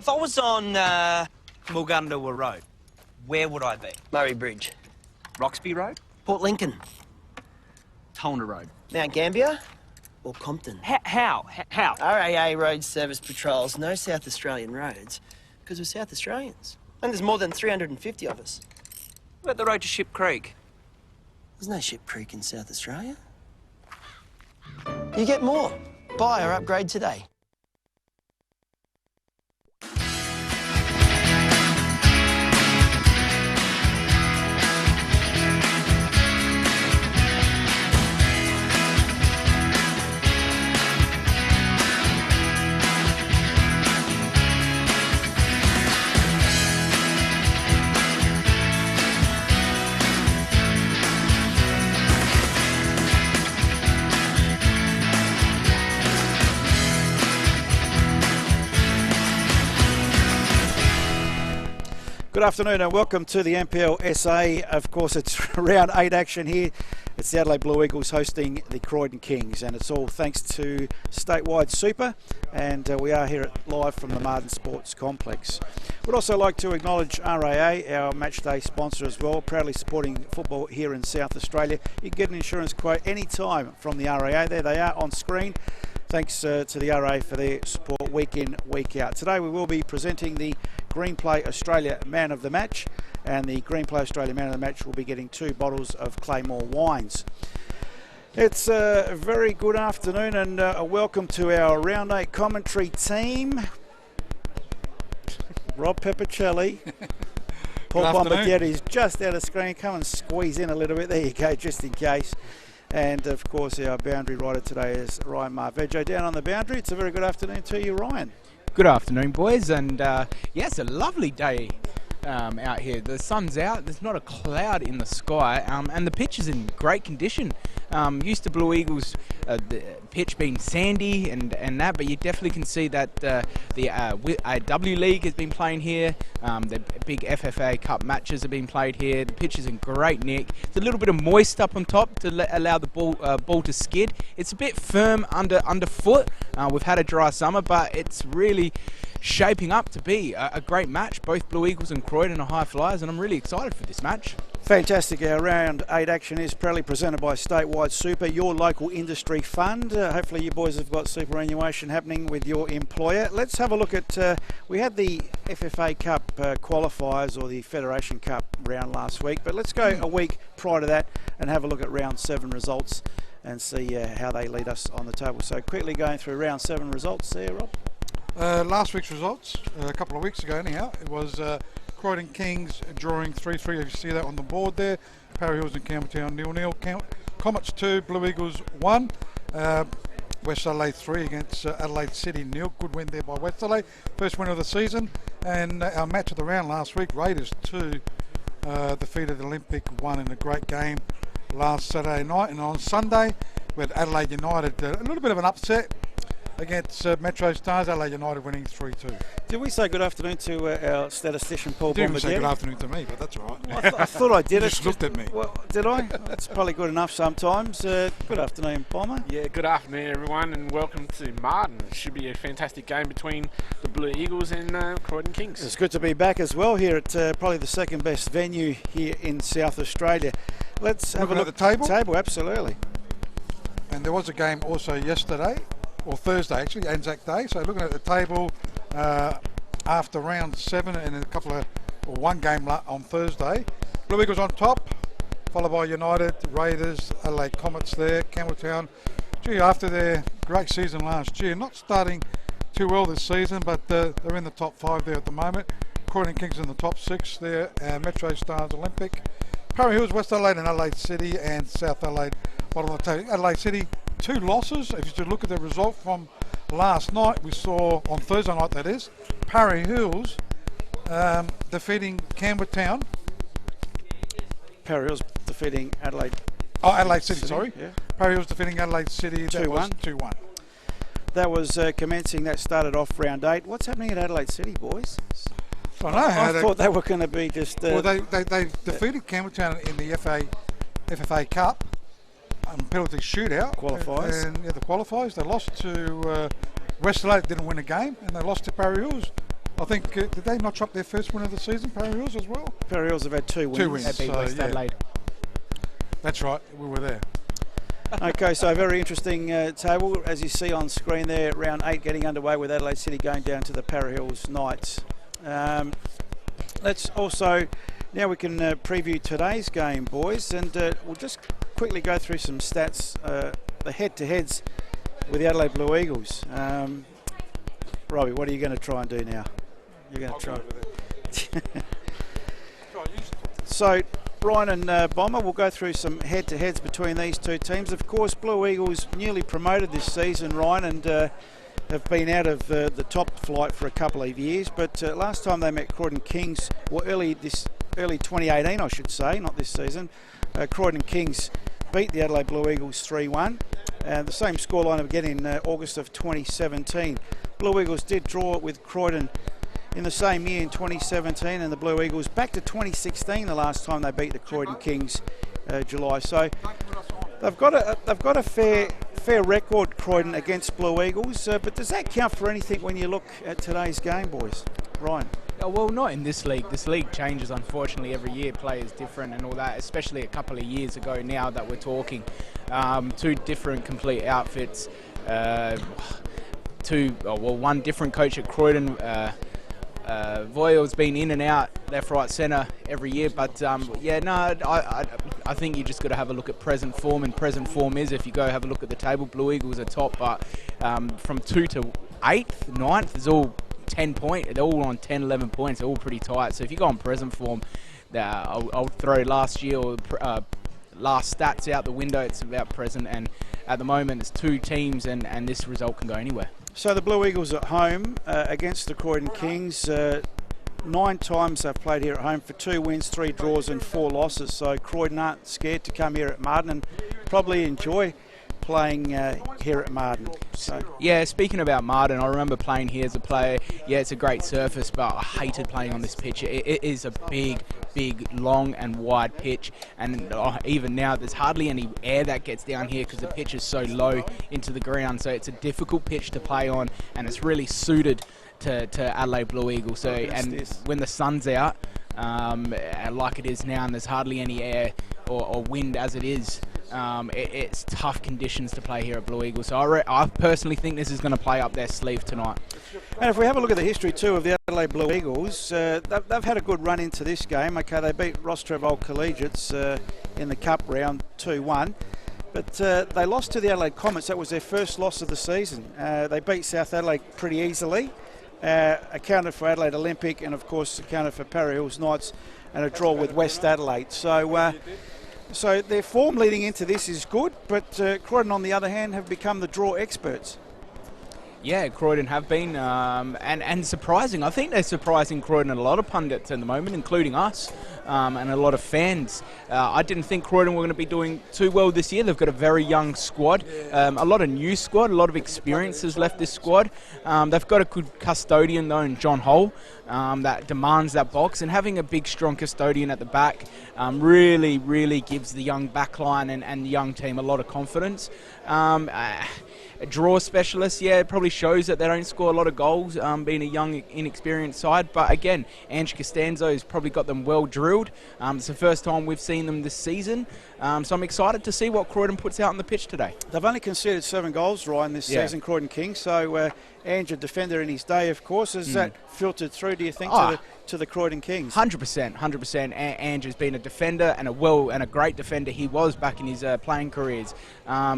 If I was on Mulgundawa Road, where would I be? Murray Bridge. Roxby Road? Port Lincoln. Tolna Road? Mount Gambier or Compton. How? RAA Road Service Patrols, no South Australian roads, because we're South Australians. And there's more than 350 of us. What about the road to Ship Creek? There's no Ship Creek in South Australia. You get more. Buy or upgrade today. Good afternoon and welcome to the NPL SA. Of course, it's round 8 action here. It's the Adelaide Blue Eagles hosting the Croydon Kings, and it's all thanks to Statewide Super, and we are here live from the Martin Sports Complex. We'd also like to acknowledge RAA, our matchday sponsor as well, proudly supporting football here in South Australia. You can get an insurance quote anytime from the RAA. There they are on screen. Thanks to the RA for their support week in, week out. Today we will be presenting the Green Play Australia Man of the Match, and the Green Play Australia Man of the Match will be getting 2 bottles of Claymore wines. It's a very good afternoon and a welcome to our Round 8 commentary team. Rob Peppicelli. Paul Bombaghetti's just out of screen. Come and squeeze in a little bit. There you go, just in case. And of course our boundary rider today is Ryan Marveggio down on the boundary. It's a very good afternoon to you, Ryan. Good afternoon, boys, and it's a lovely day out here. The sun's out, there's not a cloud in the sky, and the pitch is in great condition. Used to Blue Eagles, the pitch being sandy and that, but you definitely can see that the W League has been playing here. The big FFA Cup matches have been played here. The pitch is in great nick. It's a little bit of moist up on top to allow the ball to skid. It's a bit firm underfoot. We've had a dry summer, but it's really shaping up to be a great match. Both Blue Eagles and Croydon are high flyers, and I'm really excited for this match. Fantastic. Our Round 8 action is proudly presented by Statewide Super, your local industry fund. Hopefully you boys have got superannuation happening with your employer. Let's have a look at, we had the FFA Cup qualifiers, or the Federation Cup round last week, but let's go a week prior to that and have a look at Round 7 results and see how they lead us on the table. So quickly going through Round 7 results there, Rob. Last week's results, a couple of weeks ago anyhow, it was Croydon Kings drawing 3-3, as you see that on the board there. Parry Hills and Campbelltown 0-0. Comets 2, Blue Eagles 1. West Adelaide 3 against Adelaide City 0. Good win there by West Adelaide. First win of the season. And our match of the round last week, Raiders 2 defeated Olympic 1 in a great game last Saturday night. And on Sunday, we had Adelaide United, a little bit of an upset against Metro Stars. Adelaide United winning 3-2. Did we say good afternoon to our statistician Paul Bombaghetти? You didn't say good afternoon to me, but that's all right. I thought I did. You just looked at me. Well, did I? That's probably good enough sometimes. Good afternoon, Bomber. Yeah, good afternoon, everyone, and welcome to Martin. It should be a fantastic game between the Blue Eagles and Croydon Kings. It's good to be back as well here at probably the second best venue here in South Australia. Let's have a look at the table. Table, absolutely. And there was a game also yesterday, or Thursday actually, Anzac Day. So looking at the table after round 7 and one game on Thursday, Blue Eagles on top, followed by United, Raiders, Adelaide Comets there, Campbelltown. Gee, after their great season last year, not starting too well this season, but they're in the top 5 there at the moment. Croydon Kings in the top 6 there, Metro Stars, Olympic. Parry Hills, West Adelaide and Adelaide City, and South Adelaide bottom of the table. Adelaide City 2 losses. If you should look at the result from last night, we saw on Thursday night, that is, Parry Hills defeating Campbelltown. Parry Hills defeating Adelaide. Oh, Adelaide City, sorry. Yeah. Parry Hills defeating Adelaide City. 2-1. That was commencing. That started off round 8. What's happening at Adelaide City, boys? I thought they were going to be just. Well, they defeated Campbelltown in the FFA Cup penalty shootout. Qualifiers. And the qualifiers. They lost to West Adelaide, didn't win a game, and they lost to Parry Hills I think, did they notch up their first win of the season, Para Hills, as well? Para Hills have had 2 wins. 2 wins. That'd be So, West yeah. Adelaide. That's right, we were there. Okay, so a very interesting table, as you see on screen there. Round 8 getting underway with Adelaide City going down to the Para Hills Knights. Let's also, now we can preview today's game, boys, and we'll just quickly go through some stats, the head-to-heads with the Adelaide Blue Eagles. Robbie, what are you going to try and do now? You're going to try. So, Ryan and Bomber will go through some head-to-heads between these two teams. Of course, Blue Eagles newly promoted this season, Ryan, and have been out of the top flight for a couple of years. But last time they met Croydon Kings, well, early 2018, I should say, not this season. Croydon Kings beat the Adelaide Blue Eagles 3-1. The same scoreline again in August of 2017. Blue Eagles did draw with Croydon in the same year in 2017, and the Blue Eagles back to 2016 the last time they beat the Croydon Kings, July. So they've got a fair record, Croydon, against Blue Eagles. But does that count for anything when you look at today's game, boys? Ryan? Well, not in this league. This league changes, unfortunately, every year. Players different and all that, especially a couple of years ago now that we're talking. 2 different complete outfits. One different coach at Croydon. Voil's been in and out, left, right, centre every year. But, I think you just got to have a look at present form. And present form is, if you go have a look at the table, Blue Eagles are top. But from 2 to 8th, 9th is all 10 points. They're all on 10, 11 points. They're all pretty tight. So if you go on present form, I'll throw last year or last stats out the window. It's about present. And at the moment, it's 2 teams, and this result can go anywhere. So the Blue Eagles at home against the Croydon Kings. 9 times they've played here at home for 2 wins, 3 draws and 4 losses. So Croydon aren't scared to come here at Martin and probably enjoy playing here at Martin. So. Yeah, speaking about Martin, I remember playing here as a player. Yeah, it's a great surface, but I hated playing on this pitch. It is a big, long and wide pitch, and even now there's hardly any air that gets down here because the pitch is so low into the ground. So it's a difficult pitch to play on, and it's really suited to Adelaide Blue Eagles. So, and when the sun's out, like it is now, and there's hardly any air or wind as it is, it's tough conditions to play here at Blue Eagles. So I personally think this is going to play up their sleeve tonight. And if we have a look at the history too of the Adelaide Blue Eagles, they've had a good run into this game. Okay, they beat Rostreville Collegiates in the Cup round 2-1. But they lost to the Adelaide Comets. That was their first loss of the season. They beat South Adelaide pretty easily. Accounted for Adelaide Olympic, and of course accounted for Para Hills Knights, and a draw with West Adelaide. So their form leading into this is good, but Croydon on the other hand have become the draw experts. Yeah, Croydon have been, and surprising. I think they're surprising Croydon and a lot of pundits at the moment, including us, and a lot of fans. I didn't think Croydon were going to be doing too well this year. They've got a very young squad, a lot of new squad, a lot of experience has left this squad. They've got a good custodian though in John Hull that demands that box, and having a big strong custodian at the back really gives the young backline and the young team a lot of confidence. A draw specialist, yeah, it probably shows that they don't score a lot of goals, being a young, inexperienced side. But again, Ange Costanzo has probably got them well drilled. It's the first time we've seen them this season. So I'm excited to see what Croydon puts out on the pitch today. They've only conceded 7 goals, Ryan, this season, Croydon Kings. So Ange, a defender in his day, of course. Has that filtered through, do you think, to the Croydon Kings? 100%. Ange has been a defender and a great defender he was back in his playing careers.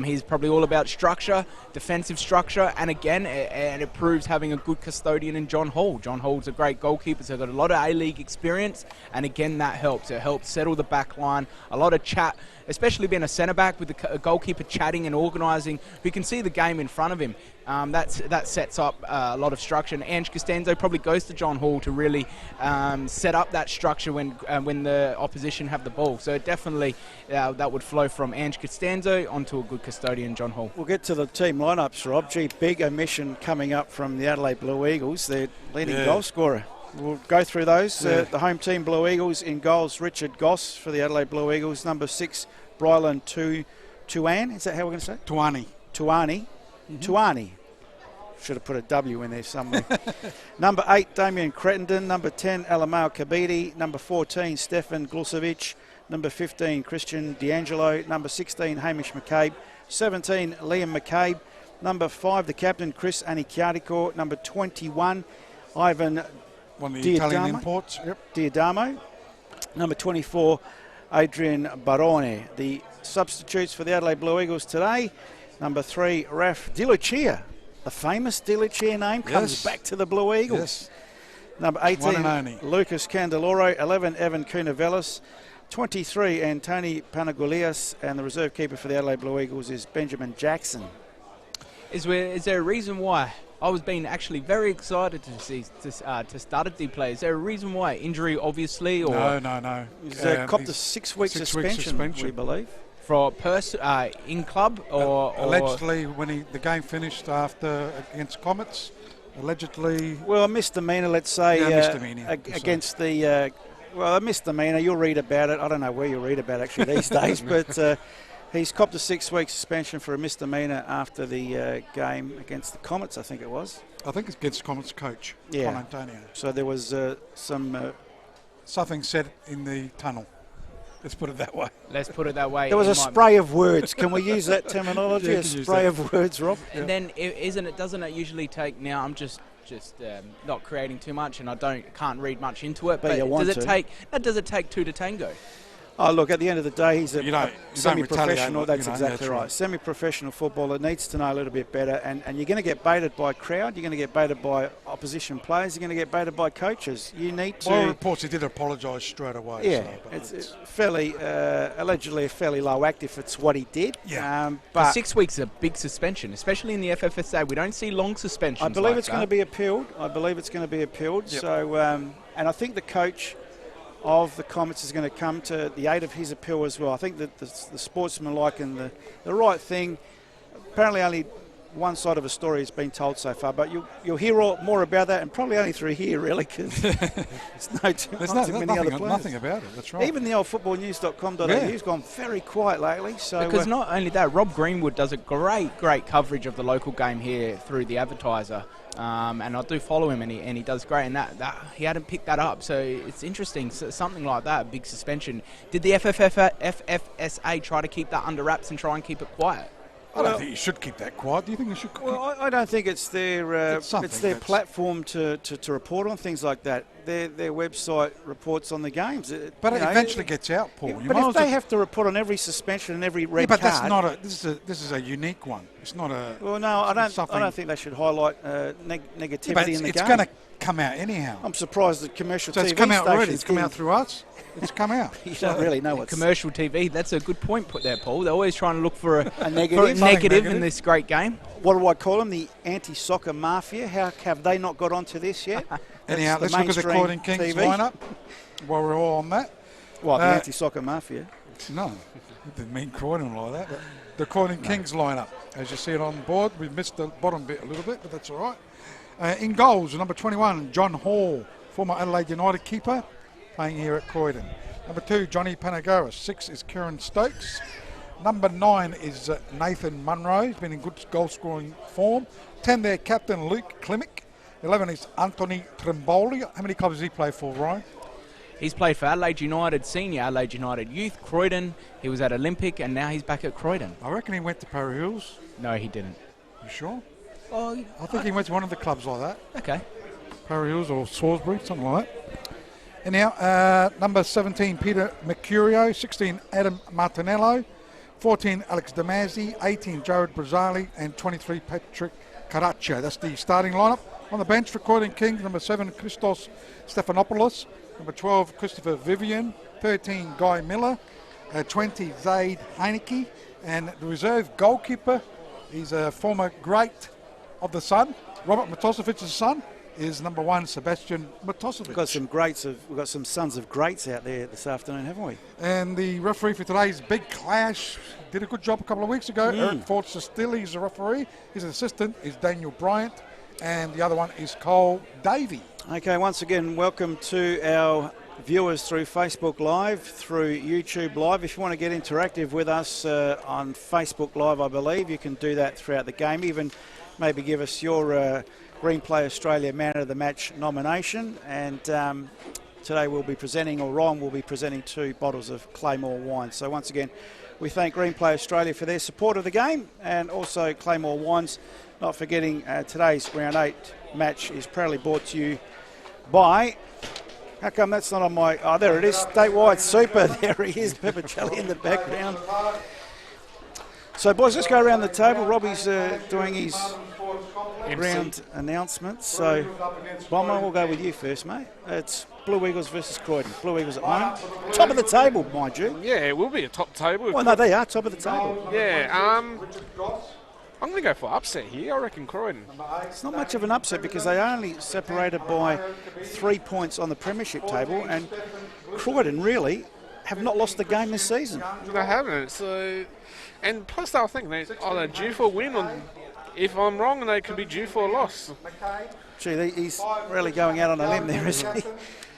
He's probably all about structure, defensive structure, and again, and it proves having a good custodian in John Hall. John Hall's a great goalkeeper, so he's got a lot of A-League experience, and again, that helps. It helps settle the back line, a lot of chat, especially being a centre-back with a goalkeeper chatting and organising, who can see the game in front of him. That sets up a lot of structure, and Ange Costanzo probably goes to John Hall to really set up that structure when the opposition have the ball. So definitely that would flow from Ange Costanzo onto a good custodian, John Hall. We'll get to the team lineups, Rob. Big omission coming up from the Adelaide Blue Eagles, their leading goal scorer. We'll go through those. The home team Blue Eagles in goals, Richard Goss for the Adelaide Blue Eagles. Number 6, Brylan Tuan. Is that how we're going to say it? Tuani. Tuani. should have put a W in there somewhere. Number 8, Damien Cretendon. Number 10, Alamao Kabidi. Number 14, Stefan Glusovic. Number 15, Christian D'Angelo. Number 16, Hamish McCabe. 17, Liam McCabe. Number 5, the captain, Chris Anikiatiko. Number 21, Ivan One of the Italian Diadamo. imports. Yep. Diadamo. Number 24, Adrian Barone. The substitutes for the Adelaide Blue Eagles today. Number 3, Raf Di Lucia. The famous Di Lucia name comes Yes. back to the Blue Eagles. Yes. Number One 18, and only. Lucas Candeloro. 11, Evan Kunavelis. 23, Antoni Panagoulias. And the reserve keeper for the Adelaide Blue Eagles is Benjamin Jackson. Is there a reason why? I was being actually very excited to see to start a deep play. Is there a reason why? Injury, obviously, or No. He's copped a 6-week suspension, we believe. for in club or Allegedly, when the game finished against Comets, allegedly. Well, a misdemeanour, let's say, Yeah, misdemeanour, against the... well, a misdemeanour, you'll read about it. I don't know where you'll read about it actually these days, but he's copped a 6-week suspension for a misdemeanour after the game against the Comets, I think it was. I think it's against Comets coach, Yeah. Con Antonio. So there was some... Something said in the tunnel. Let's put it that way. let's put it that way. there was it a might- spray of words. Can we use that terminology? Yeah, A you can use spray that. of words, Rob? And then doesn't it usually take? Now I'm just not creating too much, and can't read much into it. But you want does it to. does it take two to tango? Oh, look, at the end of the day, he's a You don't semi-professional. retaliate, That's you know, exactly that's right. right. Semi-professional footballer needs to know a little bit better, and you're going to get baited by crowd, you're going to get baited by opposition players, you're going to get baited by coaches. You need to... Well, reports he did apologise straight away. yeah, so, but it's fairly, allegedly a fairly low act if it's what he did. Yeah. But 6 weeks is a big suspension, especially in the FFSA. We don't see long suspensions. I believe like it's going to that. be appealed. Yep. So, and I think the coach of the Comets is going to come to the aid of his appeal as well. I think that the sportsmanlike and the right thing. Apparently, only one side of a story has been told so far, but you'll hear more about that, and probably only through here, really, because there's not too many other players. nothing about it. That's right. Even the old footballnews.com.au has gone very quiet lately. So Because not only that, Rob Greenwood does a great coverage of the local game here through the Advertiser, and I do follow him, and he does great. And that he hadn't picked that up, so it's interesting. So something like that, a big suspension. Did the FFSA try to keep that under wraps and try and keep it quiet? I don't think you should keep that quiet. Do you think you should? Well, I don't think it's their It's something it's their that's- platform to report on things like that. Their website reports on the games. but You it know, eventually gets out, Paul. You But might if as they well- have to report on every suspension and every yeah, red but card, that's not a. This is a unique one. It's not a. well, no, I don't something- think they should highlight negativity Yeah, but in the it's game. going to come out anyhow. I'm surprised that commercial So TV it's come out already. stations It's come out didn't- through us. It's come out. You don't really know what's Commercial TV, that's a good point put there, Paul. They're always trying to look for a for negative. negative in this great game. What do I call them? The anti-soccer mafia. How have they not got onto this yet? Anyhow, That's let's look at the mainstream Croydon Kings TV. lineup while we're all on that. What, the Uh, anti-soccer mafia? No, I didn't mean Croydon like that. But the Croydon Kings lineup, as you see it on the board, we missed the bottom bit a little bit, but that's all right. In goals, number 21, John Hall, former Adelaide United keeper, playing here at Croydon. Number 2, Johnny Panagoras. 6 is Kieran Stokes. Number 9 is Nathan Munro. He's been in good goal-scoring form. 10 there, captain Luke Klimick. 11 is Anthony Trimboli. How many clubs does he play for, Ryan? He's played for Adelaide United Senior, Adelaide United Youth, Croydon. He was at Olympic, and now he's back at Croydon. I reckon he went to Parry Hills. No, he didn't. You sure? Oh, I think he went to one of the clubs like that. okay. Parry Hills or Salisbury, something like that. Anyhow, number 17, Peter Mercurio. 16, Adam Martinello. 14, Alex Damazzi. 18, Jared Brazzali. And 23, Patrick Caraccio. That's the starting lineup. On the bench for Croydon Kings, number 7, Christos Stephanopoulos. Number 12, Christopher Vivian. 13, Guy Miller. 20, Zaid Heineke. And the reserve goalkeeper, he's a former great of the Sun, Robert Matosevic's son, is number 1, Sebastian Matosevic. We've got some sons of greats out there this afternoon, haven't we? And the referee for today's big clash did a good job a couple of weeks ago. Eric Forster still is the referee. His assistant is Daniel Bryant, and the other one is Cole Davey. Okay, once again, welcome to our viewers through Facebook Live, through YouTube Live. If you want to get interactive with us on Facebook Live, I believe, you can do that throughout the game. Even maybe give us your Green Play Australia Man of the Match nomination. And today we'll be presenting, or Ron will be presenting, 2 bottles of Claymore wine. So once again, we thank Green Play Australia for their support of the game, and also Claymore Wines. Not forgetting today's round 8 match is proudly brought to you by... How come that's not on my... Oh, there it is. Statewide Super. There he is, Peppercelli in the background. So, boys, let's go around the table. Robbie's doing his round announcements. So, Bomber, we'll go with you first, mate. It's Blue Eagles versus Croydon. Blue Eagles at home. Top of the table, mind you. Yeah, it will be a top table. Well, no, they are top of the table. Yeah, I'm going to go for upset here. I reckon Croydon. It's not much of an upset because they are only separated by 3 points on the premiership table, and Croydon really have not lost a game this season. They haven't. So, and plus, I think they're either due for a win, or if I'm wrong, they could be due for a loss. Gee, he's really going out on a limb there, isn't he?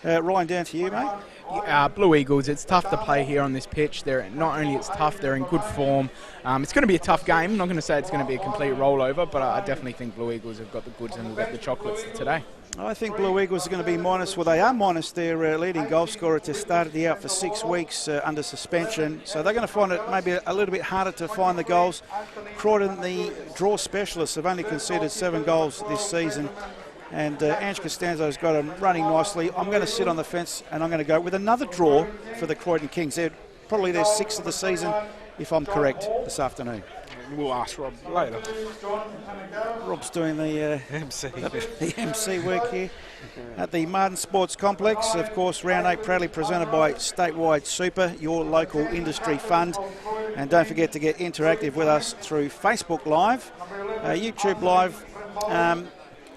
Ryan, down to you, mate. Blue Eagles, it's tough to play here on this pitch. Not only it's tough, they're in good form. It's going to be a tough game. I'm not going to say it's going to be a complete rollover, but I definitely think Blue Eagles have got the goods and will get the chocolates today. I think Blue Eagles are going to be minus, well, they are minus their leading goal scorer to start the out for 6 weeks under suspension. So they're going to find it maybe a little bit harder to find the goals. Croydon, the draw specialists, have only conceded 7 goals this season. And Ange Costanzo's got them running nicely. I'm going to sit on the fence and I'm going to go with another draw for the Croydon Kings. They're probably their 6th of the season, if I'm correct, this afternoon. We'll ask Rob later. Rob's doing the MC. the MC work here at the Martin Sports Complex. Of course, round 8 proudly presented by Statewide Super, your local industry fund. And don't forget to get interactive with us through Facebook Live, YouTube Live.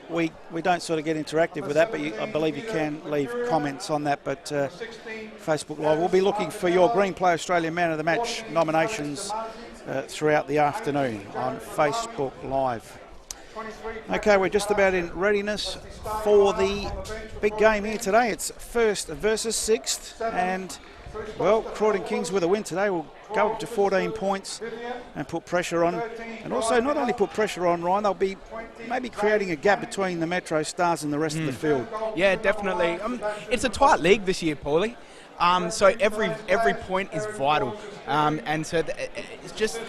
We don't sort of get interactive with that, but I believe you can leave comments on that. But Facebook Live, we'll be looking for your Green Play Australia Man of the Match nominations throughout the afternoon on Facebook Live. Okay, we're just about in readiness for the big game here today. It's 1st versus 6th, and well, Croydon Kings with a win today will go up to 14 points and put pressure on. And also not only put pressure on, Ryan, they'll be maybe creating a gap between the Metro Stars and the rest of the field. Yeah, definitely. It's a tight league this year, Paulie. So every point is vital. And so it's just,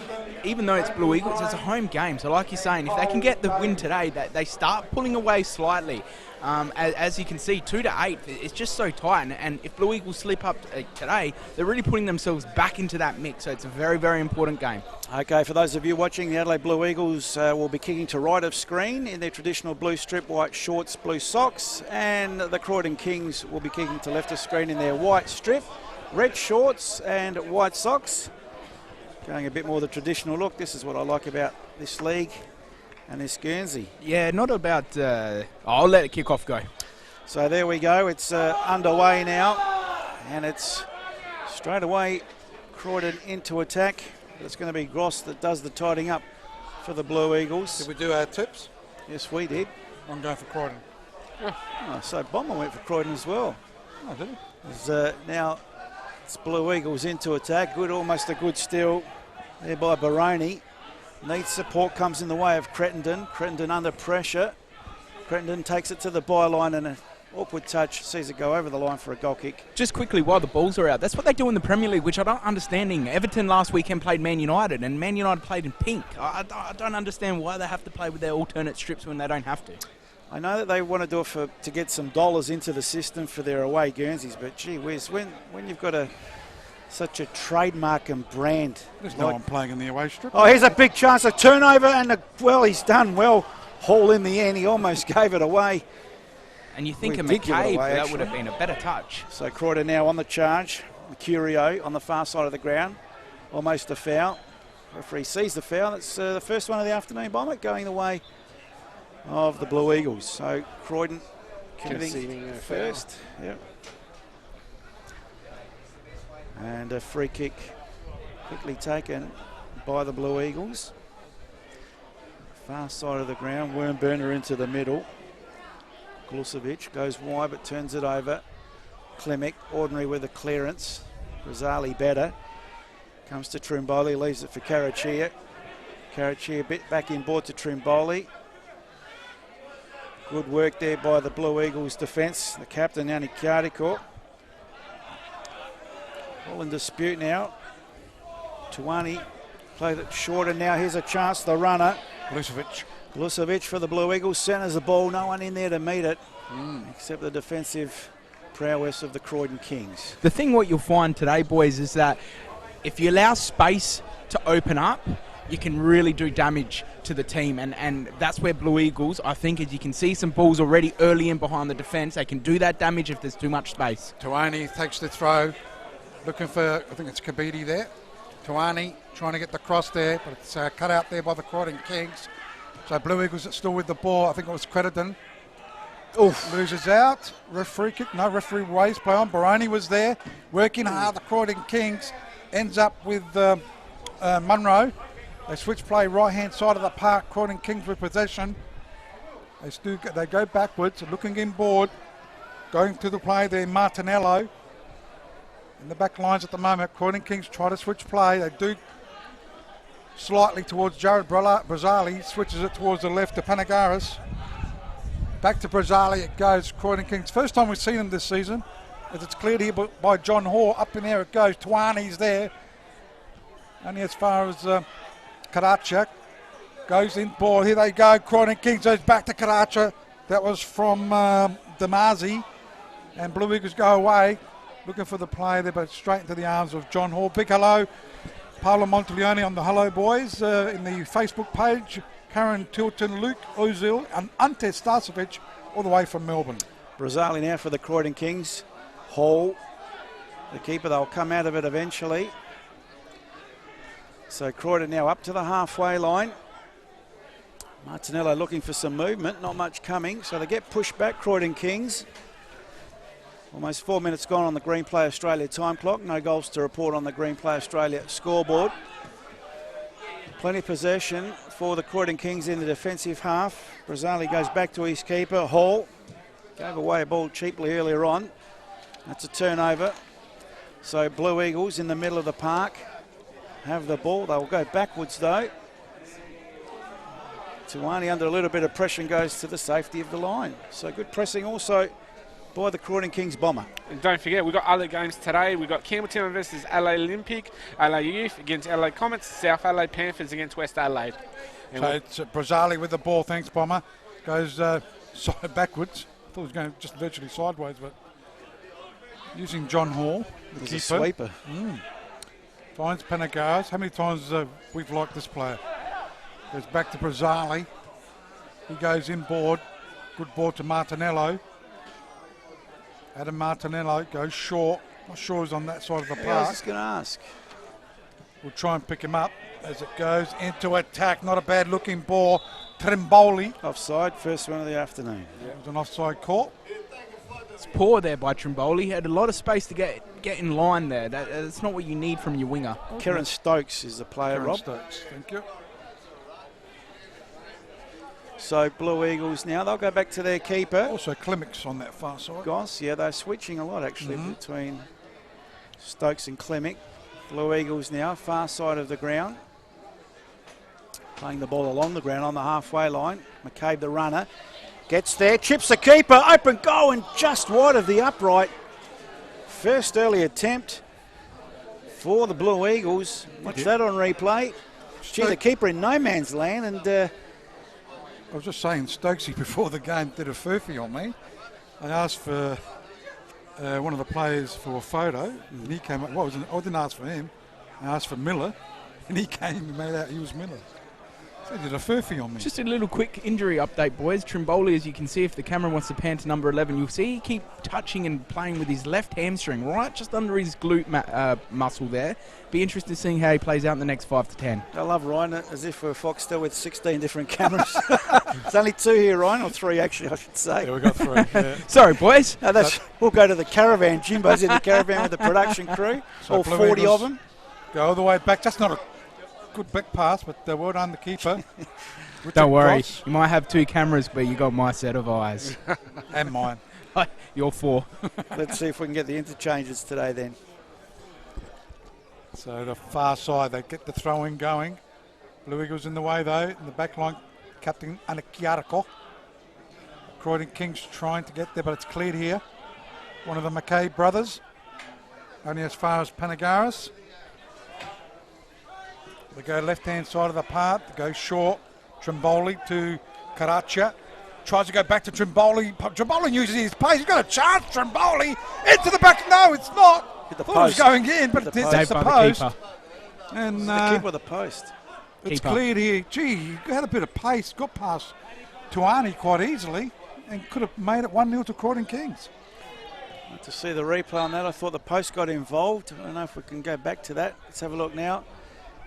even though it's Blue Eagles, it's a home game. So like you're saying, if they can get the win today, they start pulling away slightly. As you can see, 2-8, it's just so tight. And if Blue Eagles slip up today, they're really putting themselves back into that mix. So it's a very, very important game. Okay, for those of you watching, the Adelaide Blue Eagles will be kicking to right of screen in their traditional blue strip, white shorts, blue socks. And the Croydon Kings will be kicking to left of screen in their white strip, red shorts and white socks. Going a bit more the traditional look. This is what I like about this league and this Guernsey. Yeah, not about... I'll let it kick off go. So there we go. It's underway now. And it's straight away Croydon into attack. It's going to be Gross that does the tidying up for the Blue Eagles. Did we do our tips? Yes, we did. I'm going for Croydon. Oh, so Bomber went for Croydon as well. Oh, did he? Now it's Blue Eagles into attack. Good, almost a good steal there by Baroni. Needs support, comes in the way of Crittenden. Crittenden under pressure. Crittenden takes it to the byline and an awkward touch. Sees it go over the line for a goal kick. Just quickly, while the balls are out, that's what they do in the Premier League, which I don't understand. Everton last weekend played Man United, and Man United played in pink. I don't understand why they have to play with their alternate strips when they don't have to. I know that they want to do it to get some dollars into the system for their away Guernseys, but gee whiz, when you've got such a trademark and brand. There's no one playing in the away strip. Oh, here's a big chance, a turnover, and he's done well. Haul in the end, he almost gave it away. And you think We of did give it McCabe, away, that would actually. have been a better touch. So Croydon now on the charge. Mercurio on the far side of the ground. Almost a foul. Referee sees the foul. It's the first one of the afternoon, Bomber, going the way of the Blue Eagles. So Croydon committing first. Yep. And a free kick quickly taken by the Blue Eagles. Far side of the ground, Wormburner into the middle. Glusovic goes wide but turns it over. Klimek, ordinary with a clearance. Rosali better. Comes to Trimboli, leaves it for Karachia. Karachia bit back in board to Trimboli. Good work there by the Blue Eagles defence. The captain, Yanni Kiariko. All in dispute now. Tuani played it shorter now. Here's a chance. The runner. Glusovic for the Blue Eagles. Centres the ball. No one in there to meet it. Except the defensive prowess of the Croydon Kings. The thing what you'll find today, boys, is that if you allow space to open up, you can really do damage to the team, and that's where Blue Eagles, I think, as you can see some balls already early in behind the defence, they can do that damage if there's too much space. Tuani takes the throw, looking for, I think it's Kabidi there. Tuani trying to get the cross there, but it's cut out there by the Croydon Kings. So Blue Eagles are still with the ball. I think it was Crediton. Loses out. Referee kick. No, referee waves play on. Baroni was there, working hard. The Croydon Kings ends up with Munro. They switch play right-hand side of the park. Croydon Kings with possession. They go backwards, looking inboard. Going to the play there, Martinello. In the back lines at the moment, Croydon Kings try to switch play. They do slightly towards Jared Brazzali. Switches it towards the left to Panagaris. Back to Brazzali it goes. Croydon Kings. First time we've seen them this season. As it's cleared here by John Hoare. Up in there it goes. Tuani's there. Only as far as Karacha goes in ball. Here they go. Croydon Kings goes back to Karacha. That was from Damazi. And Blue Eagles go away. Looking for the play there, but straight into the arms of John Hoare. Big hello. Paolo Monteleone on the Hello Boys in the Facebook page. Karen Tilton, Luke Ozil and Ante Starcevic all the way from Melbourne. Brazzali now for the Croydon Kings. Hall, the keeper, they'll come out of it eventually. So Croydon now up to the halfway line. Martinello looking for some movement, not much coming, so they get pushed back, Croydon Kings. Almost 4 minutes gone on the Green Play Australia time clock. No goals to report on the Green Play Australia scoreboard. Plenty of possession for the Croydon Kings in the defensive half. Brazzali goes back to his keeper, Hall. Gave away a ball cheaply earlier on. That's a turnover. So Blue Eagles in the middle of the park have the ball. They'll go backwards though. Tuani under a little bit of pressure and goes to the safety of the line. So good pressing also by the Croydon Kings bomber. And don't forget, we've got other games today. We've got Campbelltown versus LA Olympic, LA Youth against LA Comets, South Adelaide Panthers against West Adelaide. And so it's Brazzali with the ball. Thanks, Bomber. Goes side backwards. I thought it was going just virtually sideways, but using John Hall, the There's keeper. a sweeper. Finds Panagaris. How many times we've liked this player? Goes back to Brazzali. He goes inboard. Good ball to Martinello. Adam Martinello goes short. Not sure he's on that side of the park. I was just going to ask. We'll try and pick him up as it goes into attack. Not a bad looking ball. Trimboli. Offside, first one of the afternoon. It was an offside call. It's poor there by Trimboli. He had a lot of space to get in line there. That's not what you need from your winger. Kieran Stokes is the player, Kieran Rob. Stokes, thank you. So Blue Eagles now, they'll go back to their keeper. Also Clemix on that far side. Goss, yeah, they're switching a lot actually between Stokes and Clemic. Blue Eagles now, far side of the ground. Playing the ball along the ground on the halfway line. McCabe, the runner, gets there, chips the keeper, open goal and just wide of the upright. First early attempt for the Blue Eagles. Watch that on replay. Gee, the keeper in no man's land, and I was just saying, Stokesy before the game did a furphy on me. I asked for one of the players for a photo, and he came up. I didn't ask for him. I asked for Miller, and he came and made out he was Miller. So he did a furphy on me. Just a little quick injury update, boys. Trimboli, as you can see, if the camera wants to pan to number 11, you'll see he keep touching and playing with his left hamstring, right just under his glute muscle there. Be interested in seeing how he plays out in the next 5 to 10. I love Ryan as if we're Foxtel with 16 different cameras. There's only 2 here, Ryan, or 3 actually, I should say. Yeah, we got 3. Yeah. Sorry, boys. No, we'll go to the caravan. Jimbo's in the caravan with the production crew, So all Blue 40 Eagles of them. Go all the way back. That's not a good back pass, but well done, the keeper. Don't worry, Cross. you might have 2 cameras, but you got my set of eyes. And mine. You're 4. Let's see if we can get the interchanges today then. So the far side, they get the throw-in going. Blue Eagles in the way though, in the back line, Captain Anakiarako. Croydon Kings trying to get there, but it's cleared here. One of the McKay brothers, only as far as Panagaris. They go left-hand side of the park, they go short. Trimboli to Karacha. Tries to go back to Trimboli. Trimboli uses his pace. He's got a chance. Trimboli into the back. No, it's not. Hit the Thought it was post. going in, but it's the Saved by the post. keeper. And The keeper of the post. it's Keeper. cleared here. Gee, you had a bit of pace. Got past Tuani quite easily and could have made it 1-0 to Croydon Kings. To see the replay on that, I thought the post got involved. I don't know if we can go back to that. Let's have a look now.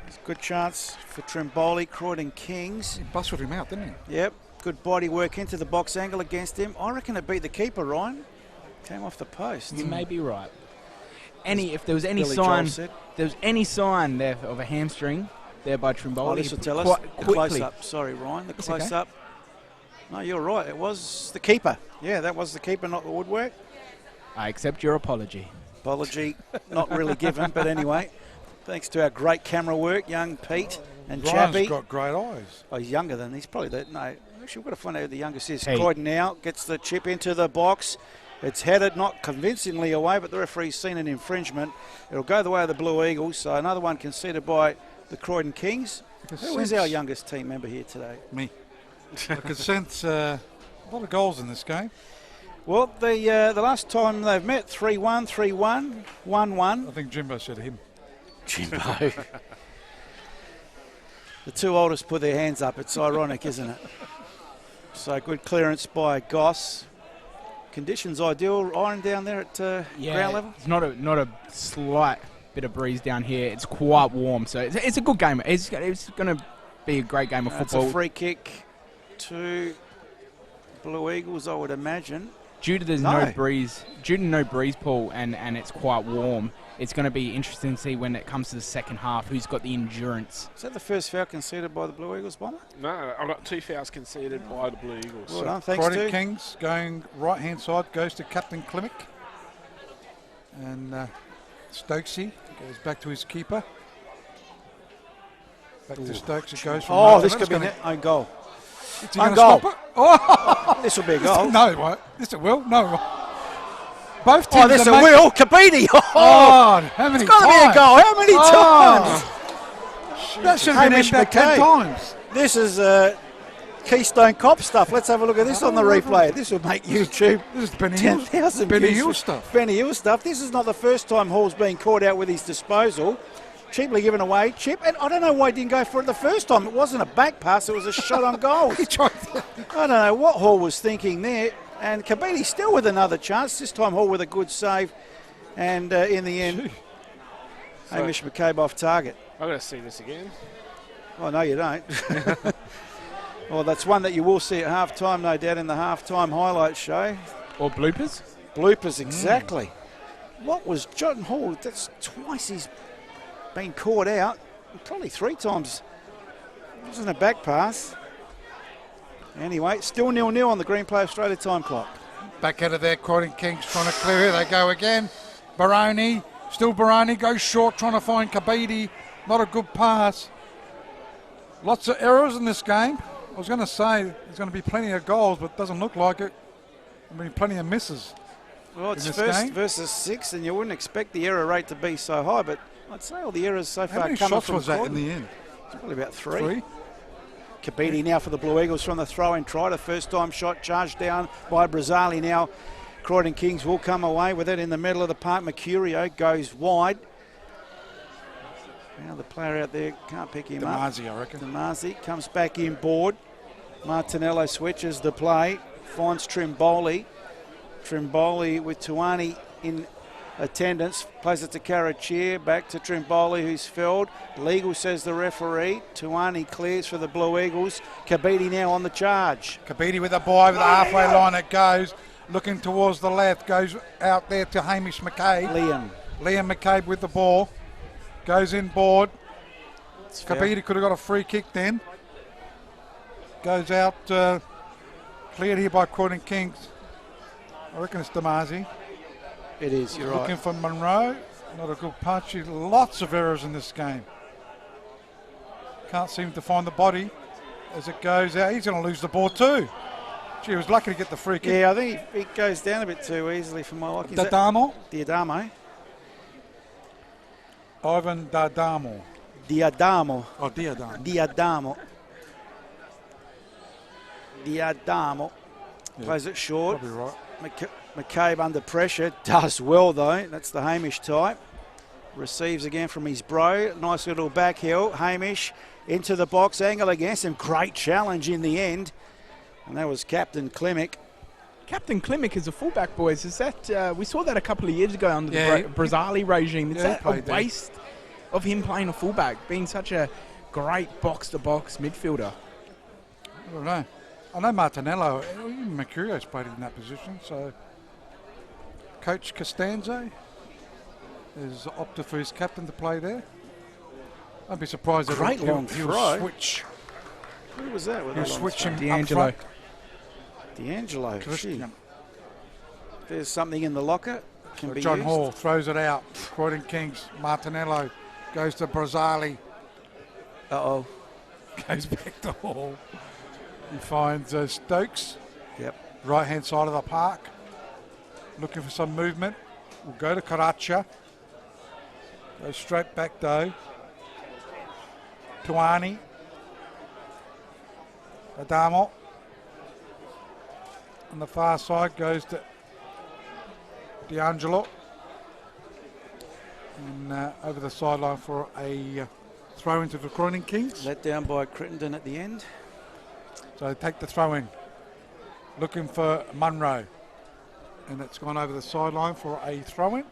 It's a good chance for Trimboli, Croydon Kings. He busted him out, didn't he? Yep, good body work into the box angle against him. I reckon it beat the keeper, Ryan. Came off the post. You may be right. If there was any Billy sign, Joel said. there was any sign there of a hamstring there by Trimboli. Oh, this will tell us. quite The quickly. close-up. Sorry, Ryan, the That's okay. close-up. No, you're right. It was the keeper. Yeah, that was the keeper, not the woodwork. I accept your apology. Apology not really given, but anyway. Thanks to our great camera work, young Pete and Ryan's Chappie. got great eyes. Oh, he's younger than he's probably no. Actually, we've got to find out who the youngest is. Hey. Croydon now gets the chip into the box. It's headed not convincingly away, but the referee's seen an infringement. It'll go the way of the Blue Eagles. So another one conceded by the Croydon Kings. Who is our youngest team member here today? Me. I could sense a lot of goals in this game. Well, the last time they've met, 3-1, 3-1, 1-1. I think Jimbo said him. Jimbo. The two oldest put their hands up. It's ironic, isn't it? So good clearance by Goss. Conditions ideal, Iron, down there at ground level? It's not a slight bit of breeze down here. It's quite warm, so it's a good game. It's going to be a great game of It's football. a free kick to Blue Eagles, I would imagine. Due to no breeze, Paul, and it's quite warm. It's going to be interesting to see when it comes to the second half who's got the endurance. Is that the first foul conceded by the Blue Eagles, Bomber? No, I've got 2 fouls conceded by the Blue Eagles. Well done, thanks Croydon to. Kings going right-hand side, goes to Captain Klimek. And Stokesy goes back to his keeper. Back to Stokes, it goes from... Oh, this could be an own goal. Is he Own gonna goal. stop it? Oh! This will be a goal. No, it won't. Yes, it will. No. Both teams Oh, this are a making- will. Kabidi. Oh, Oh, how many it's got to be a times? goal. How many times? That should have been Hamish about 10 McKay. times. This is Keystone Cop stuff. Let's have a look at this on the replay. This will make YouTube This is Benny Hill. 10,000 Benny views Hill for stuff. Benny Hill stuff. This is not the first time Hall's been caught out with his disposal. Cheaply given away, Chip. And I don't know why he didn't go for it the first time. It wasn't a back pass. It was a shot on goal. He tried I don't know what Hall was thinking there. And Kabidi still with another chance. This time Hall with a good save. And in the end, Hamish McCabe off target. I've got to see this again. Oh, no, you don't. Well, that's one that you will see at half-time, no doubt, in the half-time highlight show. Or bloopers. Bloopers, exactly. What was John Hall? That's twice he's been caught out. Probably 3 times. It wasn't a back pass. Anyway, still 0-0 on the Green Play Australia time clock. back out of there. Croydon Kings trying to clear it. They go again. Baroni, still Baroni, goes short trying to find Kabidi. Not a good pass. Lots of errors in this game. I was going to say there's going to be plenty of goals, but it doesn't look like it. I mean, plenty of misses. Well, it's this first game. versus 6, and you wouldn't expect the error rate to be so high, but I'd say all the errors so How far many coming shots from was that in Croydon. the end? It's probably about 3. 3? Kabidi now for the Blue Eagles from the throw-in try. The first-time shot charged down by Brazzali. Now Croydon Kings will come away with it in the middle of the park. Mercurio goes wide. Now the player out there can't pick him up. Demazi, I reckon. Demazi comes back in board. Martinello switches the play. Finds Trimboli. Trimboli with Tuani in attendance. Plays it to Karachir. Back to Trimboli, who's felled. Legal, says the referee. Tuani clears for the Blue Eagles. Kabidi now on the charge. Kabidi with a ball over the halfway line. It goes. Looking towards the left. Goes out there to Hamish McCabe. Liam McCabe with the ball. Goes in board. Kabidi could have got a free kick then. Goes out. Cleared here by Croydon Kings. I reckon it's Demazi. It is, you're Looking right. for Monroe. Not a good punch. Lots of errors in this game. Can't seem to find the body as it goes out. He's going to lose the ball too. Gee, he was lucky to get the free kick. Yeah, I think he goes down a bit too easily for my liking. Diadamo. Diadamo. Ivan Diadamo. Diadamo. Oh, Diadamo. Diadamo. Diadamo. Yeah, Plays it short. probably right. McCabe under pressure. Does well, though. That's the Hamish type. Receives again from his bro. Nice little back heel. Hamish into the box. Angle against him. Great challenge in the end. And that was Captain Klimek. Captain Klimek is a fullback, boys. Is that we saw that a couple of years ago under the Brazzali regime? Is Yeah, that a waste of him playing a fullback, being such a great box-to-box midfielder? I don't know. I know Martinello, even Mercurio's played in that position, so Coach Costanzo has opted for his captain to play there. I'd be surprised if Great long he'll throw. switch. Who was that? With He'll the long switch him throw? up D'Angelo. front. D'Angelo. Gee. Christian. There's something in the locker. Can So be John used. Hall throws it out. Croydon Kings. Martinello goes to Brazzali. Uh-oh. Goes back to Hall. He finds Stokes. Yep. Right hand side of the park. Looking for some movement. We'll go to Karacha. Goes straight back though. Tuani. Adamo. On the far side goes to D'Angelo. And over the sideline for a throw into the Croydon Kings. Let down by Crittenden at the end. So they take the throw in. Looking for Munro. And it's gone over the sideline for a throw in.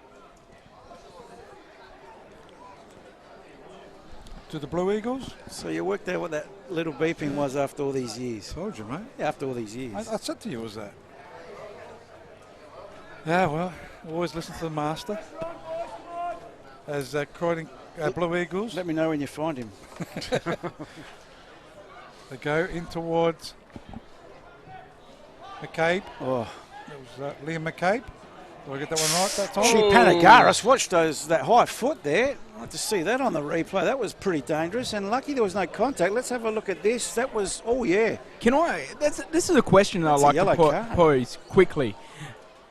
To the Blue Eagles. So you worked out what that little beeping was after all these years. Told you, mate. Yeah, after all these years. I said to you, was that? Yeah, well, always listen to the master. As Croydon Blue Eagles, Let me know when you find him. they go in towards McCabe. Oh. It was Liam McCabe. Do I get that one right that time? Gee, Panagaris, watch that high foot there. I'd like to see that on the replay. That was pretty dangerous, and lucky there was no contact. Let's have a look at this. That was, oh yeah. Can I? This is a question that That's a I'd yellow like to card. pose quickly.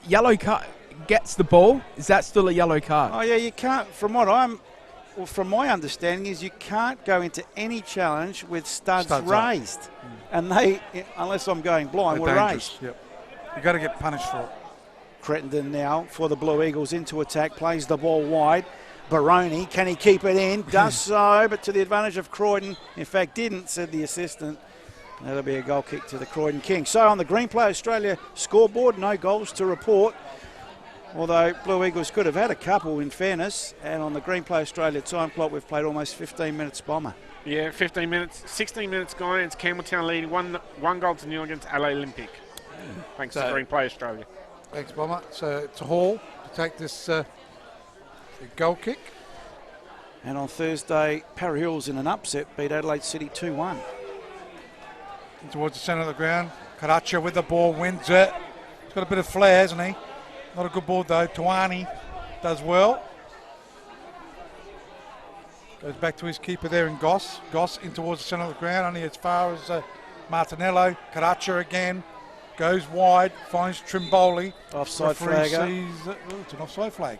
Yellow card gets the ball. Is that still a yellow card? Oh yeah, you can't. From my understanding is you can't go into any challenge with studs Studs up. raised, and they, unless I'm going blind, They're were dangerous. raised. Yep. You got to get punished for it. Crittenden now for the Blue Eagles into attack, plays the ball wide. Baroni, can he keep it in? Does so, but to the advantage of Croydon. In fact, didn't, said the assistant. That'll be a goal kick to the Croydon Kings. So on the Green Play Australia scoreboard, no goals to report. Although Blue Eagles could have had a couple in fairness. And on the Green Play Australia time clock, we've played almost 15 minutes bomber. Yeah, 15 minutes, 16 minutes gone. It's Campbelltown leading one goal to nil against Adelaide Olympic. Thanks to Green Play Australia. Thanks, Bomber. So it's a Hall to take this goal kick. And on Thursday, Parry Hills in an upset beat Adelaide City 2-1. Towards the centre of the ground. Karacha with the ball, wins it. He's got a bit of flair, hasn't he? Not a good ball though. Tuani does well. Goes back to his keeper there in Goss. Goss in towards the centre of the ground, only as far as Martinello. Karacha again. Goes wide, finds Trimboli. Offside Referee flag. sees it's an offside flag.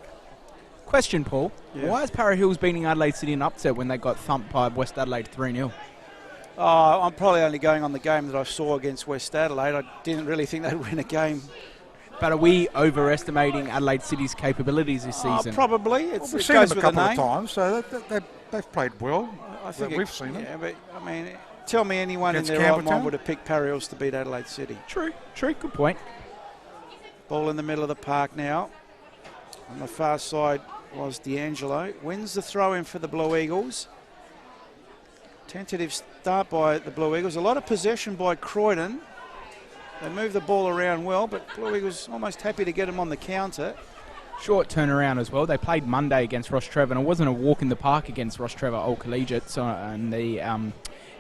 Question, Paul. Yeah. Why is Parry Hills beating Adelaide City in upset when they got thumped by West Adelaide 3-0? Oh, I'm probably only going on the game that I saw against West Adelaide. I didn't really think they'd win a game. But are we overestimating Adelaide City's capabilities this season? Probably. Well, It we've seen goes them a with the couple of name. times, so they've played well. I think we've seen them. Yeah, but I mean, tell me anyone Against in their right Campbelltown? mind would have picked Parry Hills to beat Adelaide City. True, good point. Ball in the middle of the park now. On the far side was D'Angelo. Wins the throw in for the Blue Eagles. Tentative start by the Blue Eagles. A lot of possession by Croydon. They move the ball around well, but Blue Eagles almost happy to get them on the counter. Short turnaround as well. They played Monday against Ross Trevor, and it wasn't a walk in the park against Ross Trevor Old Collegiate in the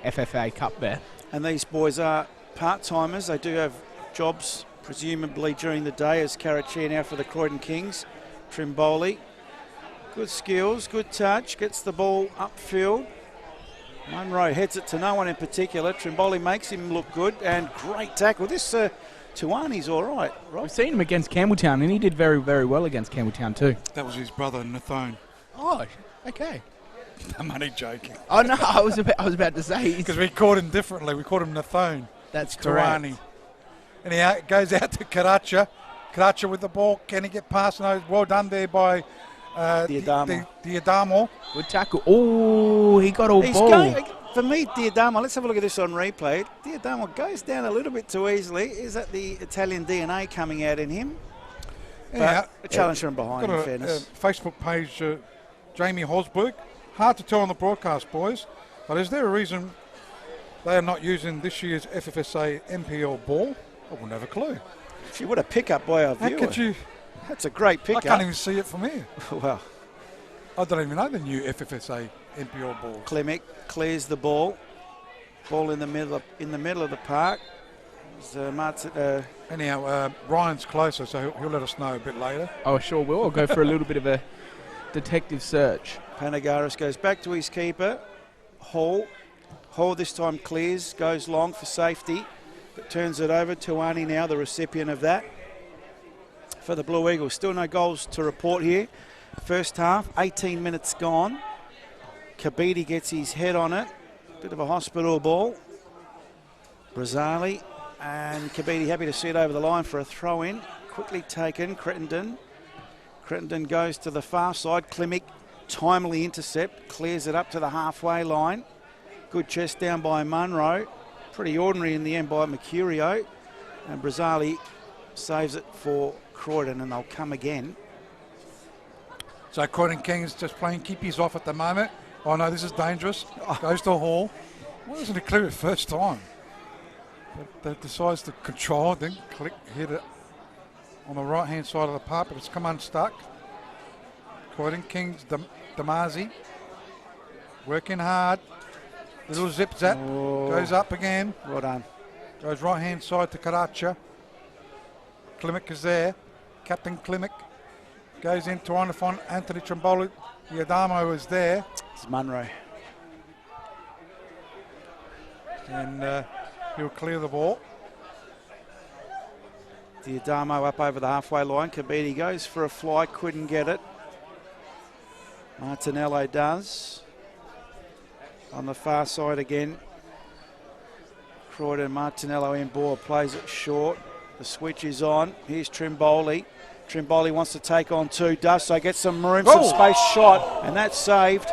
FFA Cup there. And these boys are part-timers. They do have jobs, presumably during the day, as Karachi now for the Croydon Kings. Trimboli. Good skills, good touch, gets the ball upfield. Munro heads it to no one in particular. Trimboli makes him look good, and great tackle. This Tuani's all right, Rob. We've seen him against Campbelltown, and he did very, very well against Campbelltown too. That was his brother, Nathone. Oh, okay. I'm only joking. Oh no, I was about to say Because we called him differently. We called him Nathone. that's correct. Tuani. Anyhow, it goes out to Karacha. Karacha with the ball. Can he get past? No, well done there by Diadamo. Good tackle. Oh, he got all He's ball. going, for me, Diadamo, let's have a look at this on replay. Diadamo goes down a little bit too easily. Is that the Italian DNA coming out in him? Anyhow, But a challenge from behind, got in a fairness. Facebook page, Jamie Hosberg. Hard to tell on the broadcast, boys, but is there a reason they are not using this year's FFSA NPL ball? I wouldn't have a clue. Gee, what a pickup by our How viewer. could you? That's a great I pickup. can't even see it from here. Well, I don't even know the new FFSA NPL balls. Klimek clears the ball. Ball in the middle of the park. Anyhow, Ryan's closer, so he'll let us know a bit later. Oh, sure will. I'll go for a little bit of a detective search. Panagaris goes back to his keeper. Hall this time clears, goes long for safety, but turns it over. Tuani now the recipient of that for the Blue Eagles. Still no goals to report here. First half, 18 minutes gone. Kabidi gets his head on it. Bit of a hospital ball. Brazali and Kabidi happy to see it over the line for a throw-in. Quickly taken, Crittenden. Crittenden goes to the far side. Klimek, timely intercept, clears it up to the halfway line. Good chest down by Munro. Pretty ordinary in the end by Mercurio. And Brazali saves it for Croydon, and they'll come again. So Croydon Kings just playing keepies off at the moment. Oh no, this is dangerous. Goes to Hall. Why doesn't he clear it first time? But decides to control, then hit it on the right hand side of the park, but it's come unstuck. Croydon Kings, Damazi, working hard. Little zip zap, goes up again. Well done. Goes right hand side to Karacha. Klimek is there. Captain Klimek goes in trying to find Anthony Trimboli. Diadamo is there. It's Munro. And he'll clear the ball. Diadamo up over the halfway line. Kabidi goes for a fly, couldn't get it. Martinello does. On the far side again. Croydon, Martinello in ball, plays it short. The switch is on. Here's Trimboli. Trimboli wants to take on two, does so, gets some room, some space, shot, and that's saved.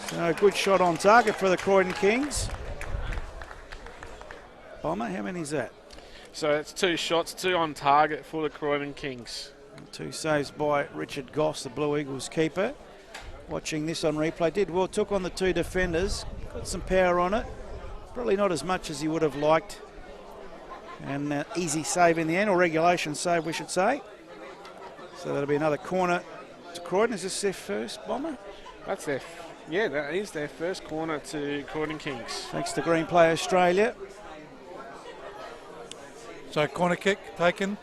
So a good shot on target for the Croydon Kings. Bomber, how many is that? So it's 2 shots, 2 on target for the Croydon Kings. 2 saves by Richard Goss, the Blue Eagles keeper. Watching this on replay, did well, took on the 2 defenders, got some power on it. Probably not as much as he would have liked. And easy save in the end, or regulation save we should say. So that'll be another corner to Croydon. Is this their first, Bomber? That's that is their first corner to Croydon Kings. Thanks to Green Play Australia. So corner kick taken.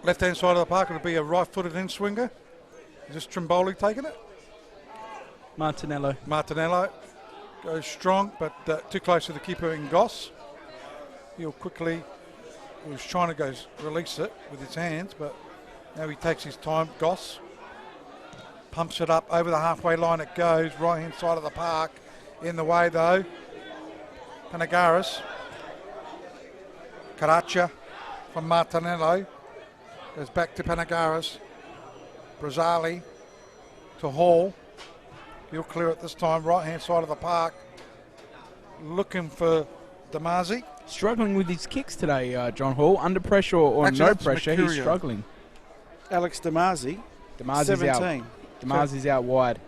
Left hand side of the park, it'll be a right footed in swinger. Is this Trimboli taking it? Martinello. Martinello goes strong, but too close to the keeper in Goss. He'll quickly, he was trying to release it with his hands, but now he takes his time. Goss pumps it up over the halfway line. It goes right hand side of the park. In the way though, Panagaris. Karacha from Martinello goes back to Panagaris. Brazali to Hall. He'll clear it this time, right hand side of the park. Looking for Damazi. Struggling with his kicks today, John Hall. Under pressure or Actually, no that's pressure, he's Mercurio. struggling. Alex Damazi, Damazi's 17. out. Damazi's out wide.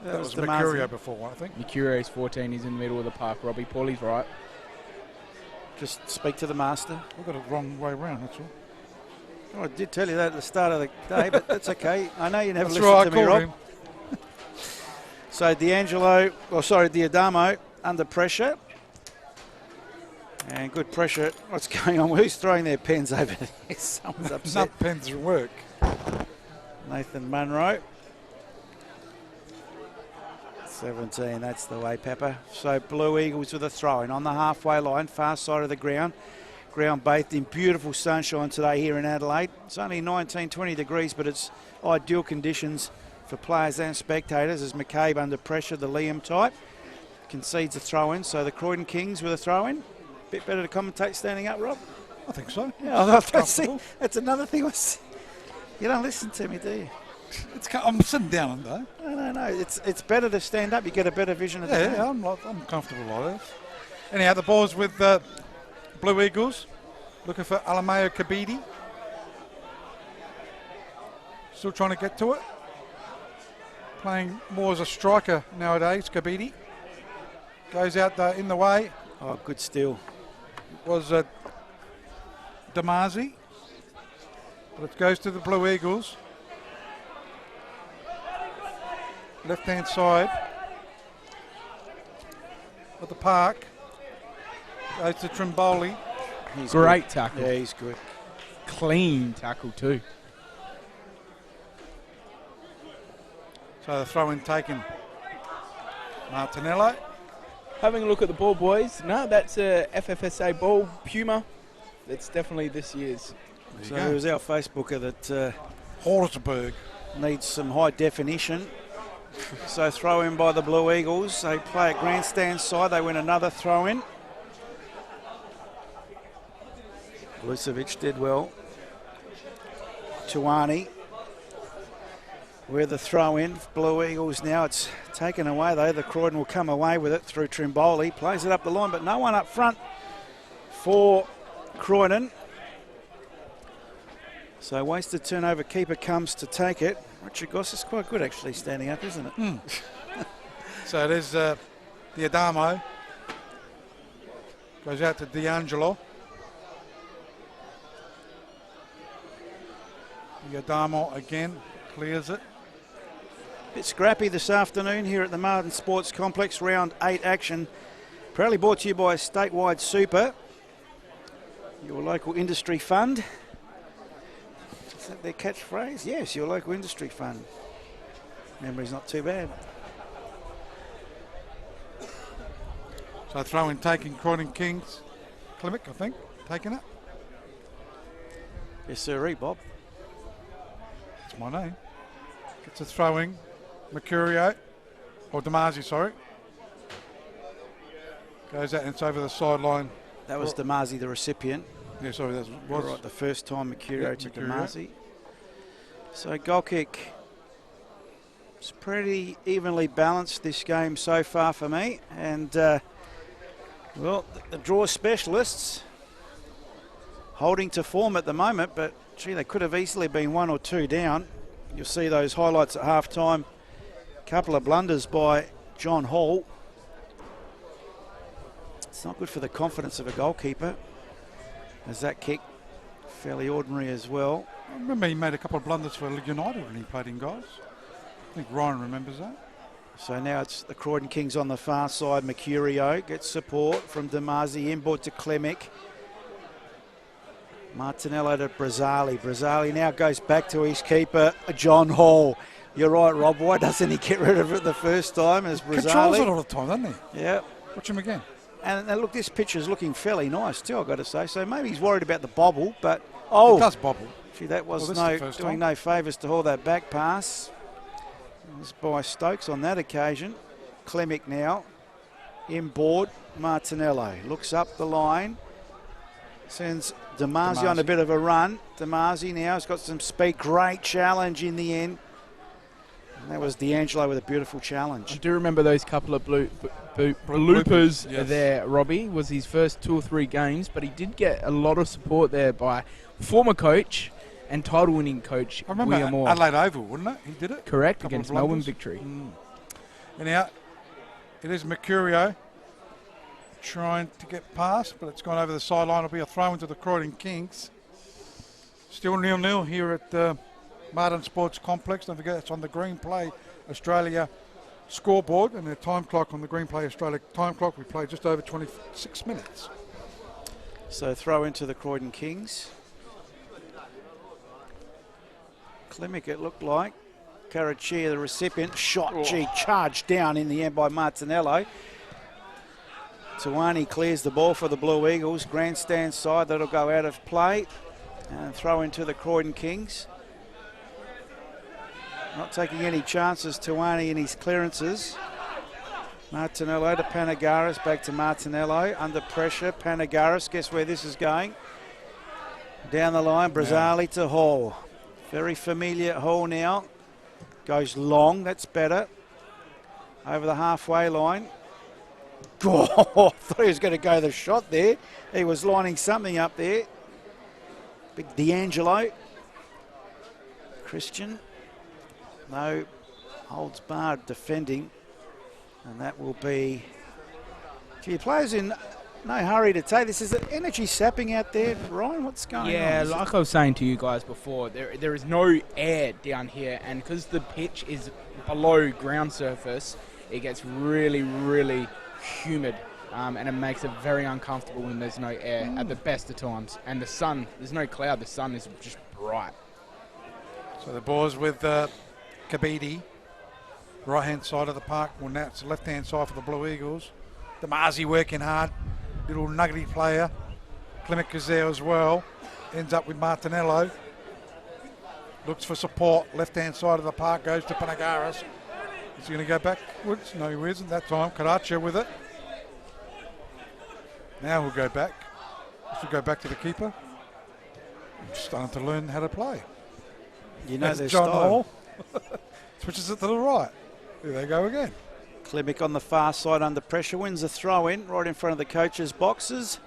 That was Damazi. Mercurio before, I think. Mercurio's 14. He's in the middle of the park. Robbie Paulie's right. Just speak to the master. We've got it wrong way round, that's all. Oh, I did tell you that at the start of the day, but that's okay. I know you never That's listened right, to I me, called Rob. him. So Diadamo under pressure. And good pressure. What's going on? Who's throwing their pens over there? Someone's upset. Nut pens work. Nathan Munro. 17, that's the way, Pepper. So Blue Eagles with a throw-in on the halfway line, far side of the ground. Ground bathed in beautiful sunshine today here in Adelaide. It's only 19, 20 degrees, but it's ideal conditions for players and spectators as McCabe under pressure, the Liam type, concedes a throw-in. So the Croydon Kings with a throw-in. Bit better to commentate standing up, Rob? I think so. Yeah, that's another thing. You don't listen to me, do you? I'm sitting down, though. No. It's better to stand up. You get a better vision of the game. Yeah, I'm comfortable like this. Anyhow, the ball's with Blue Eagles. Looking for Alameo Kabidi. Still trying to get to it. Playing more as a striker nowadays, Kabidi. Goes out in the way. Oh, good steal. Was Damazi. But it goes to the Blue Eagles. Left-hand side of the park. Goes to Trimboli. Great tackle. Yeah, he's good. Clean tackle too. So the throw-in taken. Martinello. Having a look at the ball, boys. No, that's a FFSA ball, Puma. That's definitely this year's. So it was our Facebooker that Horsburg needs some high definition. So throw in by the Blue Eagles. They play at grandstand side. They win another throw in. Vucevic did well. Tuani with the throw in. Blue Eagles now. It's taken away though. The Croydon will come away with it through Trimboli. Plays it up the line, but no one up front for Croydon. So wasted turnover, keeper comes to take it. Richard Goss is quite good actually standing up, isn't it? So there's the Adamo. Goes out to D'Angelo. The Adamo again clears it. Bit scrappy this afternoon here at the Martin Sports Complex. Round 8 action. Proudly brought to you by Statewide Super, your local industry fund. Is that their catchphrase? Yes, your local industry fund. Memory's not too bad. So throw in taking Croydon Kings. Klimek, I think, taking it. Yes, sir, Bob. That's my name. Gets a throw in. Mercurio, or Damazi, sorry. Goes out and it's over the sideline. That was Damazi, the recipient. Yeah, sorry, that was Right, the first time Mercurio to Mercurio. Damazi. So goal kick. It's pretty evenly balanced this game so far for me. And, well, the draw specialists holding to form at the moment, but, gee, they could have easily been 1 or 2 down. You'll see those highlights at half-time. Couple of blunders by John Hall. It's not good for the confidence of a goalkeeper, as that kick fairly ordinary as well. I remember he made a couple of blunders for United when he played in goals. I think Ryan remembers that. So now it's the Croydon Kings on the far side. Mercurio gets support from Damazi, inboard to Klimek. Martinello to Brazzali. Brazzali now goes back to his keeper, John Hall. You're right, Rob. Why doesn't he get rid of it the first time as Brazzali? Controls it all the time, doesn't he? Yeah. Watch him again. And look, this picture's looking fairly nice too, I've got to say. So maybe he's worried about the bobble, but... Oh! It does bobble. Gee, that was Well, this is the doing time. no favours to haul that back pass. It was by Stokes on that occasion. Klimek now. Inboard, Martinello. Looks up the line. Sends Damazi on a bit of a run. Damazi now has got some speed. Great challenge in the end. And that was D'Angelo with a beautiful I challenge. do remember those couple of bloopers yes. there. Robbie was his first 2 or 3 games, but he did get a lot of support there by former coach and title-winning coach I remember William Moore. Adelaide Oval, wouldn't it? He did it. Correct, Couple against of Melbourne blunders. Victory. Anyhow, it is Mercurio trying to get past, but it's gone over the sideline. It'll be a throw into the Croydon Kings. Still 0-0 here at Martin Sports Complex. Don't forget, it's on the Green Play Australia scoreboard and the time clock on the Green Play Australia time clock. We played just over 26 minutes. So throw into the Croydon Kings. Klimek, it looked like. Carachia, the recipient. Shot, Oh. gee, charged down in the end by Martinello. Tawani clears the ball for the Blue Eagles. Grandstand side, that'll go out of play. And throw into the Croydon Kings. Not taking any chances, Tawani in his clearances. Martinello to Panagaris, back to Martinello. Under pressure, Panagaris, guess where this is going? Down the line, Brazzali to Hall. Very familiar at Hall now. Goes long, that's better. Over the halfway line. Oh, I thought he was going to go the shot there. He was lining something up there. Big D'Angelo. Christian. No holds barred defending. And that will be... Gee, players in no hurry to take this. Is it energy sapping out there, Ryan? What's going on? Yeah, like I was saying to you guys before, there is no air down here, and because the pitch is below ground surface, it gets really, really humid, and it makes it very uncomfortable when there's no air at the best of times. And the sun, there's no cloud, the sun is just bright. So the boys with Kabidi, right-hand side of the park. Well, now it's the left-hand side for the Blue Eagles. Damazi working hard. Little nuggety player. Klimek is there as well. Ends up with Martinello. Looks for support. Left-hand side of the park goes to Panagaris. Is he going to go backwards? No, he isn't that time. Karacha with it. Now we'll go back. This will go back to the keeper. I'm starting to learn how to play. You know That's their John style. Hall. Switches it to the right. There they go again. Klimek on the far side under pressure, wins a throw in right in front of the coaches' boxes.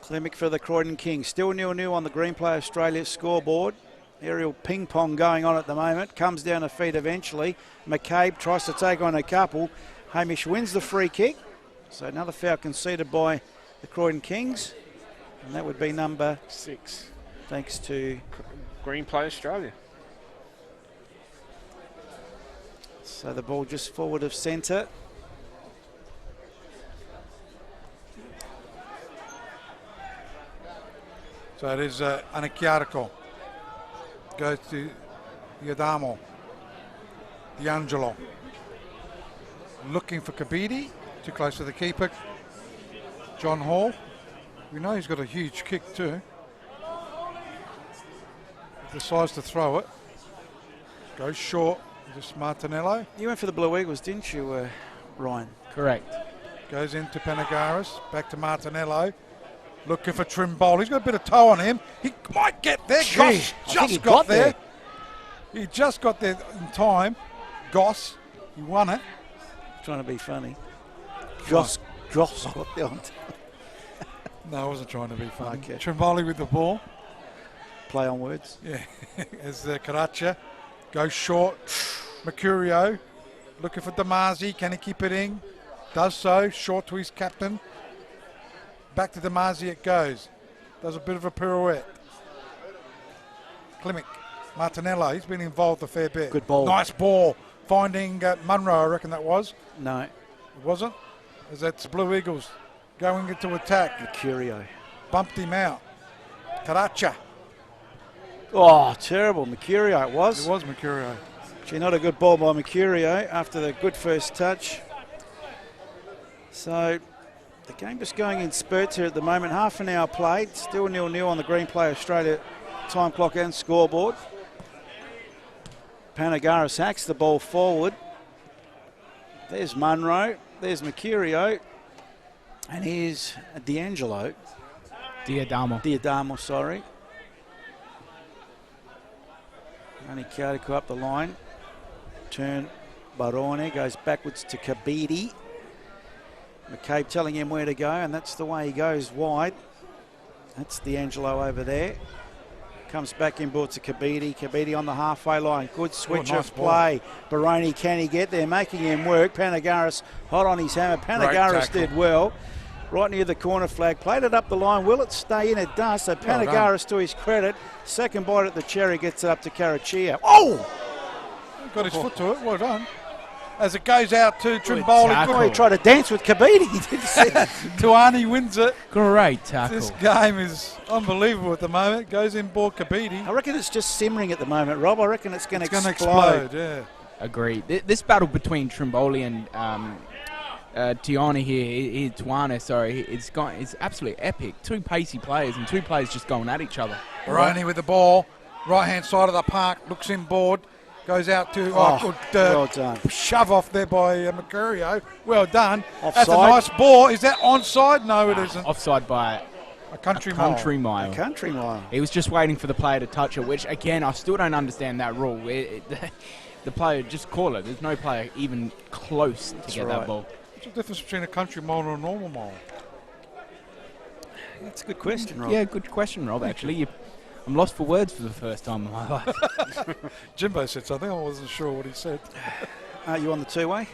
Klimek for the Croydon Kings. Still 0-0 on the Green Play Australia scoreboard. Aerial ping pong going on at the moment. Comes down to feet eventually. McCabe tries to take on a couple. Hamish wins the free kick. So another foul conceded by the Croydon Kings. And that would be number 6. thanks to... Green Play Australia. So the ball just forward of centre. So it is Anakiariko. Goes to Yadamo. D'Angelo. Looking for Kabidi. Too close to the keeper. John Hall. We know he's got a huge kick too. Decides to throw it. Goes short. Just Martinello. You went for the Blue Eagles, didn't you, Ryan? Correct. Goes into Panagaris. Back to Martinello. Looking for Trimble. He's got a bit of toe on him. He might get there. Gee, Goss I think just he got got there. He just got there in time. Goss. He won it. Trying to be funny. Joss got there on time. No, I wasn't trying to be funny. Okay. Trimboli with the ball. Play on words. Yeah. As Karacha goes short. Mercurio looking for Damazi. Can he keep it in? Does so. Short to his captain. Back to Damazi it goes. Does a bit of a pirouette. Klimek. Martinello. He's been involved a fair bit. Good ball. Nice ball. Finding Munro, I reckon that was. No, It wasn't. As that's Blue Eagles going into attack. Mercurio. Bumped him out. Karacha. Oh, terrible. Mercurio it was. It was Mercurio. Gee, not a good ball by Mercurio after the good first touch. So the game just going in spurts here at the moment. Half an hour played. Still 0-0 on the Green Play Australia time clock and scoreboard. Panagaris hacks the ball forward. There's Munro. There's Mercurio. And here's D'Angelo. Diadamo, sorry. Only Kiariko up the line. Turn Barone, goes backwards to Kabidi. McCabe telling him where to go, and that's the way he goes wide. That's D'Angelo over there. Comes back inboard to Kabidi. Kabidi on the halfway line. Good switch nice of play. Barone, can he get there? Making him work. Panagaris hot on his hammer. Panagaris did well. Right near the corner flag. Played it up the line. Will it stay in? It does. So Panagaris, to his credit, second bite at the cherry, gets it up to Carachia. Oh! Got his foot to it. Well done. as it goes out to Trimboli. tackle. Oh, he tried to dance with Kabidi. Did you see that? Tuani wins it. Great tackle. This game is unbelievable at the moment. Goes inboard Kabidi. I reckon it's just simmering at the moment, Rob. I reckon it's going to It's explode. going to explode, yeah. Agreed. This battle between Trimboli and Tiani here, Tuana, sorry, it's absolutely epic. Two pacey players and two players just going at each other. Baroni with the ball. Right-hand side of the park. Looks inboard. Goes out to good well done. shove off there by Mercurio. Well done. Offside. That's a nice ball. Is that onside? No, it isn't. Offside by A country country mile. mile. A country mile. He was just waiting for the player to touch it, which, again, I still don't understand that rule. The player, just call it. There's no player even close to get right. that ball. What's the difference between a country mile and a normal mile? That's a good question, Rob. Yeah, good question, Rob, actually. I'm lost for words for the first time in my life. Jimbo said something. I wasn't sure what he said. Are you on the two-way?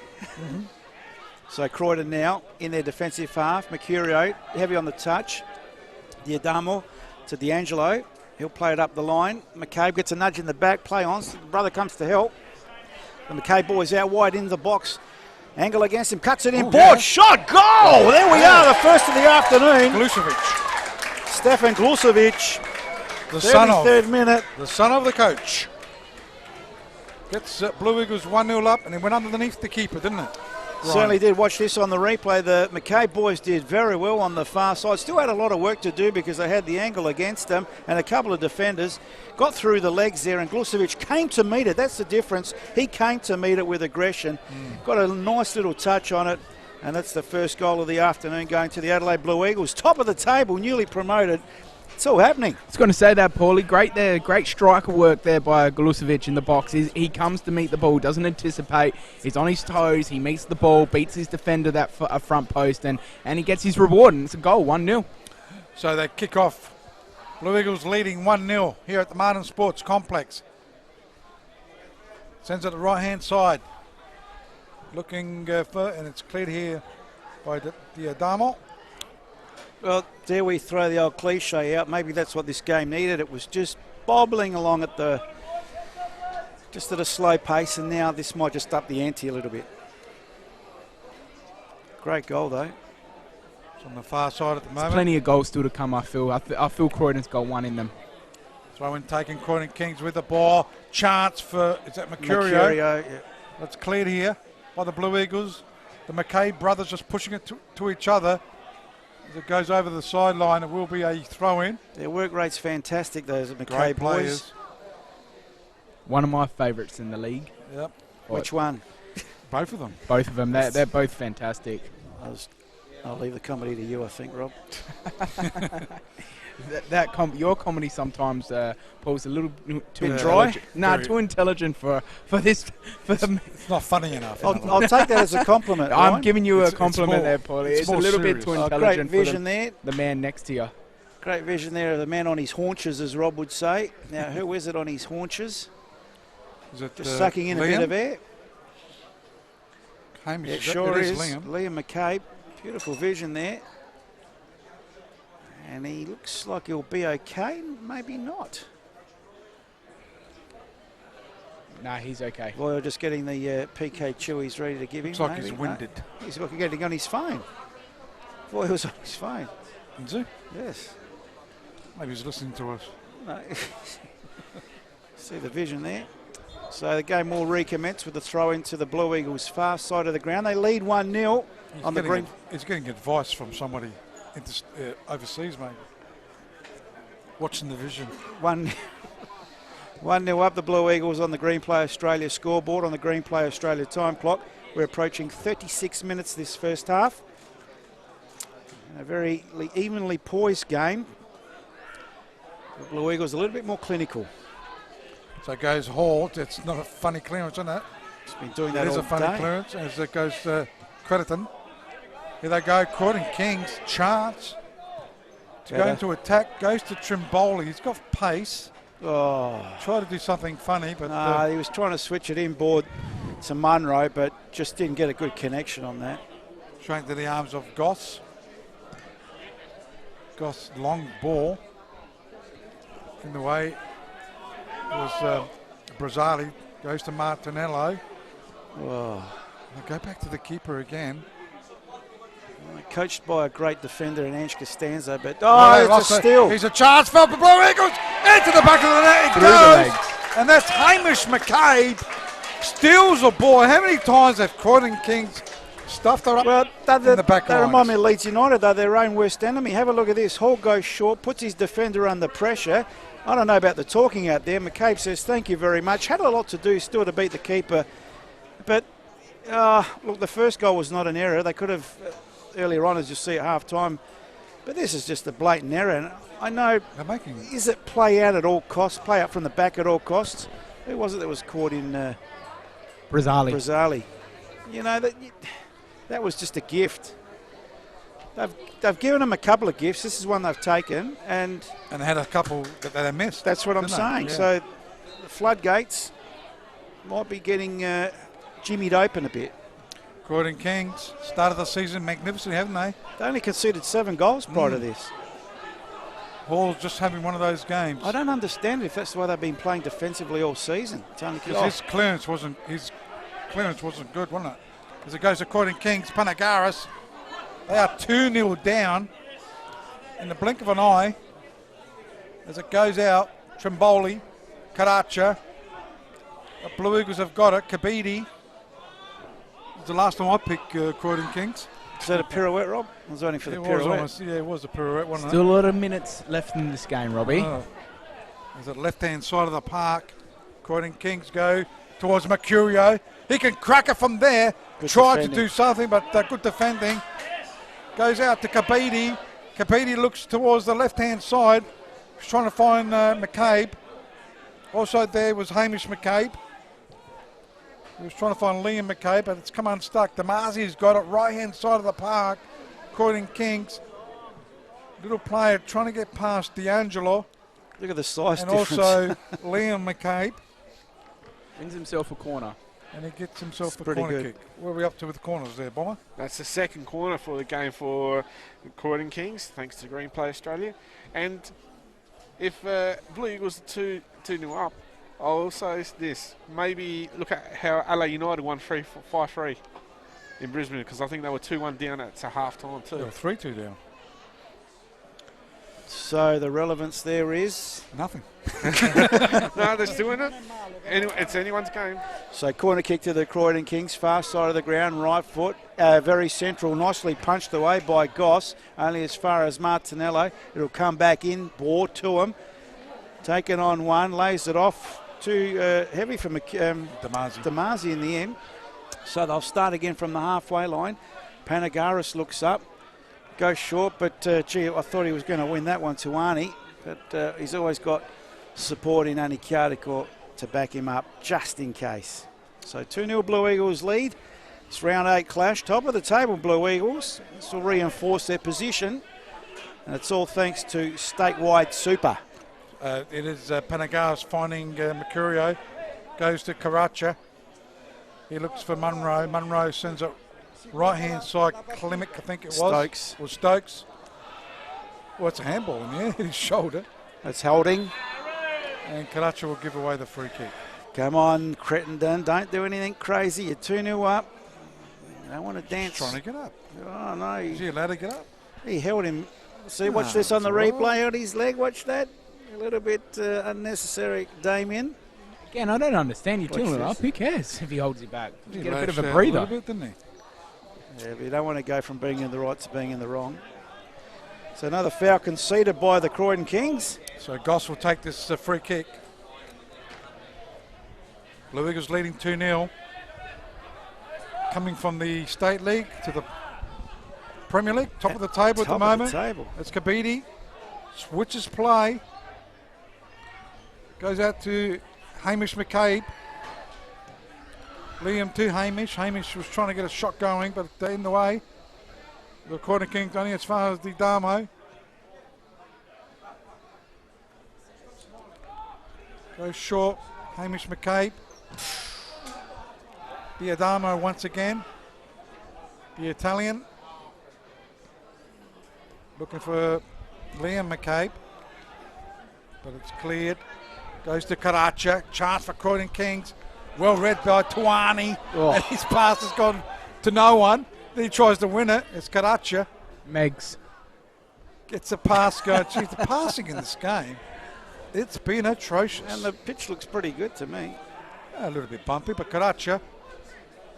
So Croydon now in their defensive half. Mercurio heavy on the touch. Diadamo to D'Angelo. He'll play it up the line. McCabe gets a nudge in the back. Play on. The brother comes to help. The McCabe boys out wide in the box. Angle against him. Cuts it in. Board. Yeah. Shot. Goal. There we are. The first of the afternoon. Glusovic, Stefan Glusovic. the son 33rd minute. of the coach. Gets Blue Eagles 1-0 up, and it went underneath the keeper, didn't it? Certainly did. Watch this on the replay. The McCabe boys did very well on the far side. Still had a lot of work to do because they had the angle against them, and a couple of defenders got through the legs there, and Glusovic came to meet it. That's the difference. He came to meet it with aggression. Got a nice little touch on it, and that's the first goal of the afternoon going to the Adelaide Blue Eagles. Top of the table, newly promoted. It's all happening. I was going to say that, Paulie. Great there. Great striker work there by Glusovic in the box. He comes to meet the ball, doesn't anticipate. He's on his toes. He meets the ball, beats his defender that front post, and he gets his reward, and it's a goal, 1-0. So they kick off. Blue Eagles leading 1-0 here at the Martin Sports Complex. Sends it to the right-hand side. Looking for, and it's cleared here by Diadamo. Well, dare we throw the old cliche out? Maybe that's what this game needed. It was just bobbling along at just at a slow pace, and now this might just up the ante a little bit. Great goal, though. It's on the far side at the moment. Plenty of goals still to come, I feel. I feel Croydon's got one in them. Throw in taking Croydon Kings with the ball. Chance for, is that Mercurio? Mercurio, yeah. That's cleared here by the Blue Eagles. The McCabe brothers just pushing it to each other. As it goes over the sideline, it will be a throw-in. Their work rate's fantastic, those McCabe Great boys. players. One of my favourites in the league. Yep, Which one? both of them. Both of them. They're both fantastic. I'll leave the comedy to you, I think, Rob. Your comedy sometimes, Paul's a little too Bit dry? Too intelligent for this. It's not funny enough. I'll take that as a compliment. I'm Ryan. giving you a It's compliment more- there, Paulie. it's It's a more little bit serious. too Great intelligent for vision there. the man next to you. Great vision there of the man on his haunches, as Rob would say. Now, who is it on his haunches? Is it, Just sucking in Liam? a bit of air. Hamish, It it sure is. Liam. Liam McCabe. Beautiful vision there. And he looks like he'll be okay. Maybe not. Nah, he's okay. Well, just getting the PK Chewies ready to give him. Looks like maybe. he's winded. No, he's getting on his phone. Boy, he was on his phone. Is he? Yes. Maybe he's listening to us. No. See the vision there. So the game will recommence with the throw into the Blue Eagles' far side of the ground. They lead 1-0 on the green. He's getting advice from somebody overseas, maybe. Watching the vision. 1-0 up the Blue Eagles on the Green Play Australia scoreboard, on the Green Play Australia time clock. We're approaching 36 minutes this first half. A very evenly poised game. The Blue Eagles a little bit more clinical. So it goes Hall. It's not a funny clearance, isn't it? It's been doing It that is all a funny day. clearance as it goes Crediton. Here they go. Croydon Kings chance to go Yeah. into attack. Goes to Trimboli. He's got pace. Oh, Try to do something funny, but he was trying to switch it inboard to Munro, but just didn't get a good connection on that. straight to the arms of Goss. Goss long ball in the way. It was Brazzali. Goes to Martinello. Oh, I'll go back to the keeper again. Coached by a great defender in Ange Costanzo, but They it's a steal. He's a chance for the Blue Eagles. Into the back of the net it Through the goes. legs. And that's Hamish McCabe. Steals the ball. How many times have Croydon Kings stuffed her up Well, in the back they remind lines? me of Leeds United, though, their own worst enemy. Have a look at this. Hall goes short, puts his defender under pressure. I don't know about the talking out there. McCabe says, thank you very much. Had a lot to do still to beat the keeper. But, look, the first goal was not an error. They could have, earlier on, as you see at half-time. But this is just a blatant error. And I know, is it play out at all costs, play out from the back at all costs? Who was it that was caught in... Brazali. You know, that was just a gift. They've given them a couple of gifts. This is one they've taken, and they had a couple that they missed. That's what I'm saying. Yeah. So the floodgates might be getting jimmied open a bit. Croydon Kings started the season magnificently, haven't they? They only conceded 7 goals prior to this. Hall's just having one of those games. I don't understand if that's why they've been playing defensively all season. It's only his clearance wasn't good, wasn't it? As it goes to Croydon Kings, Panagaris. They are 2-0 down in the blink of an eye. As it goes out, Trimboli, Karacha. The Blue Eagles have got it. Kabidi. It's the last time I picked Croydon Kings. Is that a pirouette, Rob? I was only for the pirouette. It was a pirouette, wasn't it? Still a lot of minutes left in this game, Robbie. There's the left-hand side of the park. Croydon Kings go towards Mercurio. He can crack it from there. Tried to do something, but good defending. Goes out to Kabidi. Kabidi looks towards the left-hand side. He's trying to find McCabe. Also there was Hamish McCabe. He was trying to find Liam McCabe, but it's come unstuck. Damazi's got it right-hand side of the park. Croydon Kings. Little player trying to get past D'Angelo. Look at the size and difference. And also Liam McCabe. Wins himself a corner. And he gets himself a pretty corner good. kick. What are we up to with the corners there, Bomber? That's the second corner for the game for Croydon Kings, thanks to Green Play Australia. And if Blue Eagles are 2-0 up, I'll also this. Maybe look at how LA United won 5-3 in Brisbane, because I think they were 2-1 down at half-time too. They were 3-2 down. So the relevance there is? Nothing. No, they're still in it. Anyway, it's anyone's game. So corner kick to the Croydon Kings, far side of the ground, right foot, very central, nicely punched away by Goss, only as far as Martinello. It'll come back in, ball to him, taken on one, lays it off, too heavy for Damazi in the end. So they'll start again from the halfway line. Panagaris looks up, goes short, but gee, I thought he was going to win that one to Arnie, but he's always got support in Ani Kiadikor to back him up just in case. So 2-0 Blue Eagles lead. It's round 8 clash. Top of the table Blue Eagles. This will reinforce their position. And it's all thanks to statewide super. It is Panagaris finding Mercurio. Goes to Karacha. He looks for Munro. Munro sends it right-hand side. Klimek, I think it was. Stokes. Or Stokes. Well, it's a handball in there. His shoulder. That's holding. And Karacha will give away the free kick. Come on, Crittenden. Don't do anything crazy. You're 2-0 up. You don't want to dance. He's trying to get up. Oh, no. Is he allowed to get up? He held him. See, watch this on the replay on his leg. Watch that. A little bit unnecessary, Damien. Again, I don't understand. You're 2-0 up. Who cares if he holds it back? Just get a bit of a breather. A little bit, didn't he? Yeah, but you don't want to go from being in the right to being in the wrong. So another foul conceded by the Croydon Kings. So Goss will take this free kick. Blue Eagles leading 2-0. Coming from the State League to the Premier League, top of the table at the moment. It's Kabidi. Switches play. Goes out to Hamish McCabe. Liam to Hamish. Hamish was trying to get a shot going, but in the way. The Croydon Kings only as far as the Damo. Goes short. Hamish McCabe. Diadamo once again. The Italian. Looking for Liam McCabe. But it's cleared. Goes to Karacha. Chance for Croydon Kings. Well read by Tuani. Oh. And his pass has gone to no one. Then he tries to win it. It's Karacha. Megs. Gets a pass going. Geez, the passing in this game, it's been atrocious. And the pitch looks pretty good to me. A little bit bumpy, but Karacha,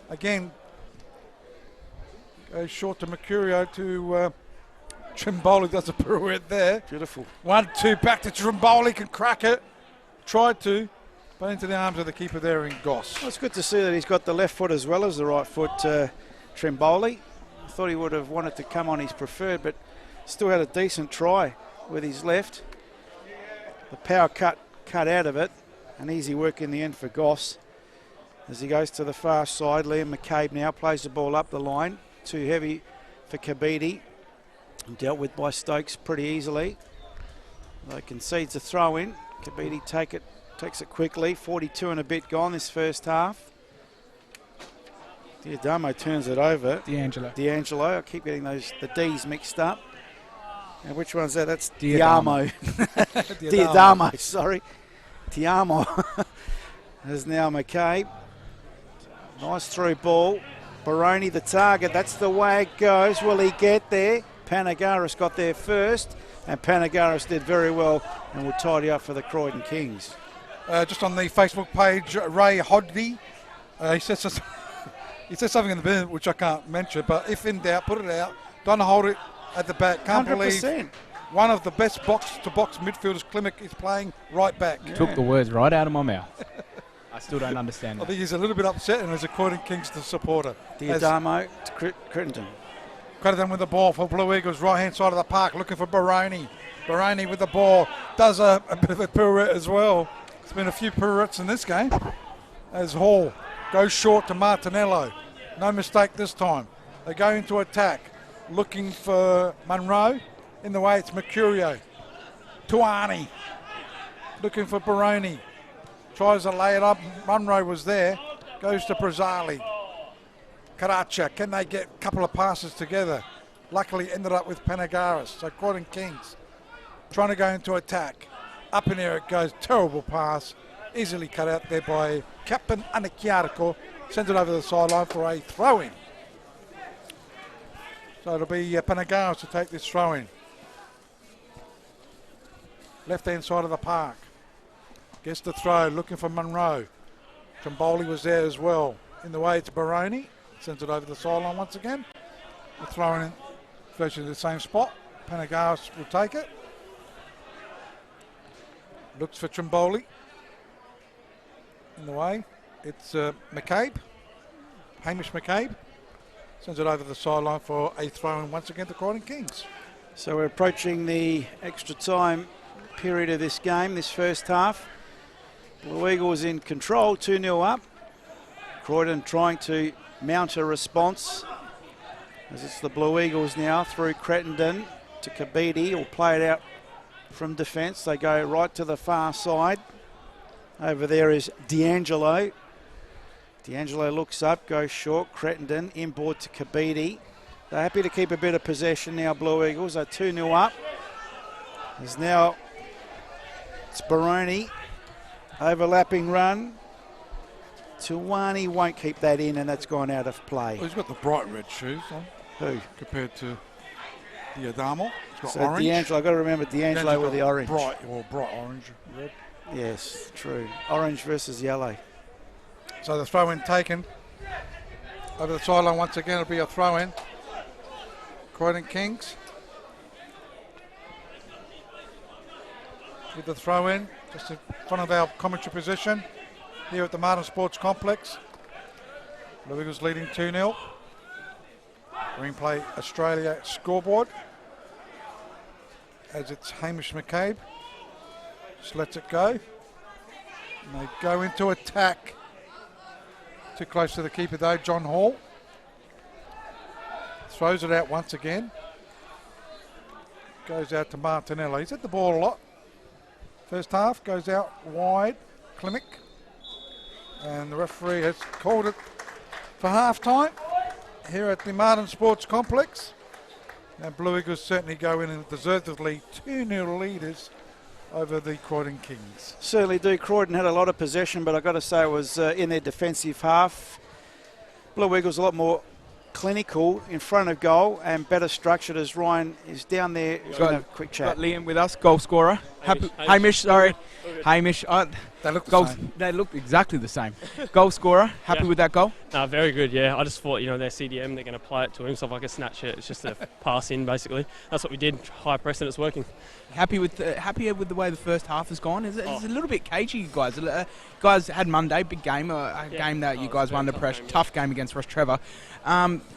again, goes short to Mercurio to Trimboli, does a pirouette there. Beautiful. 1-2, back to Trimboli, can crack it. Tried to, but into the arms of the keeper there in Goss. Well, it's good to see that he's got the left foot as well as the right foot, Trimboli. I thought he would have wanted to come on his preferred, but still had a decent try with his left. The power cut out of it. An easy work in the end for Goss. As he goes to the far side, Liam McCabe now plays the ball up the line. Too heavy for Kabidi. Dealt with by Stokes pretty easily. They concedes a throw in. Kabidi takes it quickly. 42 and a bit gone this first half. Diadamo turns it over. D'Angelo. I keep getting the D's mixed up. And which one's that? That's Diamo. Diadamo, sorry. Tiamo. There's now McCabe. Nice through ball. Baroni the target. That's the way it goes. Will he get there? Panagaris got there first. And Panagaris did very well and will tidy up for the Croydon Kings. Just on the Facebook page, Ray Hodney, he says something in the bin which I can't mention, but if in doubt, put it out. Don't hold it at the back. Can't 100%. believe one of the best box-to-box midfielders, Klimek, is playing right back. Yeah. Took the words right out of my mouth. I still don't understand I that. think he's a little bit upset, and as a Croydon Kingston supporter. Diadamo to Crittenden. Crittenden with the ball for Blue Eagles, right-hand side of the park, looking for Baroni. Baroni with the ball, does a bit of a pirouette as well. There's been a few pirouettes in this game. As Hall goes short to Martinello. No mistake this time. They go into attack, looking for Munro. In the way, it's Mercurio. Tuani looking for Baroni. Tries to lay it up. Munro was there. Goes to Brazali. Karacha, can they get a couple of passes together? Luckily ended up with Panagaris. So Croydon Kings trying to go into attack. Up in air it goes. Terrible pass. Easily cut out there by Captain Anikiariko. Sends it over the sideline for a throw-in. So it'll be Panagaris to take this throw-in. Left-hand side of the park. Gets the throw, looking for Munro. Trimboli was there as well. In the way, it's Baroni. Sends it over the sideline once again. The throw in virtually the same spot. Panagaris will take it. Looks for Trimboli. In the way, it's McCabe. Hamish McCabe. Sends it over the sideline for a throw in once again to Croydon Kings. So we're approaching the extra time period of this game, this first half. Blue Eagles in control, 2-0 up. Croydon trying to mount a response as it's the Blue Eagles now through Crittenden to Kabidi. Will play it out from defence. They go right to the far side. Over there is D'Angelo. D'Angelo looks up, goes short. Crittenden inboard to Kabidi. They're happy to keep a bit of possession now, Blue Eagles. They're 2-0 up. There's now it's Baroni. Overlapping run. Tuani won't keep that in, and that's gone out of play. Well, he's got the bright red shoes on. Who? Compared to Diadamo. He's got So orange. D'Angelo, I've got to remember D'Angelo with the orange. Bright orange, red. Yes, true. Orange versus yellow. So the throw-in taken. Over the sideline once again, it'll be a throw-in. Croydon Kings. With the throw-in, just in front of our commentary position here at the Martin Sports Complex. Blue Eagles leading 2-0. Green Play Australia scoreboard. As it's Hamish McCabe. Just lets it go. And they go into attack. Too close to the keeper though, John Hall. Throws it out once again. Goes out to Martinello. He's at the ball a lot. First half goes out wide. Klimek. And the referee has called it for half time here at the Martin Sports Complex. And Blue Eagles certainly go in and deservedly 2-0 leaders over the Croydon Kings. Certainly do. Croydon had a lot of possession, but I've got to say it was in their defensive half. Blue Eagles a lot more clinical in front of goal and better structured as Ryan is down there. He's going to have a quick chat. Got Liam with us, goal scorer. Hamish, sorry. Hamish. They look the same. They look exactly the same. Goal scorer. Happy with that goal? No, very good, yeah. I just thought, their CDM, they're going to play it to him, so if I could snatch it, it's just a pass in, basically. That's what we did, high press, and it's working. Happy with the way the first half has gone? It's a little bit cagey, you guys. Guys had Monday, big game, game that you guys won under pressure. Tough game against Ross Trevor.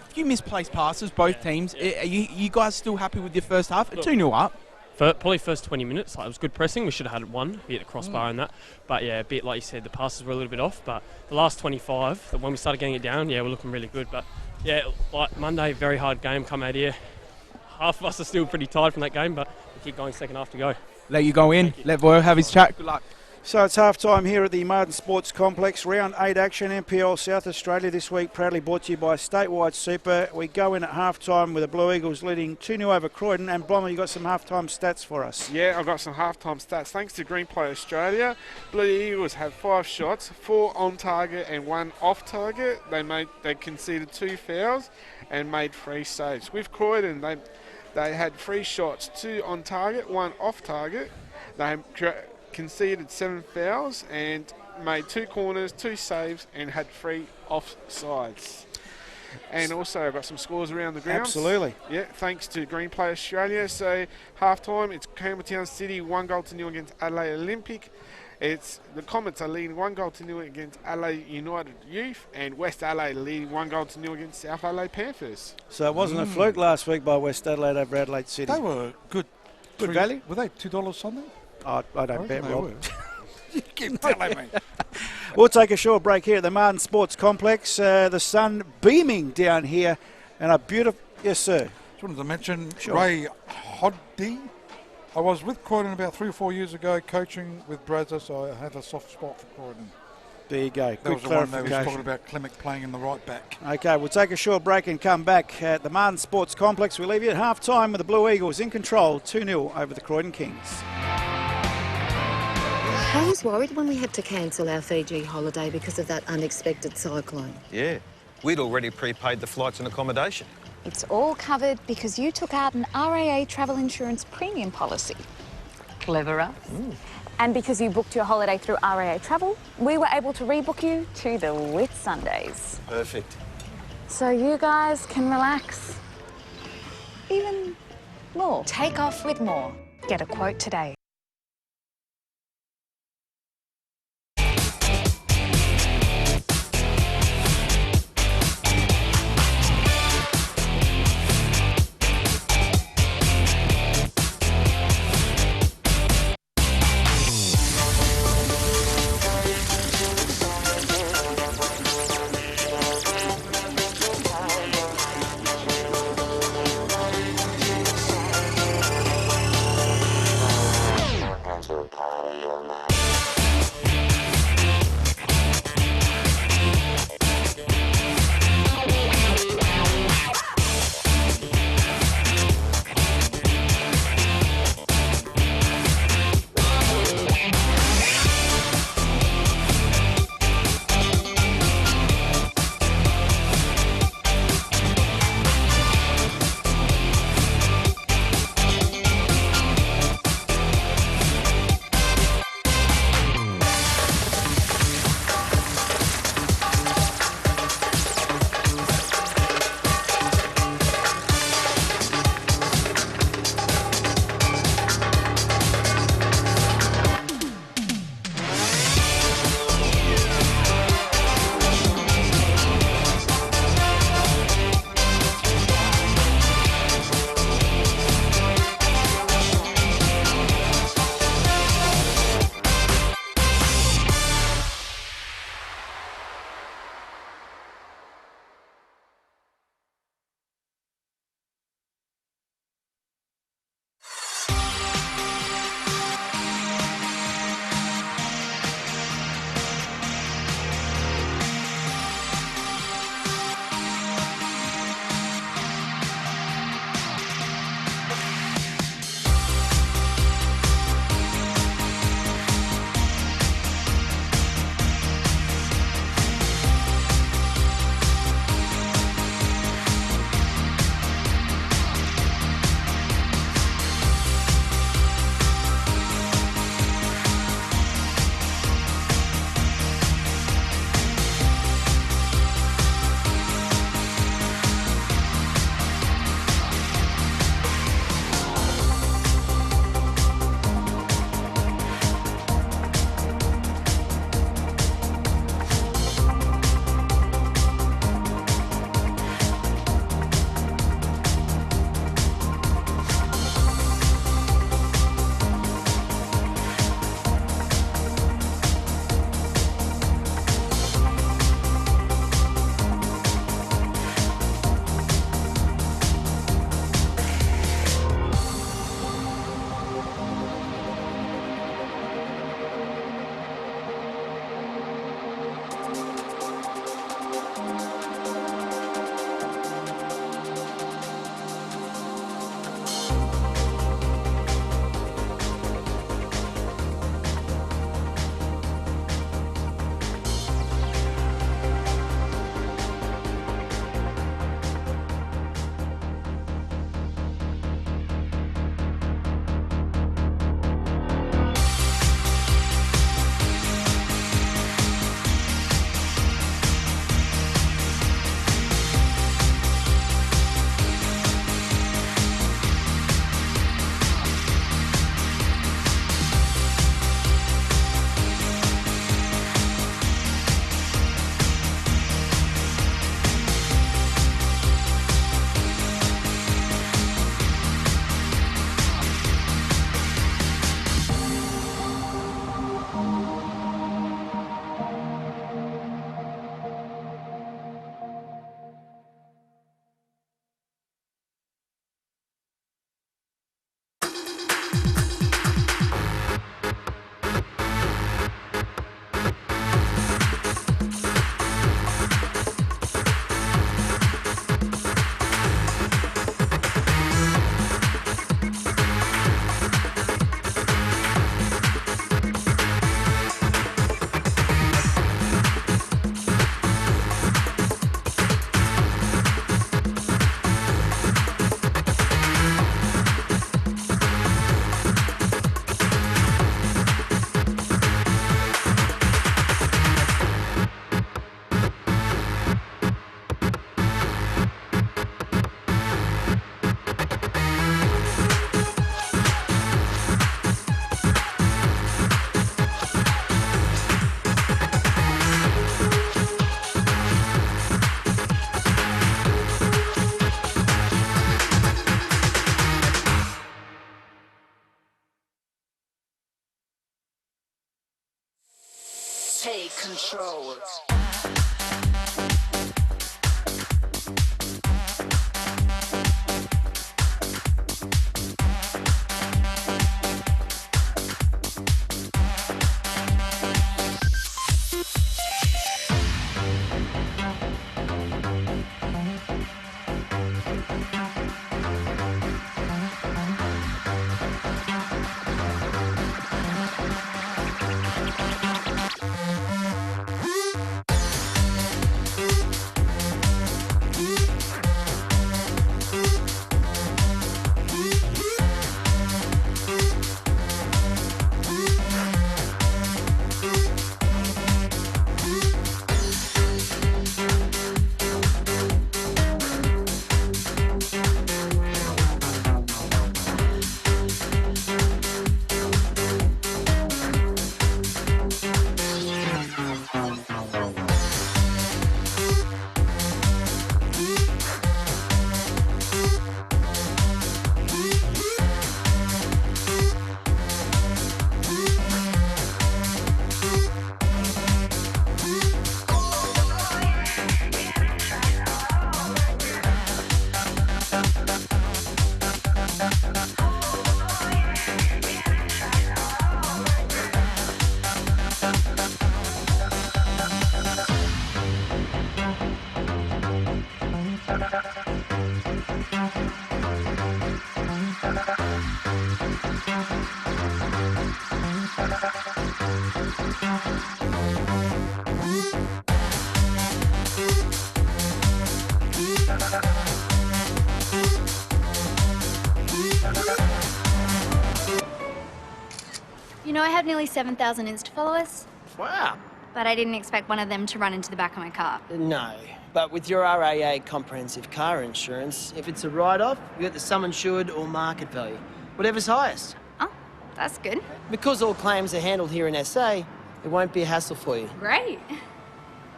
Few misplaced passes, both teams. Are you guys still happy with your first half? 2-0 up. Probably first 20 minutes, it was good pressing. We should have had one, hit the crossbar and that. But yeah, a bit like you said, the passes were a little bit off. But the last 25, when we started getting it down, we're looking really good. But yeah, like Monday, very hard game. Come out here, half of us are still pretty tired from that game, but we keep going second half to go. Let you go in. Let Voyo have his chat. Good luck. So it's half-time here at the Martin Sports Complex. Round 8 action, NPL South Australia this week, proudly brought to you by Statewide Super. We go in at half-time with the Blue Eagles leading 2-0 over Croydon. And Blommer, you got some half-time stats for us. Yeah, I've got some half-time stats. Thanks to Green Play Australia, Blue Eagles had 5 shots, 4 on target and 1 off target. They conceded 2 fouls and made 3 saves. With Croydon, they had 3 shots, 2 on target, 1 off target. They conceded 7 fouls and made 2 corners, 2 saves, and had 3 offsides. And also I've got some scores around the grounds. Absolutely. Yeah, thanks to Green Play Australia. So half-time, it's Campbelltown City 1-0 against Adelaide Olympic. The Comets are leading 1-0 against Adelaide United Youth, and West Adelaide leading 1-0 against South Adelaide Panthers. So it wasn't a fluke last week by West Adelaide over Adelaide City. They were good. Good value? Were they $2 something? I don't bet, Rob. You keep telling me. We'll take a short break here at the Martin Sports Complex. The sun beaming down here and a beautiful... Yes, sir. Just wanted to mention Sure. Ray Hoddy. I was with Croydon about 3 or 4 years ago coaching with Brazza, so I have a soft spot for Croydon. There you go. That Good was the one that was clarification. talking about Clemic playing in the right back. Okay, we'll take a short break and come back at the Martin Sports Complex. We leave you at half-time with the Blue Eagles in control, 2-0 over the Croydon Kings. I was worried when we had to cancel our Fiji holiday because of that unexpected cyclone. Yeah, we'd already prepaid the flights and accommodation. It's all covered because you took out an RAA travel insurance premium policy. Clever us. And because you booked your holiday through RAA Travel, we were able to rebook you to the Whitsundays. Perfect. So you guys can relax even more. Take off with more. Get a quote today. Take control. You know, I have nearly 7,000 Insta followers, Wow. but I didn't expect one of them to run into the back of my car. No, but with your RAA comprehensive car insurance, if it's a write-off, you get the sum insured or market value, whatever's highest. Oh, that's good. Because all claims are handled here in SA, it won't be a hassle for you. Great.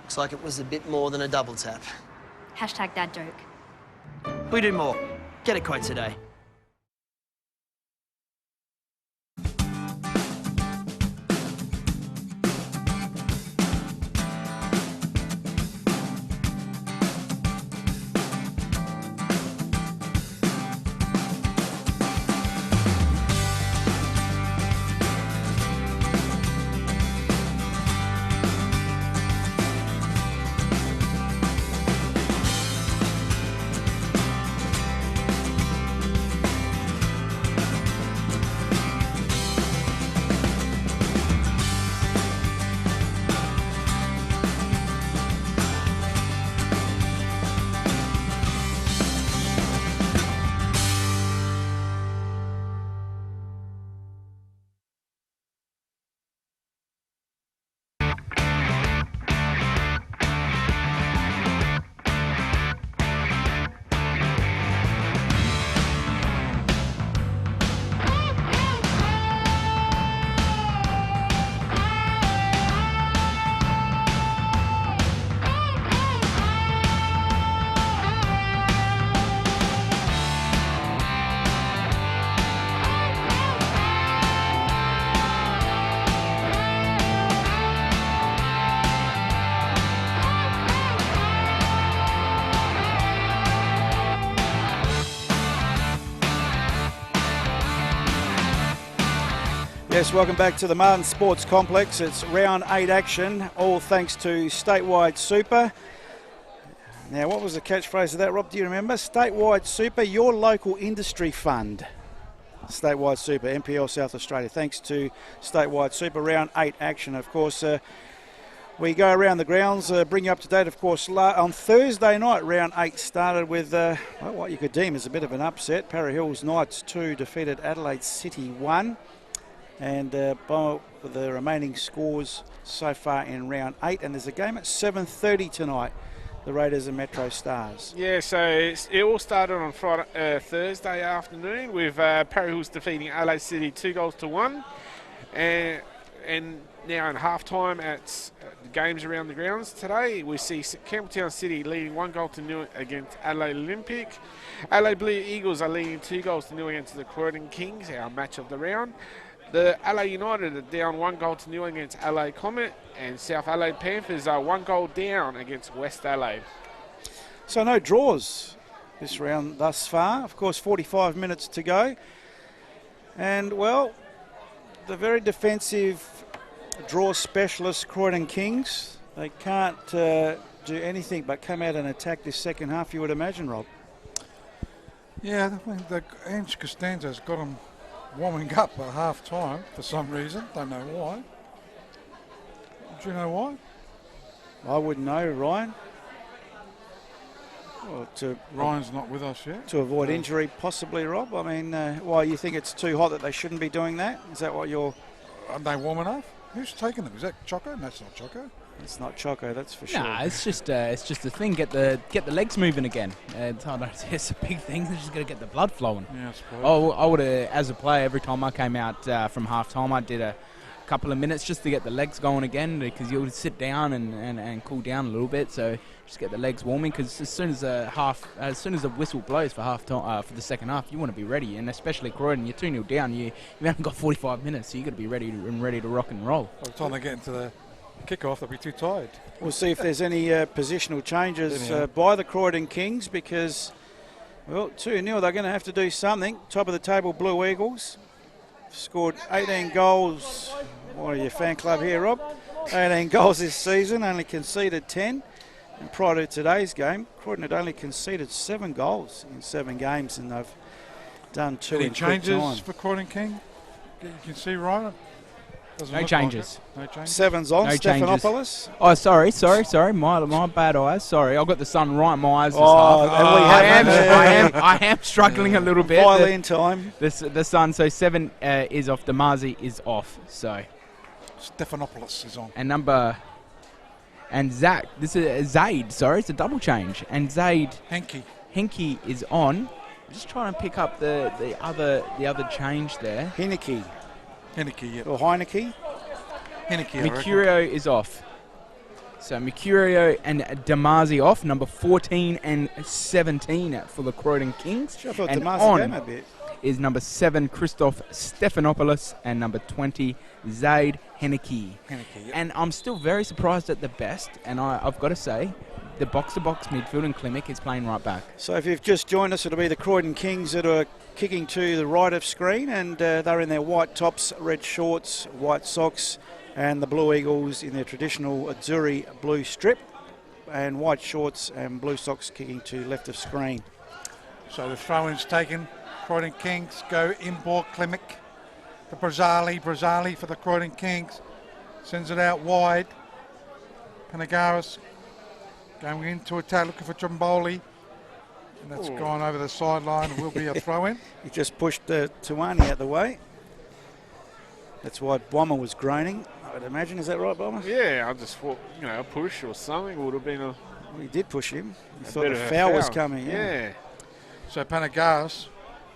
Looks like it was a bit more than a double tap. Hashtag dad joke. We do more. Get a quote today. Yes, welcome back to the Martin Sports Complex. It's round 8 action, all thanks to Statewide Super. Now, what was the catchphrase of that, Rob? Do you remember? Statewide Super, your local industry fund. Statewide Super, NPL South Australia. Thanks to Statewide Super, round 8 action. Of course, we go around the grounds, bring you up to date. Of course, on Thursday night, round 8 started with well, what you could deem as a bit of an upset. Para Hills Knights 2 defeated Adelaide City 1. And the remaining scores so far in round 8. And there's a game at 7:30 tonight, the Raiders and Metro Stars. Yeah, so it all started on Thursday afternoon with Para Hills defeating Adelaide City 2-1. And now in half-time at the games around the grounds today, we see Campbelltown City leading 1-0 against Adelaide Olympic. Adelaide Blue Eagles are leading 2-0 against the Croydon Kings, our match of the round. The LA United are down 1-0 against LA Comet, and South Adelaide Panthers are 1 goal down against West Adelaide. So no draws this round thus far. Of course, 45 minutes to go. And, well, the very defensive draw specialist Croydon Kings, they can't do anything but come out and attack this second half, you would imagine, Rob. Yeah, I think Ange Costanza's got them warming up at half time for some reason. Don't know why. Do you know why? I wouldn't know, Ryan. Well, Ryan's not with us yet. To avoid injury, possibly, Rob. I mean, why, you think it's too hot that they shouldn't be doing that? Is that what you're... Aren't they warm enough? Who's taking them? Is that Choco? No, that's not Choco. It's not Choco, that's for sure. Nah, it's just a thing. Get the legs moving again. It's a big thing. They're just got to get the blood flowing. Yeah, I suppose. I would have, as a player, every time I came out from half time, I did a couple of minutes just to get the legs going again, because you would sit down and cool down a little bit. So just get the legs warming, because as soon as the whistle blows for half time, for the second half, you want to be ready. And especially Croydon, you're 2-0 down. You haven't got 45 minutes, so you got to be ready to rock and roll. By the time they get into the kick-off, they'll be too tired. We'll see if there's any positional changes by the Croydon Kings, because, well, 2-0, they're going to have to do something. Top of the table, Blue Eagles scored 18 goals. What are your fan club here, Rob? 18 goals this season, only conceded 10. And prior to today's game, Croydon had only conceded 7 goals in 7 games, and they've done 2 Any in quick changes time. for Croydon King? You can see Ryan. No changes. No changes. 7's on, No Stephanopoulos. Oh, sorry. My bad eyes. Sorry, I've got the sun right in my eyes. I am struggling a little bit. Violin time. The sun. So 7 is off. Damazi is off. So Stephanopoulos is on. And Zach. This is Zaid. Sorry, it's a double change. And Zaid Henke is on. Just trying to pick up the other change there. Heineke, yeah. or Heineke. Mercurio is off. So Mercurio and Damazi off, number 14 and 17 for the Croydon Kings. Sure, I thought and Damazi on came a bit. is number 7, Christoph Stephanopoulos, and number 20, Zaid Heineke. And I'm still very surprised at the best, and I've got to say, the box-to-box midfield and Klimek is playing right back. So if you've just joined us, it'll be the Croydon Kings that are kicking to the right of screen, and they're in their white tops, red shorts, white socks, and the Blue Eagles in their traditional Azzurri blue strip, and white shorts and blue socks kicking to left of screen. So the throw-in's taken. Croydon Kings go inboard. Klimek to Brazali for the Croydon Kings. Sends it out wide. Panagaris going into attack, looking for Trimboli. And that's gone over the sideline. It will be a throw-in. He just pushed Tuani out the way. That's why Bomber was groaning, I would imagine. Is that right, Bomber? Yeah, I just thought, a push or something would have been a... Well, he did push him. He thought bit the of a foul was coming. Yeah. So Panagaris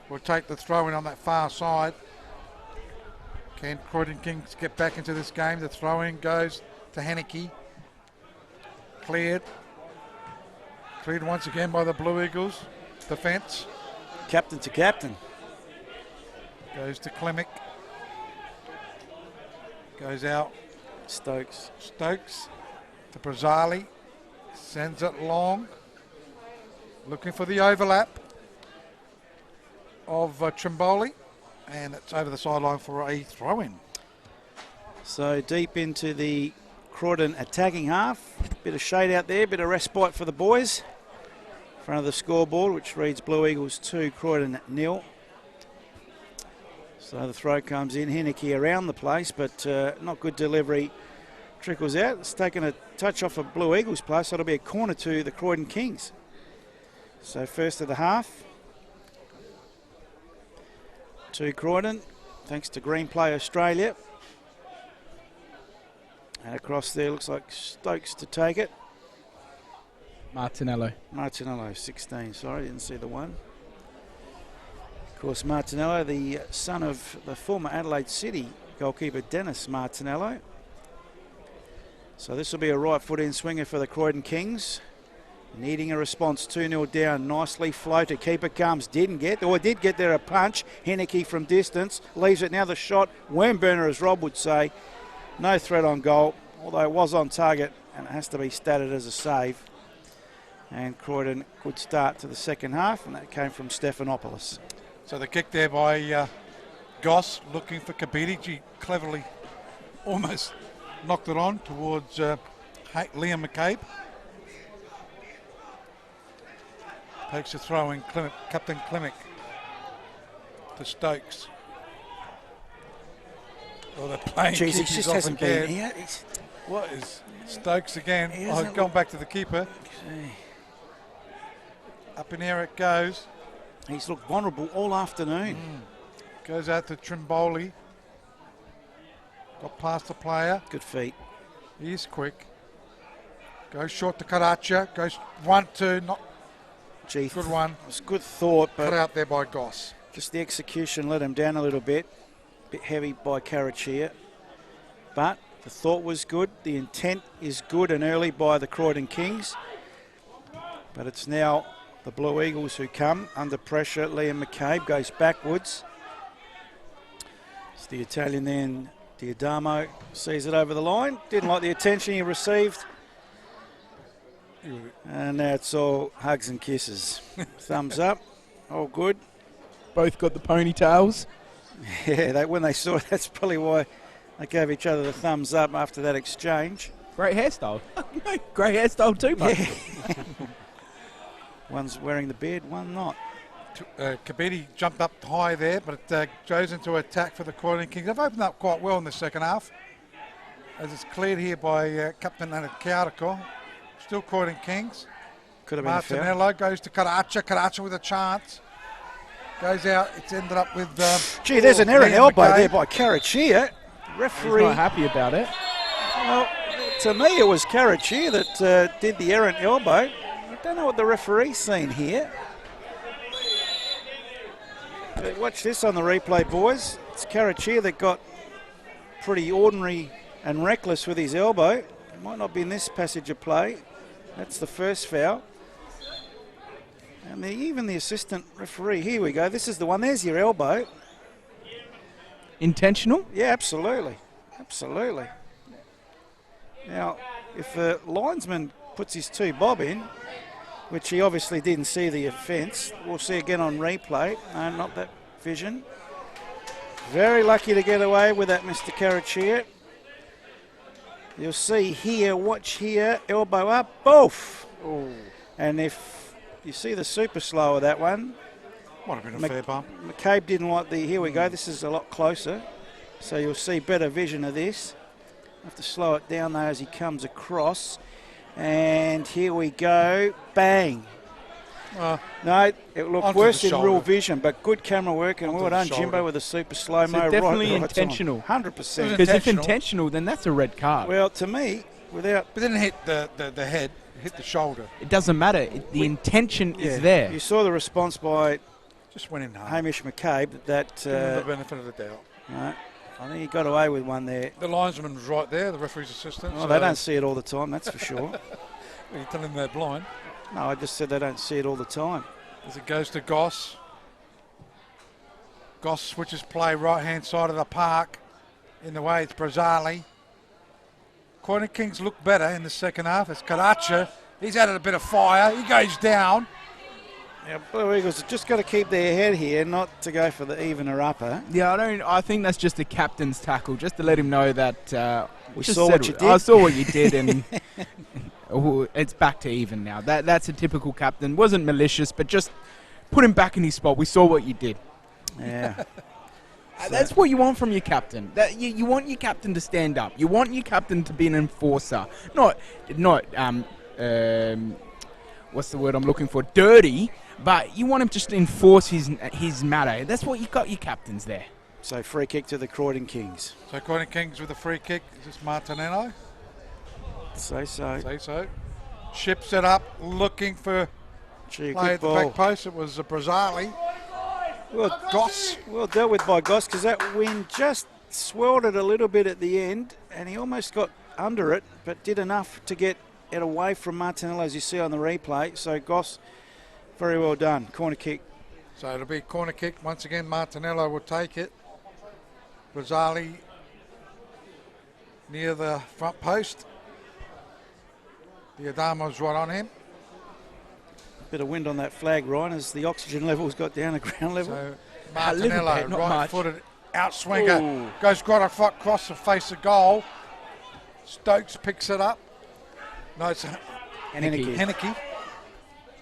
will take the throw-in on that far side. Can Croydon Kings get back into this game? The throw-in goes to Heineke. Cleared once again by the Blue Eagles. Defence. Captain to captain. Goes to Klimek. Goes out. Stokes to Brazali. Sends it long. Looking for the overlap of Trimboli. And it's over the sideline for a throw-in. So deep into the Croydon attacking half. Bit of shade out there, bit of respite for the boys. In front of the scoreboard, which reads Blue Eagles 2, Croydon 0. So the throw comes in, Heineke around the place, but not good delivery. Trickles out. It's taken a touch off a Blue Eagles play, so it'll be a corner to the Croydon Kings. So first of the half. To Croydon, thanks to Green Play Australia. And across there, looks like Stokes to take it. Martinello, 16, sorry, didn't see the one. Of course, Martinello, the son of the former Adelaide City goalkeeper Dennis Martinello. So this will be a right foot in swinger for the Croydon Kings. Needing a response, 2-0 down, nicely floated. Keeper comes, did get there a punch. Henneke from distance, leaves it now the shot. Wormburner, as Rob would say. No threat on goal, although it was on target and it has to be statted as a save. And Croydon, good start to the second half, and that came from Stephanopoulos. So the kick there by Goss, looking for Kabidi. Cleverly almost knocked it on towards Liam McCabe. Takes a throw in, Captain Klimek to Stokes. Oh, they're playing. Jeez, he just hasn't been here. What is Stokes again? Oh, gone back to the keeper. Up in air it goes. He's looked vulnerable all afternoon. Goes out to Trimboli. Got past the player. Good feet. He is quick. Goes short to Karacha. Goes 1-2. Not Gee, good one. It was good thought, but cut out there by Goss. Just the execution let him down a little bit. Bit heavy by Karachia. But the thought was good. The intent is good and early by the Croydon Kings. But it's now the Blue Eagles who come under pressure. Liam McCabe goes backwards. It's the Italian then. Diadamo sees it over the line. Didn't like the attention he received. And now it's all hugs and kisses. Thumbs up. All good. Both got the ponytails. Yeah, when they saw it, that's probably why they gave each other the thumbs up after that exchange. Great hairstyle. Great hairstyle too, mate. Yeah. One's wearing the beard, one not. Kabidi jumped up high there, but it goes into attack for the Croydon Kings. They've opened up quite well in the second half, as it's cleared here by Captain Anakauriko. Still Croydon Kings. Could have been a foul. Martinello goes to Karacha. Karacha with a chance. Goes out. It's ended up with... Gee, there's an errant elbow there by Karachia. Referee... He's not happy about it. Well, to me it was Karachia that did the errant elbow. I don't know what the referee's seen here. But watch this on the replay, boys. It's Karachia that got pretty ordinary and reckless with his elbow. It might not be in this passage of play. That's the first foul. And even the assistant referee, here we go. This is the one. There's your elbow. Intentional? Yeah, absolutely. Absolutely. Now, if the linesman puts his 2-bob in, which he obviously didn't see the offence, we'll see again on replay. No, not that vision. Very lucky to get away with that, Mr. Karachia. You'll see here, watch here, elbow up, boof. Ooh. And if you see the super slow of that one, might have been a fair bump. McCabe didn't like the, here we go, this is a lot closer. So you'll see better vision of this. Have to slow it down though as he comes across. And here we go, bang. No, it looked worse in real vision, but good camera work, and well done, Jimbo, with a super slow-mo. So definitely intentional. 100%. Because if intentional, then that's a red card. Well, to me, without... But didn't hit the head, it hit the shoulder. It doesn't matter. The intention is there. You saw the response by just went in hard. Hamish McCabe that... the benefit of the doubt. No, I think he got away with one there. The linesman was right there, the referee's assistant. Well, they don't see it all the time, that's for sure. Well, you're telling them they're blind. No, I just said they don't see it all the time. As it goes to Goss. Goss switches play right-hand side of the park. In the way, it's Brazali. Croydon Kings look better in the second half. It's Karacha. He's added a bit of fire. He goes down. Yeah, Blue Eagles have just got to keep their head here, not to go for the even or upper. Yeah, I think that's just a captain's tackle, just to let him know that we saw what you did. I saw what you did, and it's back to even now. That's a typical captain. Wasn't malicious, but just put him back in his spot. We saw what you did. Yeah. That's what you want from your captain. That you want your captain to stand up. You want your captain to be an enforcer, not what's the word I'm looking for? Dirty. But you want him just to enforce his matter. That's what you got your captains there. So free kick to the Croydon Kings. So Croydon Kings with a free kick. Is this Martinello? Say so. Say so. Ships it up, looking for play at the back post. It was Brazali. Well, Goss. Well dealt with by Goss, because that wind just swelled it a little bit at the end, and he almost got under it, but did enough to get it away from Martinello, as you see on the replay. So Goss, very well done. Corner kick. So it'll be a corner kick. Once again, Martinello will take it. Brazzali near the front post. Diadamo's right on him. Bit of wind on that flag, Ryan, as the oxygen levels got down to ground level. So A little Martinello, bit, not right-footed outswinger, Ooh. goes right across the face of goal. Stokes picks it up. No, it's Henneke.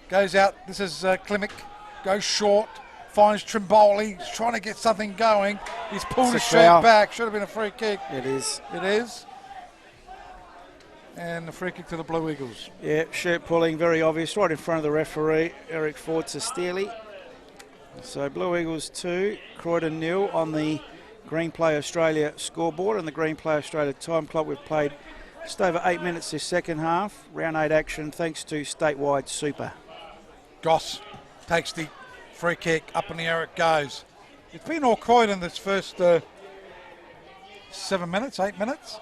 Goes out. This is Klimek. Goes short. Finds Trimboli. He's trying to get something going. He's pulled his shirt back. Should have been a free kick. It is. It is. And the free kick to the Blue Eagles. Yeah, shirt pulling, very obvious, right in front of the referee, Eric Forza-Steely. So Blue Eagles 2, Croydon 0 on the Green Play Australia scoreboard and the Green Play Australia time clock. We've played just over 8 minutes this second half. Round 8 action thanks to Statewide Super. Goss takes the free kick. Up in the air it goes. It's been all Croydon this first 7 minutes, 8 minutes.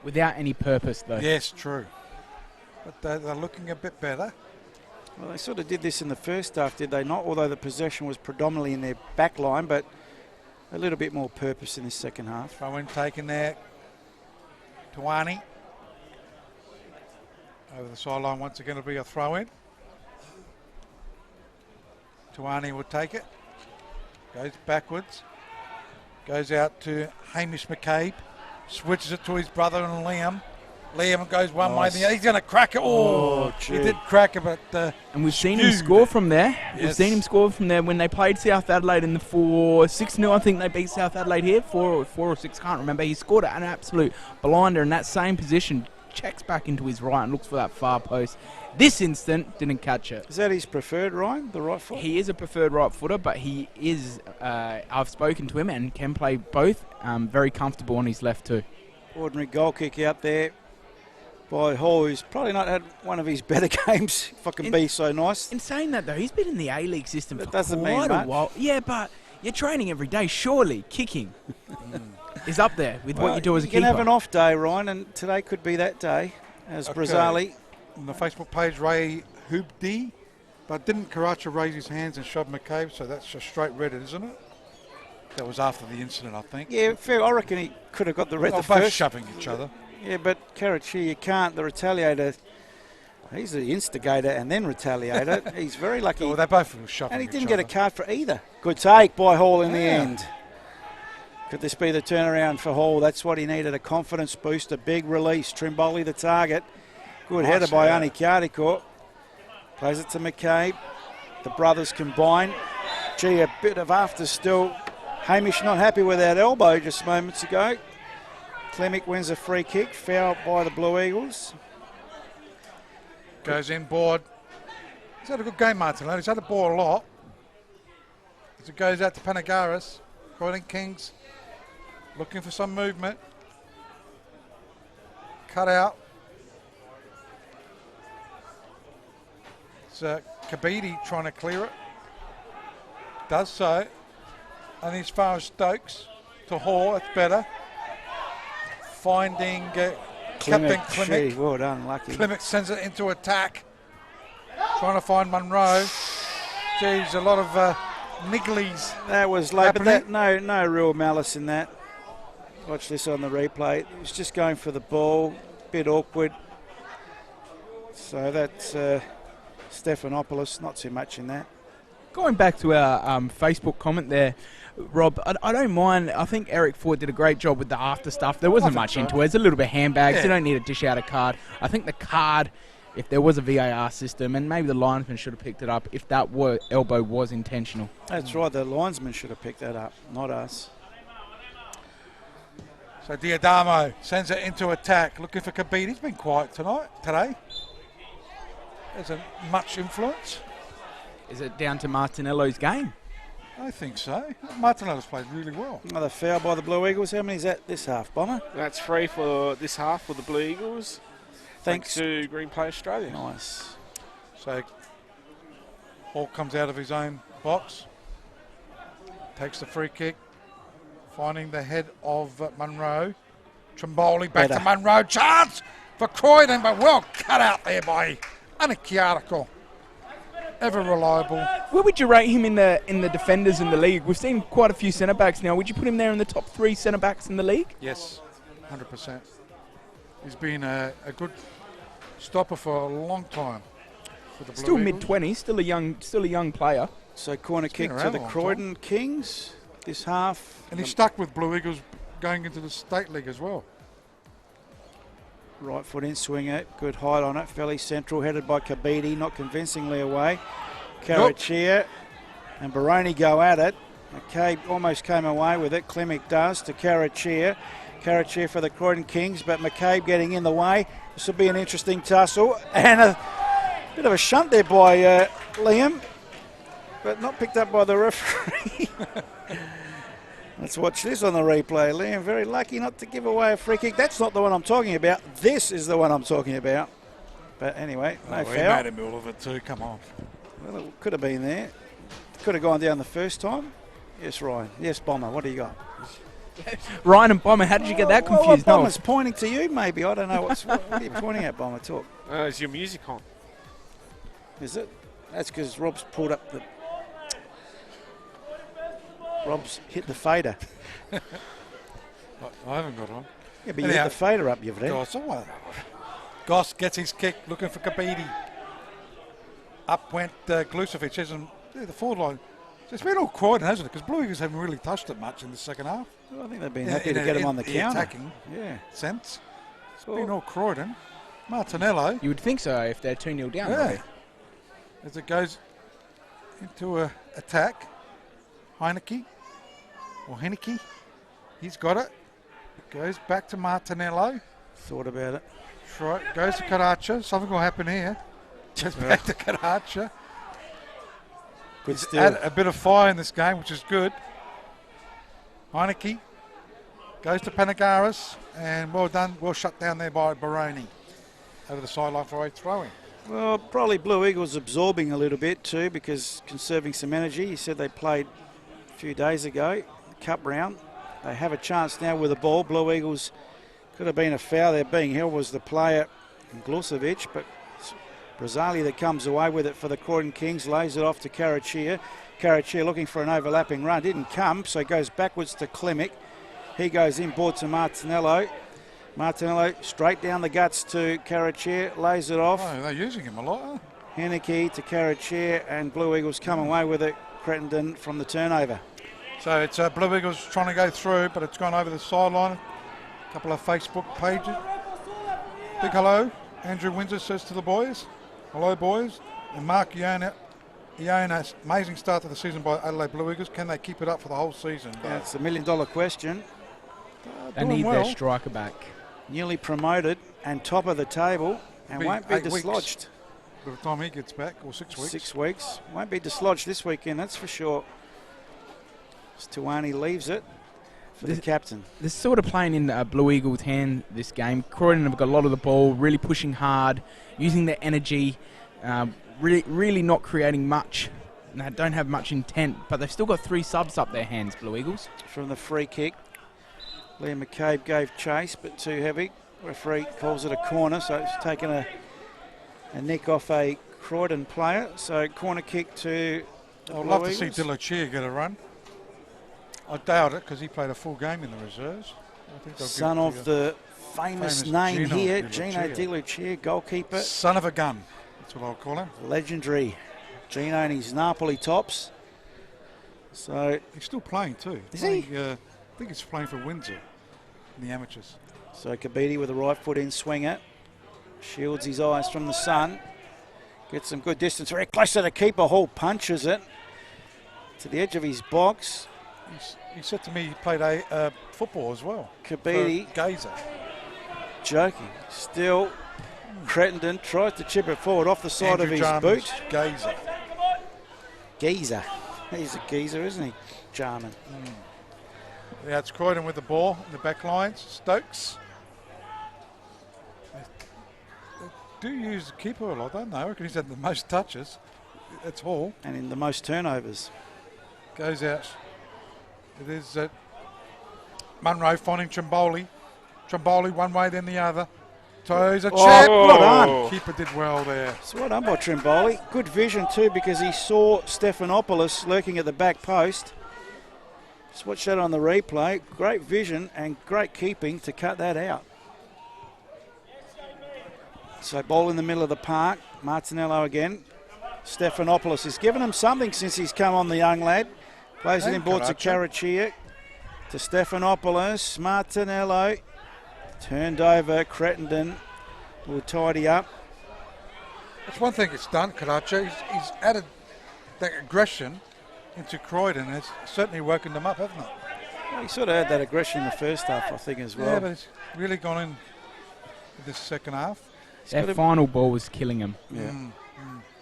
Without any purpose, though. Yes, true. But they're looking a bit better. Well, they sort of did this in the first half, did they not? Although the possession was predominantly in their back line, but a little bit more purpose in the second half. Throw in taken there. Tuani. Over the sideline once again, it'll be a throw in. Tuani will take it. Goes backwards. Goes out to Hamish McCabe. Switches it to his brother and Liam. Liam goes one way. He's going to crack it. Oh, he did crack it, but... and we've seen him score from there. Yes. We've seen him score from there when they played South Adelaide in the 6-0. I think they beat South Adelaide here. 4 or 6, can't remember. He scored an absolute blinder in that same position. Checks back into his right and looks for that far post. This instant, didn't catch it. Is that his preferred, Ryan, the right foot? He is a preferred right footer, but he is, I've spoken to him and can play both. Very comfortable on his left too. Ordinary goal kick out there by Hall, who's probably not had one of his better games, if I can be so nice. In saying that though, he's been in the A-League system for doesn't quite mean a much. while. Yeah, but you're training every day. Surely kicking is up there with what you do as a you keeper. can have an off day, Ryan, and today could be that day, as Brazzali. On the Facebook page, Ray Hoobdi, but didn't Karacha raise his hands and shove McCabe, so that's a straight red, isn't it? That was after the incident, I think. Yeah, fair. I reckon he could have got the red They're the both first. shoving each other. Yeah, but Karachi, you can't. The retaliator, he's the instigator and then retaliator. He's very lucky. Well, they both were shoving And he each didn't get a other. card for either. Good take by Hall in the Yeah. end. Could this be the turnaround for Hall? That's what he needed, a confidence boost, a big release. Trimboli the target. Good Nice header by header. Ani Kardikor. Plays it to McCabe. The brothers combine. Gee, a bit of after still. Hamish not happy with that elbow just moments ago. Klimek wins a free kick. Foul by the Blue Eagles. Goes in board. He's had a good game, Martin. He's had the ball a lot. As it goes out to Panagaris. Croydon Kings looking for some movement. Cut out. It's Kabidi trying to clear it. Does so. And as far as Stokes to Hall, it's better. Finding Captain Klimek. Gee, well done, lucky. Klimek sends it into attack. Trying to find Munro. Geez, a lot of nigglies. That was late, but happening. that, no real malice in that. Watch this on the replay. He was just going for the ball, bit awkward. So that's Stephanopoulos, not too much in that. Going back to our Facebook comment there, Rob, I don't mind. I think Eric Ford did a great job with the after stuff. There wasn't much into it. It's a little bit of handbags. Yeah. You don't need to dish out a card. I think the card, if there was a VAR system, and maybe the linesman should have picked it up if that elbow was intentional. That's right, the linesman should have picked that up, not us. So Diadamo sends it into attack, looking for Kabidi. He's been quiet today. Isn't much influence. Is it down to Martinello's game? I think so. Martinello's played really well. Another foul by the Blue Eagles. How many is that this half, Bomber? That's 3 for this half for the Blue Eagles. Thanks to Green Play Australia. Nice. So Hall comes out of his own box, takes the free kick, finding the head of Munro. Trimboli back to Munro. Chance! for Croydon, but well cut out there by Anakiarako. Ever reliable. Where would you rate him in the defenders in the league? We've seen quite a few centre-backs now. Would you put him there in the top 3 centre-backs in the league? Yes, 100%. He's been a good stopper for a long time. For the Blue Still Eagles. mid-20s, still a young player. So corner kick to the Croydon Kings this half. And he's stuck with Blue Eagles going into the State League as well. Right foot in, swing it. Good height on it. Fairly central, headed by Kabidi, not convincingly away. Carachia and Baroni go at it. McCabe almost came away with it. Klimek does to Carachia. Carachia for the Croydon Kings, but McCabe getting in the way. This will be an interesting tussle. And a bit of a shunt there by Liam, but not picked up by the referee. Let's watch this on the replay. Liam very lucky not to give away a free kick. That's not the one I'm talking about. This is the one I'm talking about. But anyway, no foul. He made a middle of it too, come on. Well, it could have been there. Could have gone down the first time. Yes, Ryan. Yes, Bomber. What do you got? Ryan and Bomber, how did you get that confused? Well, Bomber's pointing to you, maybe. I don't know. What are you pointing at, Bomber? Talk. Is your music on? Is it? That's because Rob's pulled up the... Rob's hit the fader. I haven't got on. Yeah, but you hit the fader up, you've read. Goss gets his kick, looking for Kabidi. Up went Glusovic. The forward line. It's been all Croydon, hasn't it? Because Blue Eagles haven't really touched it much in the second half. Well, I think they've been happy to get him on the counter. Attacking sense. It's Well, been all Croydon. Martinello. You would think so if they're 2-0 down. Yeah. Right? As it goes into an attack. Heineke. He's got it. Goes back to Martinello. Thought about it. Right, goes to Karacha. Something will happen here. Goes back to Karacha. Good steal. Add a bit of fire in this game, which is good. Heineke goes to Panagaris, and well done, well shut down there by Baroni. Over the sideline for a throw-in. Well, probably Blue Eagles absorbing a little bit too, because conserving some energy. You said they played a few days ago, the cup round. They have a chance now with the ball. Blue Eagles could have been a foul there. Being held was the player, Glusovic, but Brazali that comes away with it for the Croydon Kings, lays it off to Carachia. Carachia looking for an overlapping run, didn't come, so goes backwards to Klimek. He goes inboard to Martinello. Martinello straight down the guts to Carachia, lays it off. Oh, they're using him a lot, huh? Heineke to Carachia, and Blue Eagles come away with it. Crittenden from the turnover. So it's Blue Eagles trying to go through, but it's gone over the sideline. A couple of Facebook pages. Big hello. Andrew Windsor says to the boys. Hello, boys. And Mark Iona, amazing start to the season by Adelaide Blue Eagles. Can they keep it up for the whole season? That's a $1 million question. They need their striker back. Newly promoted and top of the table, and won't be dislodged. By the time he gets back, or 6 weeks. 6 weeks. Won't be dislodged this weekend, that's for sure. Stuani leaves it for the captain. They're sort of playing in Blue Eagles' hand this game. Croydon have got a lot of the ball, really pushing hard, using their energy, really not creating much. And they don't have much intent, but they've still got 3 subs up their hands, Blue Eagles. From the free kick, Liam McCabe gave chase, but too heavy. Referee calls it a corner, so it's taken a nick off a Croydon player. So corner kick to the I'd Blue love to Eagles. see Dilachia get a run. I doubt it because he played a full game in the reserves. I think Son of the famous name here, Gino Dilachia, goalkeeper. Son of a gun, that's what I'll call him. Legendary. Gino and his Napoli tops. So he's still playing too. Is he? I think he's playing for Windsor in the amateurs. So Kabidi with the right foot in, swinger. Shields his eyes from the sun. Gets some good distance. Very close to the keeper. Hall punches it to the edge of his box. He said to me he played a football as well. Kabidi. Gazer. Joking. Still, Crittenden tries to chip it forward off the side of his boot. Gazer. Geezer. He's a geezer, isn't he? Jarman. Yeah, it's Croydon with the ball in the back lines. Stokes. They do use the keeper a lot, don't they? I reckon he's had the most touches. That's Hall. And in the most turnovers. Goes out. It is Munro finding Trimboli. Trimboli one way, then the other. toes, a chip. Well done. Keeper did well there. So well done by Trimboli. Good vision too, because he saw Stephanopoulos lurking at the back post. Just watch that on the replay. Great vision and great keeping to cut that out. So ball in the middle of the park. Martinello again. Stephanopoulos has given him something since he's come on, the young lad. Plays it in board to Karachia. To Stephanopoulos. Martinello. Turned over. Cretendon will tidy up. That's one thing it's done, Karacha. He's added that aggression into Croydon. It's certainly woken them up, hasn't it? Well, he sort of had that aggression in the first half, I think, as well. Yeah, but it's really gone in this second half. That final ball was killing him. Yeah.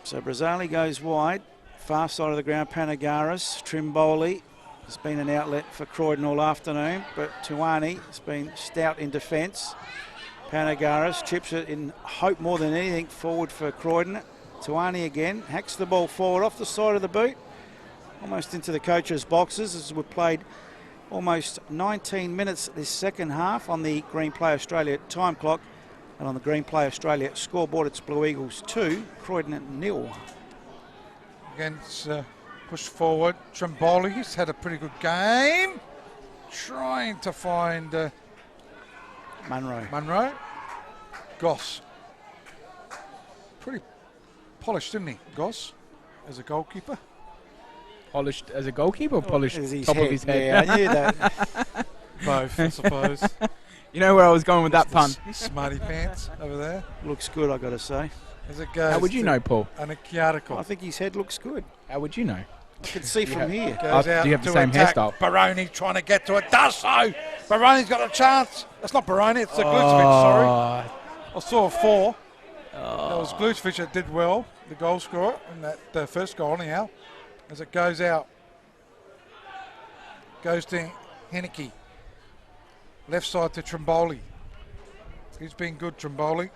So Brazzali goes wide. Far side of the ground, Panagaris. Trimboli has been an outlet for Croydon all afternoon, but Tuani has been stout in defence. Panagaris chips it in hope more than anything forward for Croydon. Tuani again hacks the ball forward off the side of the boot, almost into the coach's boxes, as we've played almost 19 minutes this second half on the Green Play Australia time clock. And on the Green Play Australia scoreboard, it's Blue Eagles 2, Croydon 0. Again, it's pushed forward. Trimboli's had a pretty good game. Trying to find Munro. Goss. Pretty polished, didn't he, Goss, as a goalkeeper? Polished as a goalkeeper or polished His top head. of his head? Yeah, I knew that. Both, I suppose. You know where I was going with that pun. Smarty pants over there. Looks good, I got to say. As it goes. How would you know, Paul? I think his head looks good. How would you know? I can see from here. Goes out do you have the to same attack. hairstyle? Baroni trying to get to it. Does so. Baroni's got a chance. That's not Baroni, it's Glucevic, sorry. I saw a 4. That was Glucevic that did well, the goal scorer, in that first goal anyhow. As it goes out. Goes to Henneke. Left side to Trimboli. He's been good, Trimboli.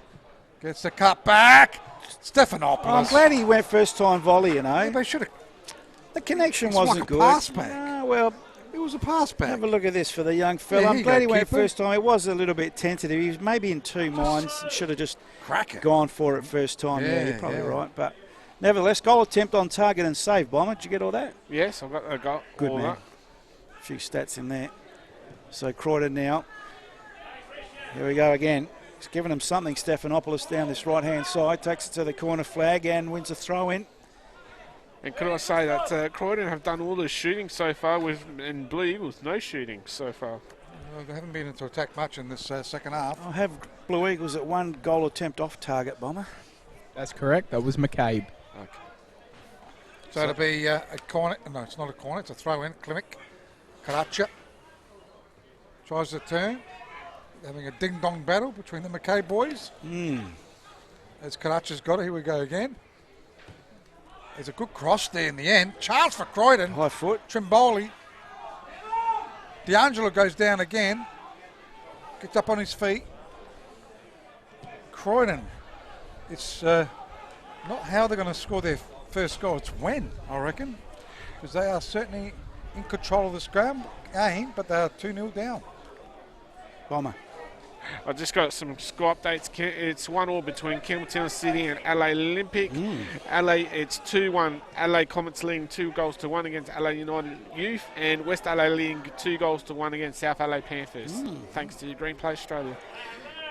Gets the cut back. Stephanopoulos. I'm glad he went first time volley, you know. Yeah, but should have. The connection It's wasn't like a good. pass back. Well, it was a pass back. Have a look at this for the young fella. Yeah, I'm glad he went keeper. first time. It was a little bit tentative. He was maybe in two minds. Should have just crack it. Gone for it first time. Yeah, Yeah, you're probably yeah. right. But nevertheless, goal attempt on target and save, Bomber. Did you get all that? Yes, I've got a goal. Good all man. that. A few stats in there. So Croydon now. Here we go again. He's given him something, Stephanopoulos, down this right-hand side. Takes it to the corner flag and wins a throw-in. And could I say that Croydon have done all the shooting so far, and Blue Eagles no shooting so far. Well, they haven't been into attack much in this second half. I'll have Blue Eagles at one goal attempt off target, Bomber. That's correct. That was McCabe. Okay. So it'll be a corner. No, it's not a corner. It's a throw-in. Klimek. Karacha tries to turn. Having a ding-dong battle between the McKay boys. As Karacha's got it. Here we go again. There's a good cross there in the end. Chance for Croydon. High foot. Trimboli. D'Angelo goes down again. Gets up on his feet. Croydon. It's not how they're going to score their first goal. It's when, I reckon. Because they are certainly in control of this game, but they are 2-0 down. Bomber. I just got some score updates. It's 1-1 between Campbelltown City and LA Olympic. LA, it's 2-1. LA Comets leading 2-1 against LA United Youth, and West LA leading 2-1 against South LA Panthers. Thanks to Green Play Australia.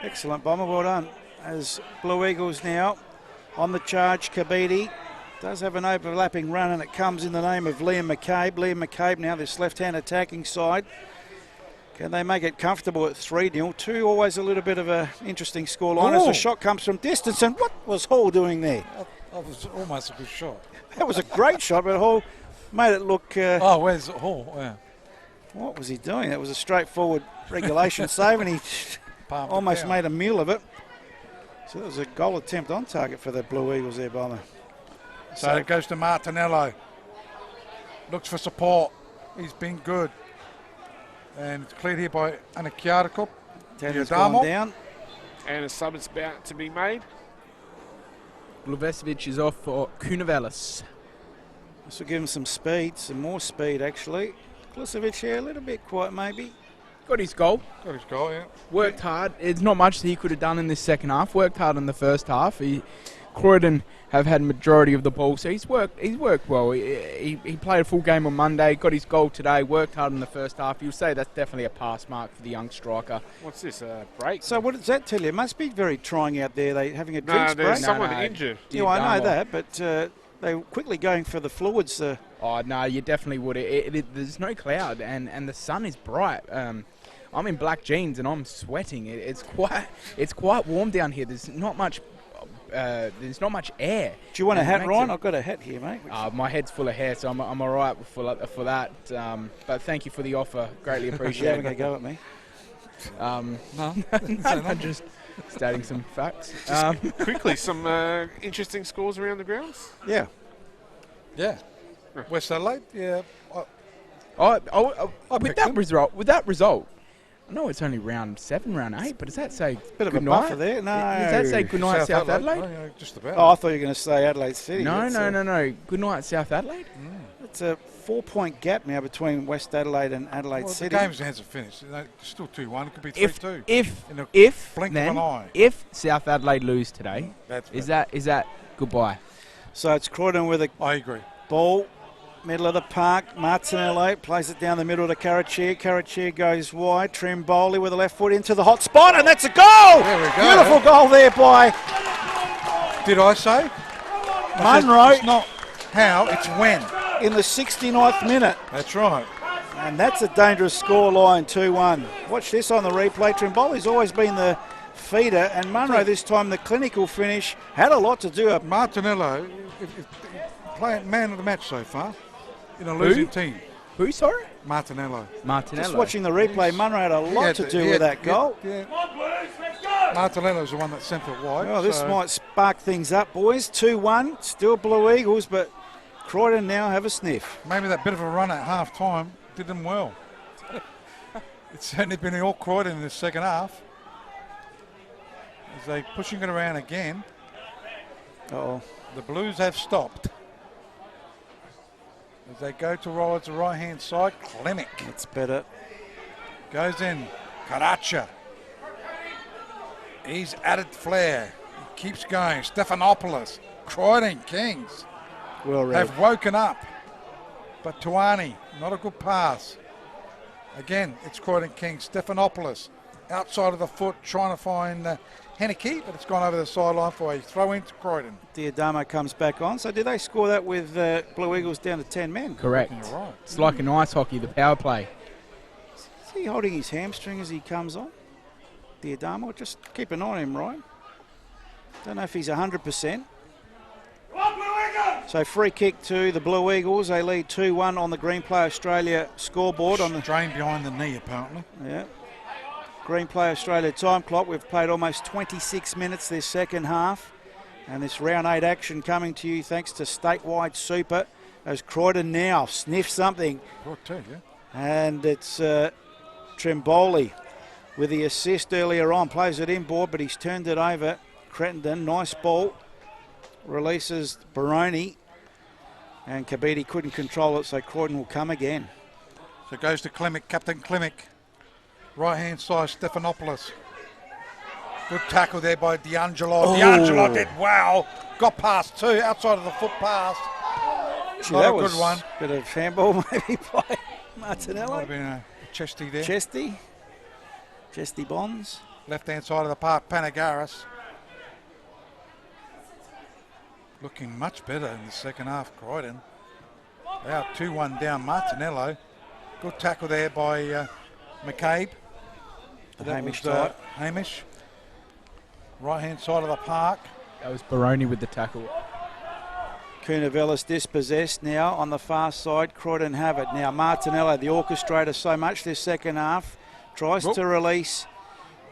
Excellent, Bomber. Well done. As Blue Eagles now on the charge, Kabidi does have an overlapping run, and it comes in the name of Liam McCabe. Liam McCabe now this left-hand attacking side. Can they make it comfortable at 3-0? 2, always a little bit of an interesting scoreline as the shot comes from distance. And what was Hall doing there? That was almost a good shot. That was a great shot, but Hall made it look... where's Hall? Yeah. What was he doing? That was a straightforward regulation save, and he almost made a meal of it. So that was a goal attempt on target for the Blue Eagles there, Bomber. So it goes to Martinello. Looks for support. He's been good. And it's cleared here by Anakiatakop. Tanner's gone down. And a sub is about to be made. Gluvesevic is off for Kunavelis. This will give him some speed, some more speed actually. Gluvesevic here, a little bit quiet maybe. Got his goal. Got his goal, yeah. Worked hard. It's not much that he could have done in this second half. Worked hard in the first half. Croydon have had majority of the ball, so he's worked well. He played a full game on Monday, got his goal today, worked hard in the first half. You'll say that's definitely a pass mark for the young striker. What's this, break? So what does that tell you? It must be very trying out there. They having a drinks break? There's someone injured. Yeah, I know that, but they were quickly going for the fluids. Oh, no, you definitely would. There's no cloud, and the sun is bright. I'm in black jeans, and I'm sweating. It's quite warm down here. There's not much air. Do you want a hat, Ryan? I've got a hat here, mate. My head's full of hair, so I'm all right for that. But thank you for the offer. Greatly appreciate it. You're having a go at me? No, just stating some facts. Quickly, some interesting scores around the grounds? Yeah. West Adelaide, yeah. With that result, I know it's only round 7, round 8, but does that say bit of good a night? buffer there? No. Does that say good night, South Adelaide? No, just about. Oh, I thought you were going to say Adelaide City. No. Good night, South Adelaide. It's a 4-point gap now between West Adelaide and Adelaide City. The games hasn't finished. It's still 2-1. It could be 3-2. If South Adelaide lose today, is that goodbye? So it's Croydon with a I agree. Ball, middle of the park. Martinello plays it down the middle to Karachir. Karachir goes wide. Trimboli with the left foot into the hot spot, and that's a goal! There we go. Beautiful goal there by Did I say? Munro. It's not how, it's when. In the 69th minute. That's right. And that's a dangerous scoreline, 2-1. Watch this on the replay. Trimboli's always been the feeder, and Munro this time the clinical finish had a lot to do. Martinello, playing man of the match so far in a losing team. Who, sorry? Martinello. Just watching the replay, Munro had a lot to do with that goal. Martinello's the one that sent it wide. Well, this might spark things up, boys. 2-1, still Blue Eagles, but Croydon now have a sniff. Maybe that bit of a run at half time did them well. It's certainly been all Croydon in the second half. As they pushing it around again. Uh-oh. The Blues have stopped. As they go to roll to the right-hand side, Klimek. That's better. Goes in, Karacha. He's added flair. He keeps going. Stephanopoulos, Croydon Kings well read. Have woken up. But Tuani, not a good pass. Again, it's Croydon Kings. Stephanopoulos, outside of the foot, trying to find Henneke, but it's gone over the sideline for a throw into Croydon. Diadamo comes back on. So did they score that with Blue Eagles down to 10 men? Correct. You're right. It's like in ice hockey, the power play. Is he holding his hamstring as he comes on? Diadamo, just keep an eye on him, Ryan. Don't know if he's 100%. So free kick to the Blue Eagles. They lead 2-1 on the Green Play Australia scoreboard. On the strain behind the knee, apparently. Yeah. Green Play Australia time clock. We've played almost 26 minutes this second half. And this round 8 action coming to you thanks to Statewide Super as Croydon now sniff something. And it's Trimboli with the assist earlier on. Plays it inboard, but he's turned it over. Crittenden, nice ball. Releases Baroni. And Kabiti couldn't control it, so Croydon will come again. So it goes to Klimek, Captain Klimek. Right-hand side, Stephanopoulos. Good tackle there by D'Angelo. Oh. D'Angelo did well. Got past two, outside of the foot pass. Not that a was good one. Bit of handball maybe by Martinello. Might have been a chesty there. Chesty Bonds. Left-hand side of the park, Panagaris. Looking much better in the second half, Croydon. Out 2-1 down, Martinello. Good tackle there by McCabe. Hamish type. Hamish. Right-hand side of the park. That was Baroni with the tackle. Kunavelis dispossessed now on the far side. Croydon have it. Now Martinello, the orchestrator so much this second half, tries to release.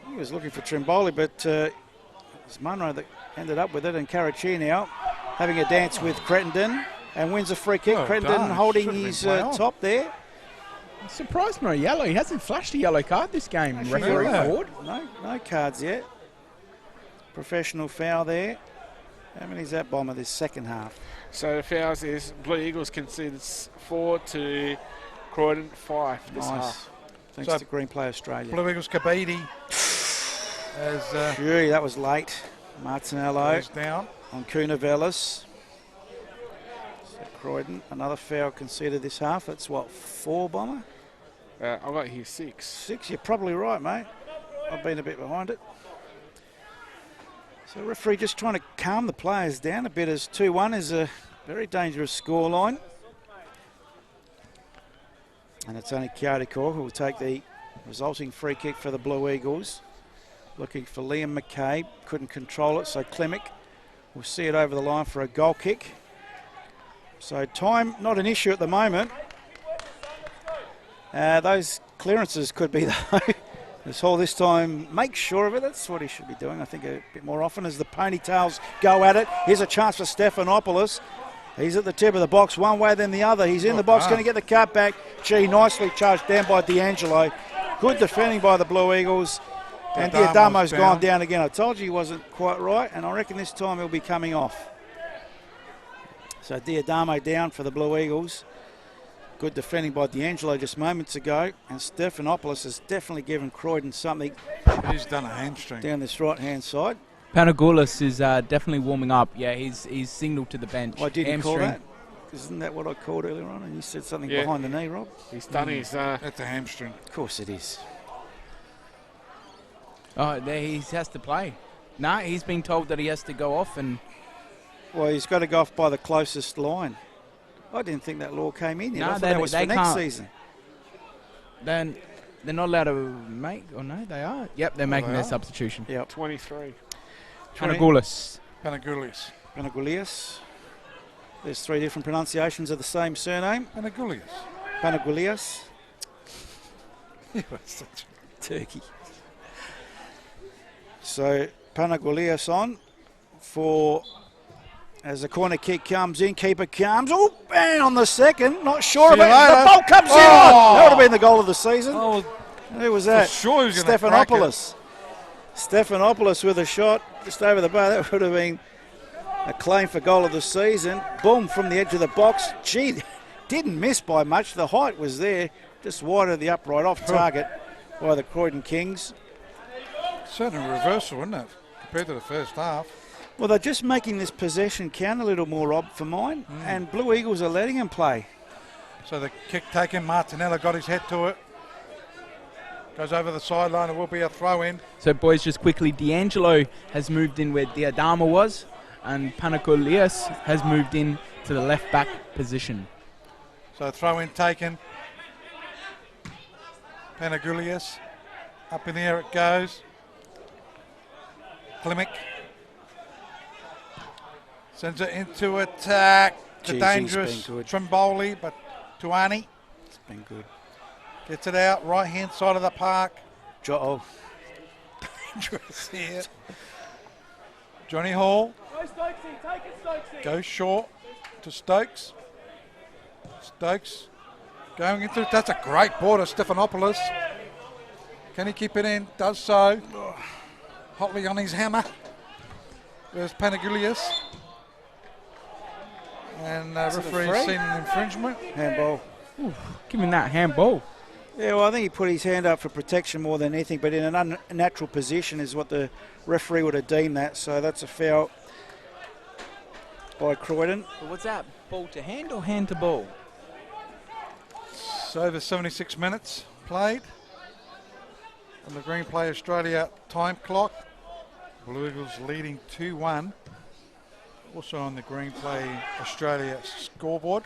He was looking for Trimboli, but it's Munro that ended up with it. And Karachir now having a dance with Crittenden and wins a free kick. Crittenden holding his top there. I'm surprised no yellow. He hasn't flashed a yellow card this game. Referee forward. No cards yet. Professional foul there. How many's that, Bomber, this second half? So the fouls is Blue Eagles conceded 4 to Croydon 5 this half. thanks to Green Play Australia. Blue Eagles Kabidi as Gee, that was late. Martinello goes down. on Kunavelis. So Croydon, another foul conceded this half. That's what, 4, Bomber? I've got here 6. 6, you're probably right, mate. I've been a bit behind it. So referee just trying to calm the players down a bit, as 2-1 is a very dangerous scoreline. And it's only Kiarikor who will take the resulting free kick for the Blue Eagles. Looking for Liam McCabe, couldn't control it, so Klimek will see it over the line for a goal kick. So time, not an issue at the moment. Those clearances could be though. This Hall this time makes sure of it. That's what he should be doing, I think, a bit more often as the ponytails go at it. Here's a chance for Stephanopoulos. He's at the tip of the box, one way then the other. He's in the box, going to get the cut back. Gee, nicely charged down by D'Angelo. Good defending by the Blue Eagles. And Diadamo's gone down again. I told you he wasn't quite right, and I reckon this time he'll be coming off. So Diadamo down for the Blue Eagles. Good defending by D'Angelo just moments ago. And Stephanopoulos has definitely given Croydon something. He's done a hamstring. Down this right-hand side. Panagoulis is definitely warming up. Yeah, he's signalled to the bench. I didn't hamstring. call that. Isn't that what I called earlier on? And you said something behind the knee, Rob? He's done his... That's a hamstring. Of course it is. Oh, there he has to play. No, he's been told that he has to go off and... Well, he's got to go off by the closest line. I didn't think that law came in yet. I thought that was for next season. Then they're not allowed to make... Oh, no, they are. Yep, they're making their substitution. Yep. 23. Panagoulis. Panagoulis. There's 3 different pronunciations of the same surname. Panagoulias. Turkey. So Panagoulias on for... As the corner kick comes in, keeper comes. Oh, bang on the second. Not sure of it. The ball comes in. That would have been the goal of the season. Who was that? Sure Stephanopoulos. Stephanopoulos with a shot just over the bar. That would have been a claim for goal of the season. Boom from the edge of the box. Gee, didn't miss by much. The height was there, just wide of the upright, off target by the Croydon Kings. Certainly a reversal, isn't it, compared to the first half? Well, they're just making this possession count a little more, Rob, for mine, and Blue Eagles are letting him play. So the kick taken, Martinello got his head to it. Goes over the sideline, it will be a throw-in. So, boys, just quickly, D'Angelo has moved in where Diadama was, and Panagoulias has moved in to the left-back position. So throw-in taken. Panagoulias. Up in the air it goes. Klimek. Sends it into attack. The dangerous Trimboli, but Tuani. It's been good. Gets it out, right-hand side of the park. Dangerous here. Johnny Hall. Goes short to Stokes. Stokes going into it. That's a great ball to Stephanopoulos. Can he keep it in? Does so. Hotly on his hammer. There's Panagoulias. And referee seen an infringement. Handball. Ooh, give him that handball. Yeah, well, I think he put his hand up for protection more than anything, but in an unnatural position is what the referee would have deemed that. So that's a foul by Croydon. But what's that? Ball to hand or hand to ball? It's over 76 minutes played on the Green Play Australia time clock. Blue Eagles leading 2-1. Also on the Green Play Australia scoreboard.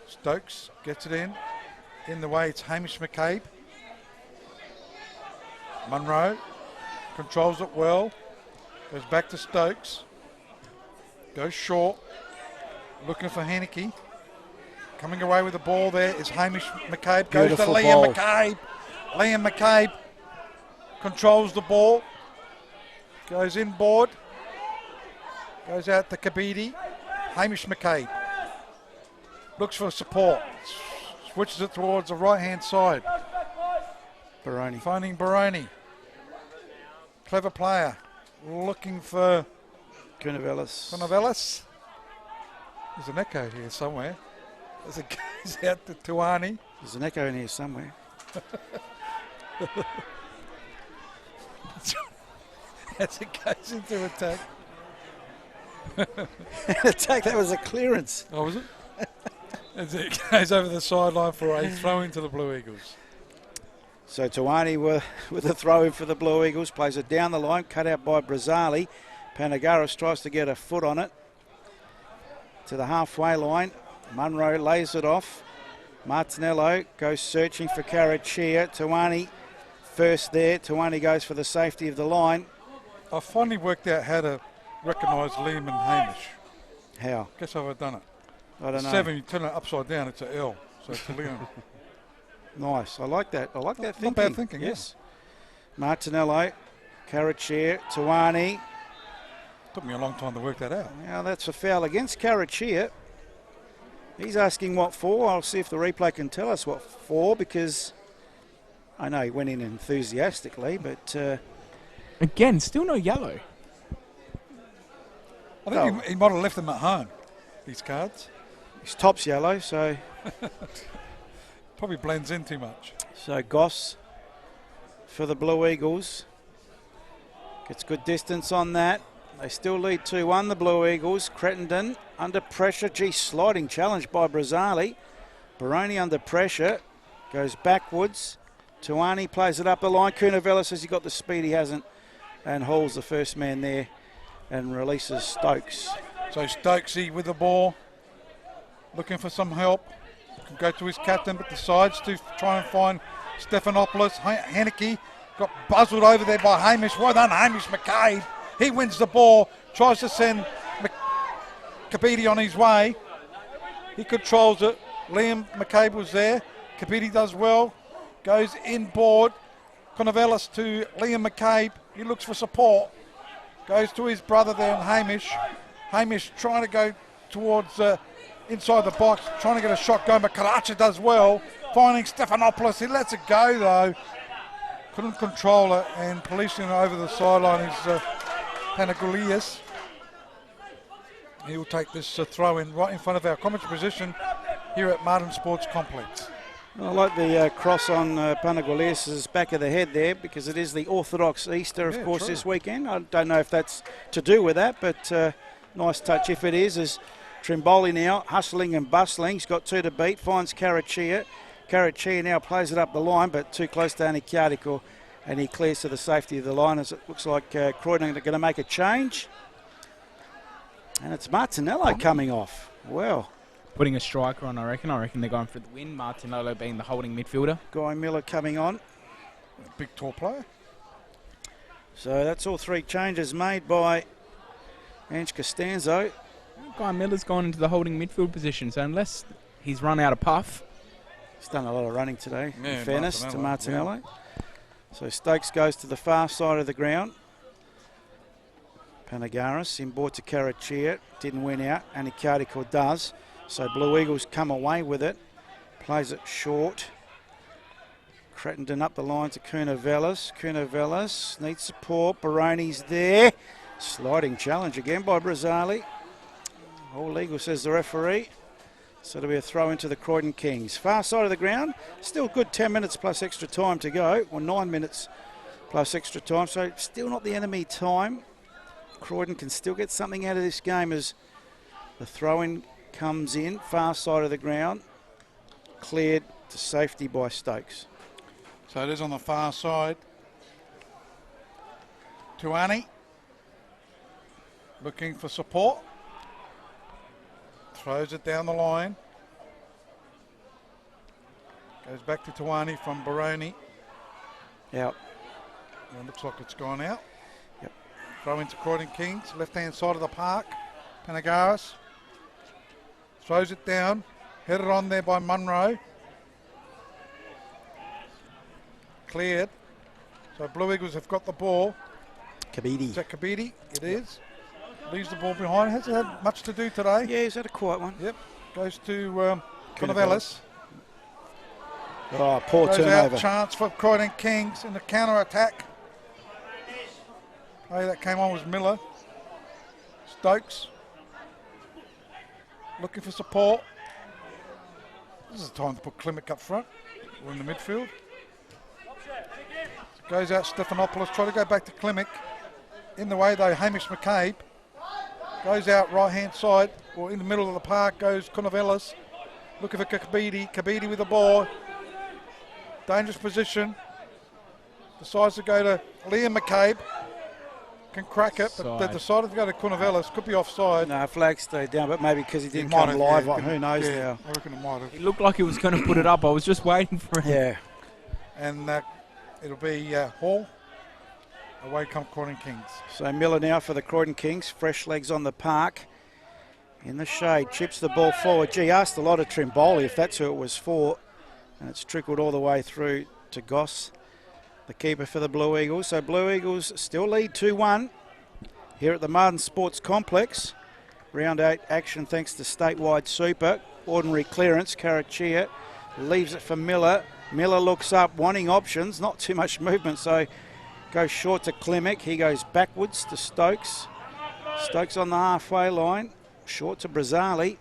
Stokes gets it in. In the way, it's Hamish McCabe. Munro controls it well. Goes back to Stokes. Goes short. Looking for Henneke. Coming away with the ball there is Hamish McCabe. Goes to Liam McCabe. Liam McCabe controls the ball. Goes inboard. Goes out to Kabidi. Hamish McCabe looks for support. Switches it towards the right-hand side. Baroni. Finding Baroni. Clever player. Looking for Kunavelis. There's an echo here somewhere. As it goes out to Tuani. There's an echo in here somewhere. As it goes into attack. Attack, that was a clearance. Oh, was it? As it goes over the sideline for a throw into the Blue Eagles. So Tawani with a throw in for the Blue Eagles, plays it down the line, cut out by Brazzali. Panagaris tries to get a foot on it to the halfway line. Munro lays it off. Martinello goes searching for Carachia. Tawani first there. Tawani goes for the safety of the line. I finally worked out how to recognise Liam and Hamish. How? Guess how I've done it. I don't know. 7, you turn it upside down, it's an L. So it's a Liam. Nice. I like that. I like that thinking. Not bad thinking, yes. Martinello, Carachia, Tawani. Took me a long time to work that out. Now that's a foul against Carachia. He's asking what for. I'll see if the replay can tell us what for, because I know he went in enthusiastically, but... Again, still no yellow. I think he might have left them at home, these cards. His top's yellow, so... Probably blends in too much. So Goss for the Blue Eagles. Gets good distance on that. They still lead 2-1, the Blue Eagles. Crittenden under pressure. Gee, sliding challenge by Brazzali. Baroni under pressure. Goes backwards. Tuani plays it up the line. Cunavella says he got the speed, he hasn't. And hauls the first man there and releases Stokes. So Stokesy with the ball. Looking for some help. Can go to his captain, but decides to try and find Stephanopoulos. Haneke got buzzled over there by Hamish. Well done, Hamish McCabe. He wins the ball, tries to send Kabidi on his way. He controls it. Liam McCabe was there. Kabidi does well. Goes inboard. Conovelis to Liam McCabe. He looks for support. Goes to his brother there, Hamish. Hamish trying to go towards inside the box, trying to get a shot going, but Karacha does well. Finding Stephanopoulos. He lets it go, though. Couldn't control it, and policing it over the sideline is Panagoulias. He will take this throw in right in front of our commentary position here at Martin Sports Complex. I like the cross on Panagoulias' back of the head there, because it is the Orthodox Easter, of course, this weekend. I don't know if that's to do with that, but nice touch if it is. As Trimboli now hustling and bustling. He's got 2 to beat, finds Carachia. Carachia now plays it up the line, but too close to Anikiatiko, and he clears to the safety of the line, as it looks like Croydon are going to make a change. And it's Martinello coming off. Well, putting a striker on, I reckon. I reckon they're going for the win. Martinello being the holding midfielder. Guy Miller coming on. A big tall player. So that's all 3 changes made by Ange Costanzo. Guy Miller's gone into the holding midfield position, so unless he's run out of puff. He's done a lot of running today, yeah, in fairness to Martinello. Yeah. So Stokes goes to the far side of the ground. Panagaris inboard to Carachia, didn't win out. Anikiatiko does. So Blue Eagles come away with it. Plays it short. Crittenden up the line to Cunavelis. Cunavelis needs support. Baroni's there. Sliding challenge again by Brazzali. All legal, says the referee. So it'll be a throw into the Croydon Kings. Far side of the ground. Still good 10 minutes plus extra time to go. Or 9 minutes plus extra time. So still not the enemy time. Croydon can still get something out of this game as the throw-in comes in. Far side of the ground. Cleared to safety by Stokes. So it is on the far side. Tuani. Looking for support. Throws it down the line. Goes back to Tuani from Baroni. Out. And it looks like it's gone out. Yep. Throw into Croydon Kings, left-hand side of the park. Panagaris. Throws it down. Headed on there by Munro. Cleared. So Blue Eagles have got the ball. Kabidi. Is that Kabidi? It is. Leaves the ball behind. Hasn't had much to do today. Yeah, he's had a quiet one. Yep. Goes to Conovelis. Oh, poor Goes turnover. Out, chance for Croydon Kings in the counter-attack. Play that came on was Miller. Stokes. Looking for support. This is the time to put Klimek up front or in the midfield. Goes out Stephanopoulos, try to go back to Klimek. In the way though, Hamish McCabe goes out right hand side, or in the middle of the park goes Kunovelis. Looking for Kabidi. Kabidi with the ball. Dangerous position. Decides to go to Liam McCabe. Can crack it, but they decided to go to Kunovelis. Could be offside. No, flag stayed down, but maybe because he didn't come live. Who knows now? I reckon it might have. It looked like he was going to put it up. I was just waiting for him. Yeah. And it'll be Hall. Away come Croydon Kings. So Miller now for the Croydon Kings. Fresh legs on the park. In the shade, chips the ball forward. Gee, asked a lot of Trimboli if that's who it was for. And it's trickled all the way through to Goss, the keeper for the Blue Eagles. So Blue Eagles still lead 2-1 here at the Martin Sports Complex. Round 8 action thanks to statewide super. Ordinary clearance, Karachia leaves it for Miller. Miller looks up, wanting options, not too much movement, so goes short to Klimek. He goes backwards to Stokes. Stokes on the halfway line, short to Brazzali.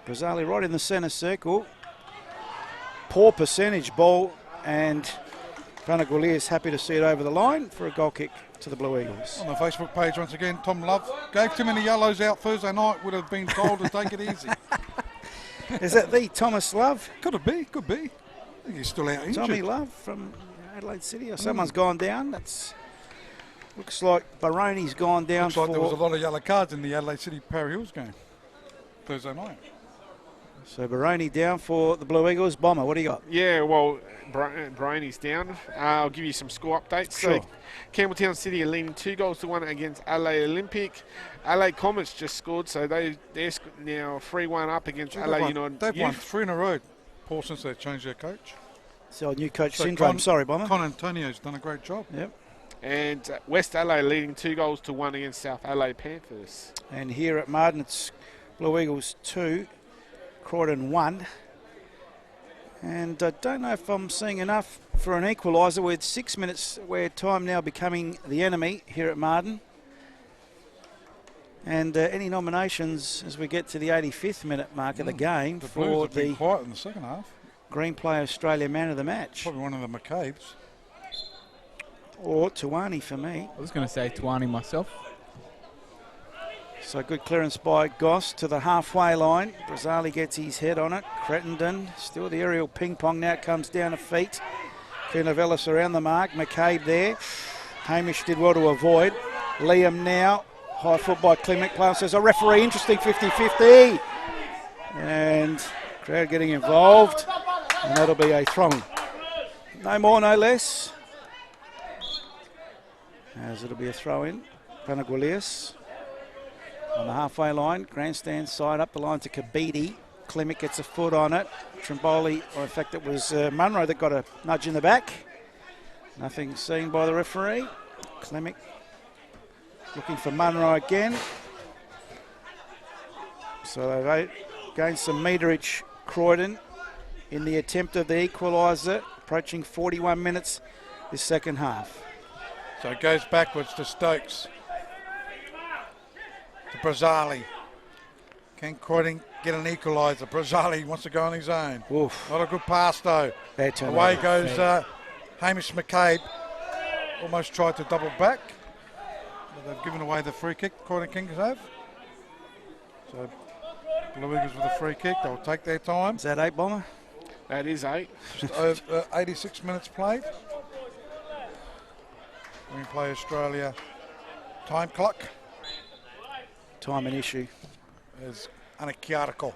Brazzali right in the centre circle. Poor percentage ball, and Panagulia is happy to see it over the line for a goal kick to the Blue Eagles. On the Facebook page once again, Tom Love gave too many yellows out Thursday night, would have been told to take it easy. Is that the Thomas Love? Could it be? Could be. I think he's still out injured. Tommy Love from Adelaide City, or someone's gone down. That's looks like Baroni's gone down. Looks like there was a lot of yellow cards in the Adelaide City Parry Hills game Thursday night. So Baroni down for the Blue Eagles. Bomber, what do you got? Yeah, well, Baroni's down. I'll give you some score updates. Sure. So Campbelltown City are leading 2-1 against Adelaide Olympic. Adelaide Comets just scored, so they're now 3-1 up against Adelaide United. They've won 3 in a row, Paul, since they changed their coach. So new coach syndrome. Sorry, Bomber. Con Antonio's done a great job. Yep. And West Adelaide leading 2-1 against South Adelaide Panthers. And here at Martin, it's Blue Eagles 2, Croydon 1. And I don't know if I'm seeing enough for an equaliser with 6 minutes, where time now becoming the enemy here at Martin. And any nominations as we get to the 85th minute mark of the game the for Blues have been the quiet in the second half. Green Play Australia Man of the Match. Probably one of the McCabe's. Or Tuani for me. I was going to say Tuani myself. So good clearance by Goss to the halfway line. Brazzali gets his head on it. Cretendon, still the aerial ping pong, now comes down to feet. Kunovelis around the mark. McCabe there. Hamish did well to avoid. Liam now. High foot by Klimek. Player says, a referee, interesting 50-50. And crowd getting involved. And that'll be a throw-in. No more, no less. As it'll be a throw-in. Panagulias on the halfway line. Grandstand side up the line to Kabidi. Klimek gets a foot on it. Trimboli, or in fact it was Munro that got a nudge in the back. Nothing seen by the referee. Klimek looking for Munro again. So they've gained some meterage, Croydon, in the attempt of the equaliser, approaching 41 minutes this second half. So it goes backwards to Stokes. To Brazzali. Can Croydon get an equaliser? Brazzali wants to go on his own. Oof. Not a good pass though. Away goes Hamish McCabe. Almost tried to double back. But they've given away the free kick, Croydon Kings have. So Blue Eagles with a free kick. They'll take their time. Is that 8, Bomber? That is 8. Just over 86 minutes played. Green Play Australia time clock. Time an issue. Is Anakiarko.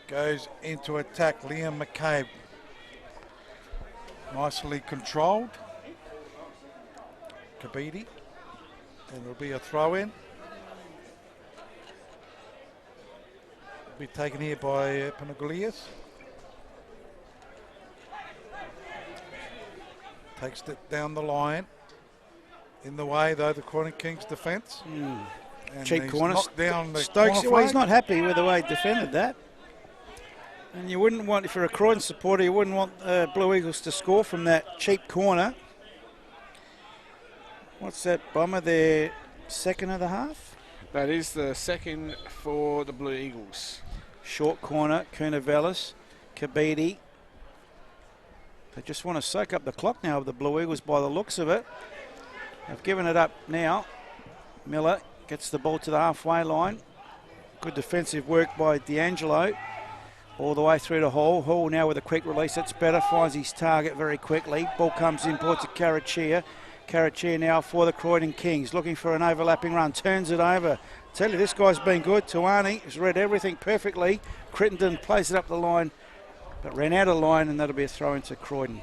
Goes into attack. Liam McCabe. Nicely controlled. Kabidi. And there'll be a throw in. Be taken here by Panagulias. Takes it down the line. In the way, though, the Croydon Kings defence. Cheap corner. Down the Stokes, corner well, he's flag. not happy with the way he defended that. And you wouldn't want, if you're a Croydon supporter, you wouldn't want Blue Eagles to score from that cheap corner. What's that, Bomber? Their second of the half? That is the second for the Blue Eagles. Short corner, Kunavelis, Kabidi. They just want to soak up the clock now of the Blue Eagles by the looks of it. They've given it up now. Miller gets the ball to the halfway line. Good defensive work by D'Angelo. All the way through to Hall. Hall now with a quick release. That's better. Finds his target very quickly. Ball comes in, ball to Karachia. Karachia now for the Croydon Kings. Looking for an overlapping run. Turns it over. Tell you, this guy's been good. Tuani has read everything perfectly. Crittenden plays it up the line, but ran out of line, and that'll be a throw into Croydon.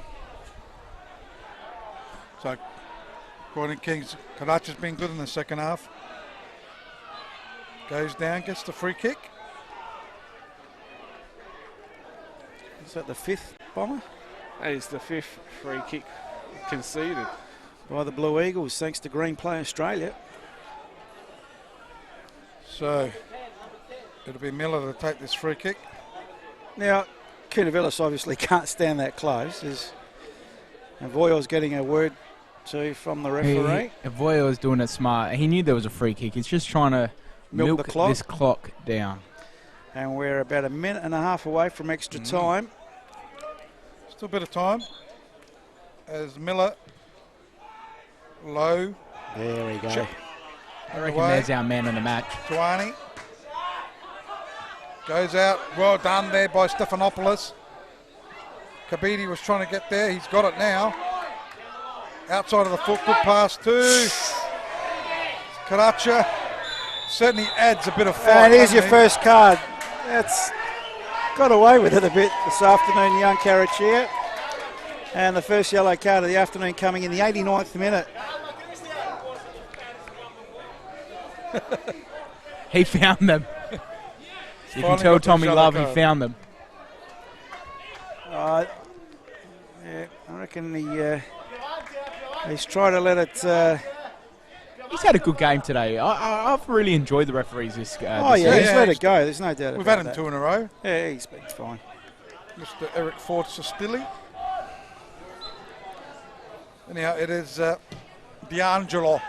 So, Croydon Kings, Karachi's been good in the second half. Goes down, gets the free kick. Is that the fifth, Bomber? That is the fifth free kick conceded. By the Blue Eagles, thanks to Green Play Australia. So, it'll be Miller to take this free kick. Now, Kunavelis obviously can't stand that close. And Voyle's getting a word to from the referee. Voyle was doing it smart. He knew there was a free kick. He's just trying to milk this clock down. And we're about a minute and a half away from extra time. Still a bit of time. As Miller, low. There we go. I reckon there's our man in the match. Tuani goes out. Well done there by Stephanopoulos. Kabidi was trying to get there. He's got it now. Outside of the foot. Good pass to Karacha. Certainly adds a bit of fight. And here's your first card. That's got away with it a bit this afternoon, young Karachia. And the first yellow card of the afternoon coming in the 89th minute. He found them. You can tell Tommy Love he found them. Yeah, I reckon he's trying to let it... He's had a good game today. I've really enjoyed the referees this he's let it go. There's no doubt We've about had him that. 2 in a row. Yeah, he's been fine. Mr. Eric Fortsastilli. Anyhow, it is D'Angelo.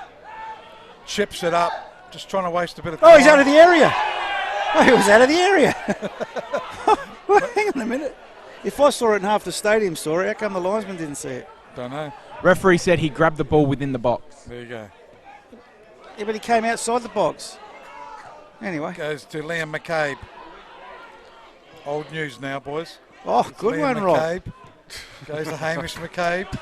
Chips it up. Just trying to waste a bit of time. Oh, he's out of the area. Oh, he was out of the area. Well, hang on a minute. If I saw it and half the stadium saw it, how come the linesman didn't see it? Don't know. Referee said he grabbed the ball within the box. There you go. Yeah, but he came outside the box. Anyway. Goes to Liam McCabe. Old news now, boys. Oh, It's good Liam one, Rob. McCabe. Goes to Hamish McCabe.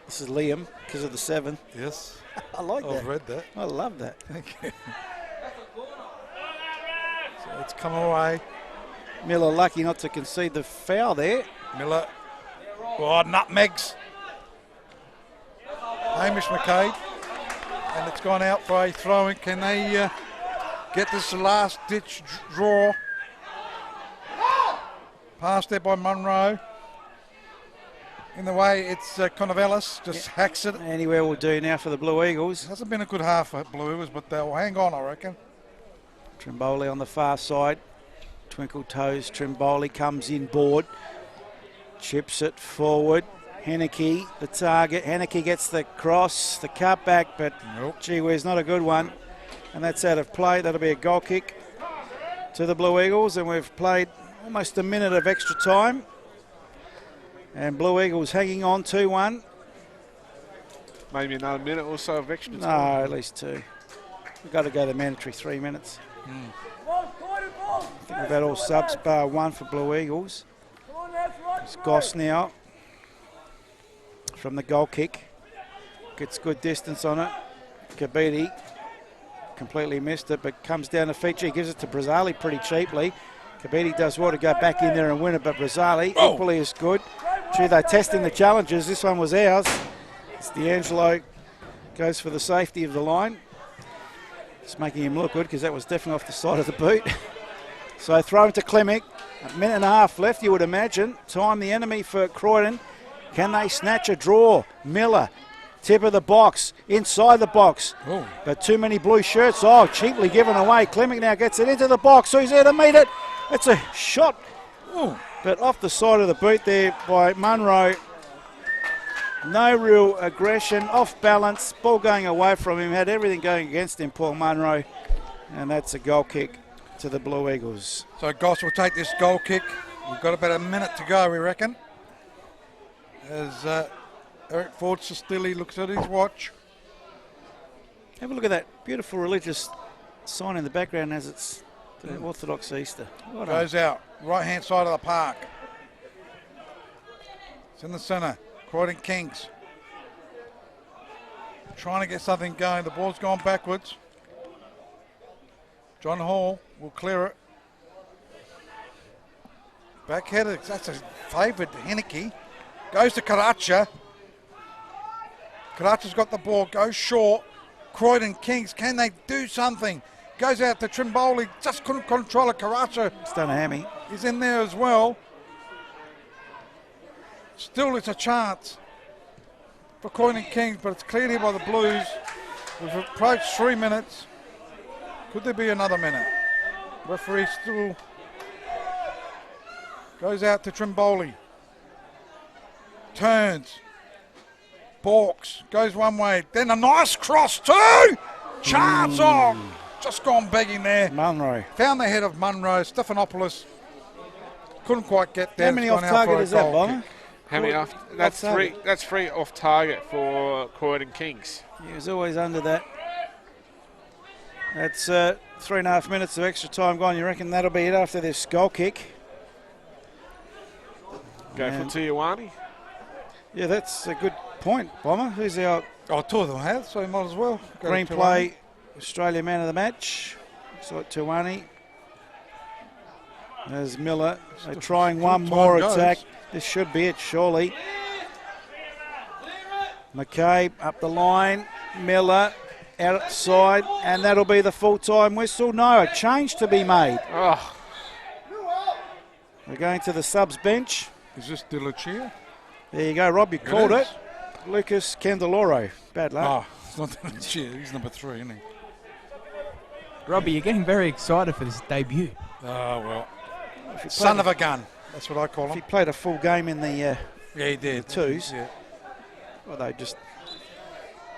This is Liam because of the 7. Yes. I like that. I've read that. I love that. Thank you. So it's come away. Miller lucky not to concede the foul there. Miller. Oh, nutmegs. Hamish McCabe. And it's gone out for a throw-in. Can they get this last-ditch draw? Pass there by Munro. In the way, it's Conovelis, just hacks it. Anywhere will do now for the Blue Eagles. Hasn't been a good half for Blue Eagles, but they'll hang on, I reckon. Trimboli on the far side. Twinkle toes. Trimboli comes in board. Chips it forward. Henneke, the target. Henneke gets the cross, the cutback, but gee whiz, not a good one. And that's out of play. That'll be a goal kick to the Blue Eagles, and we've played almost a minute of extra time. And Blue Eagles hanging on 2-1. Maybe another minute or so of extra No, time. at least 2. We've got to go the mandatory 3 minutes. I think we've had all subs bar 1 for Blue Eagles. It's Goss now from the goal kick. Gets good distance on it. Kabidi completely missed it, but comes down to Fiji. Gives it to Brazzali pretty cheaply. Kabidi does well to go back in there and win it, but Brazzali equally as good. Gee, they're testing the challenges. This one was ours. It's D'Angelo goes for the safety of the line. It's making him look good because that was definitely off the side of the boot. So throw to Klimek. A minute and a half left, you would imagine. Time the enemy for Croydon. Can they snatch a draw? Miller, tip of the box, inside the box. Ooh. But too many blue shirts. Oh, cheaply given away. Klimek now gets it into the box. Who's there to meet it? It's a shot. Ooh. But off the side of the boot there by Munro. No real aggression, off balance, ball going away from him, had everything going against him, Paul Munro, and that's a goal kick. to the Blue Eagles. So Goss will take this goal kick. We've got about a minute to go, we reckon. As Eric Ford Sestilli looks at his watch. Have a look at that beautiful religious sign in the background as it's the Orthodox Easter. Well done. Goes out, right-hand side of the park. It's in the centre. Croydon Kings. Trying to get something going. The ball's gone backwards. John Hall will clear it. Backheaded, that's a favoured Henneke. Goes to Karacha. Karacha's got the ball, goes short. Croydon Kings, can they do something? Goes out to Trimboli, just couldn't control it. Karacha. It's done a hammy. He's in there as well. Still, it's a chance for Croydon Kings, but it's cleared here by the Blues. We've approached 3 minutes. Could there be another minute? Referee still goes out to Trimboli. Turns. Balks. Goes one way. Then a nice cross too. Chance on. Just gone begging there. Munro. Found the head of Munro. Stephanopoulos. Couldn't quite get there. How many off target is that, Bomber? How many off? That's three. That's 3 off target for Croydon Kings. He was always under that. That's 3.5 minutes of extra time gone. You reckon that'll be it after this goal kick? Go for Tijuani. Yeah, that's a good point, Bomber. Who's our... Oh, 2 of them have, so you might as well. Green play, Australia man of the match. Looks like Tijuani. There's Miller. They're trying one more attack. This should be it, surely. McCabe up the line. Miller outside, and that'll be the full-time whistle. No, a change to be made. Oh. We're going to the subs bench. Is this De Lucia? There you go, Rob. You called it. Lucas Candeloro. Bad luck. Oh, it's not De Lucia. He's number 3, isn't he? Robbie, you're getting very excited for this debut. Oh, well. Son of a gun. That's what I call him. If he played a full game in the yeah, he did. The twos. Yeah. Well, they just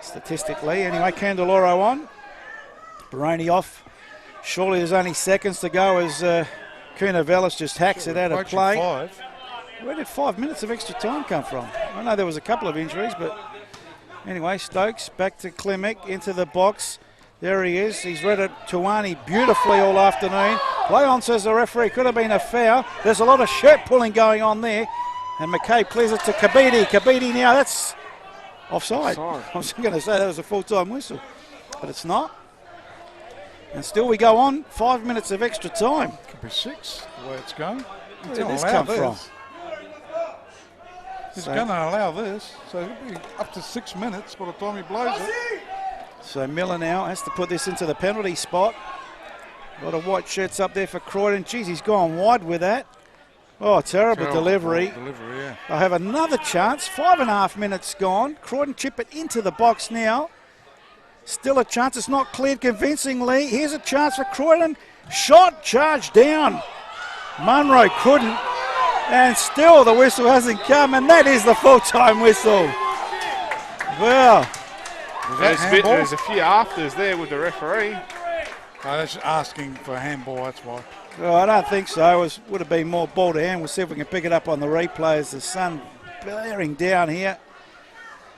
statistically. Anyway, Candeloro on. Baroni off. Surely there's only seconds to go as Kunavelis just hacks it out of play. 5. Where did 5 minutes of extra time come from? I know there was a couple of injuries, but anyway, Stokes back to Klimek into the box. There he is. He's read it Tuani beautifully all afternoon. Play on, says the referee. Could have been a foul. There's a lot of shirt pulling going on there. And McCabe clears it to Kabidi. Kabidi now, that's offside. I was going to say that was a full-time whistle, but it's not. And still we go on. 5 minutes of extra time. Could be 6, the way it's going. Where did this come from? He's going to allow this, so it'll be up to 6 minutes by the time he blows it. So Miller now has to put this into the penalty spot. A lot of white shirts up there for Croydon. Geez, he's gone wide with that. Oh, terrible delivery. Yeah. They'll have another chance. 5.5 minutes gone. Croydon chip it into the box now. Still a chance. It's not cleared convincingly. Here's a chance for Croydon. Shot, charged down. Munro couldn't. And still the whistle hasn't come, and that is the full-time whistle. Well, there's a few afters there with the referee. Oh, that's asking for a handball, that's why. Well, I don't think so. It would have been more ball to hand. We'll see if we can pick it up on the replay as the sun bearing down here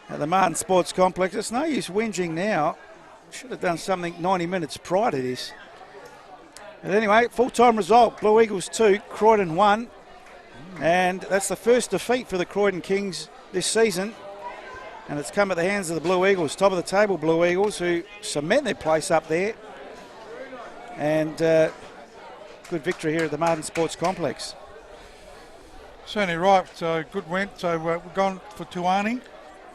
at the Martin Sports Complex. It's no use whinging now. Should have done something 90 minutes prior to this. But anyway, full-time result. Blue Eagles 2, Croydon 1. And that's the first defeat for the Croydon Kings this season. And it's come at the hands of the Blue Eagles. Top of the table Blue Eagles, who cement their place up there. And good victory here at the Martin Sports Complex. Certainly right. So good win. So we've gone for Tuani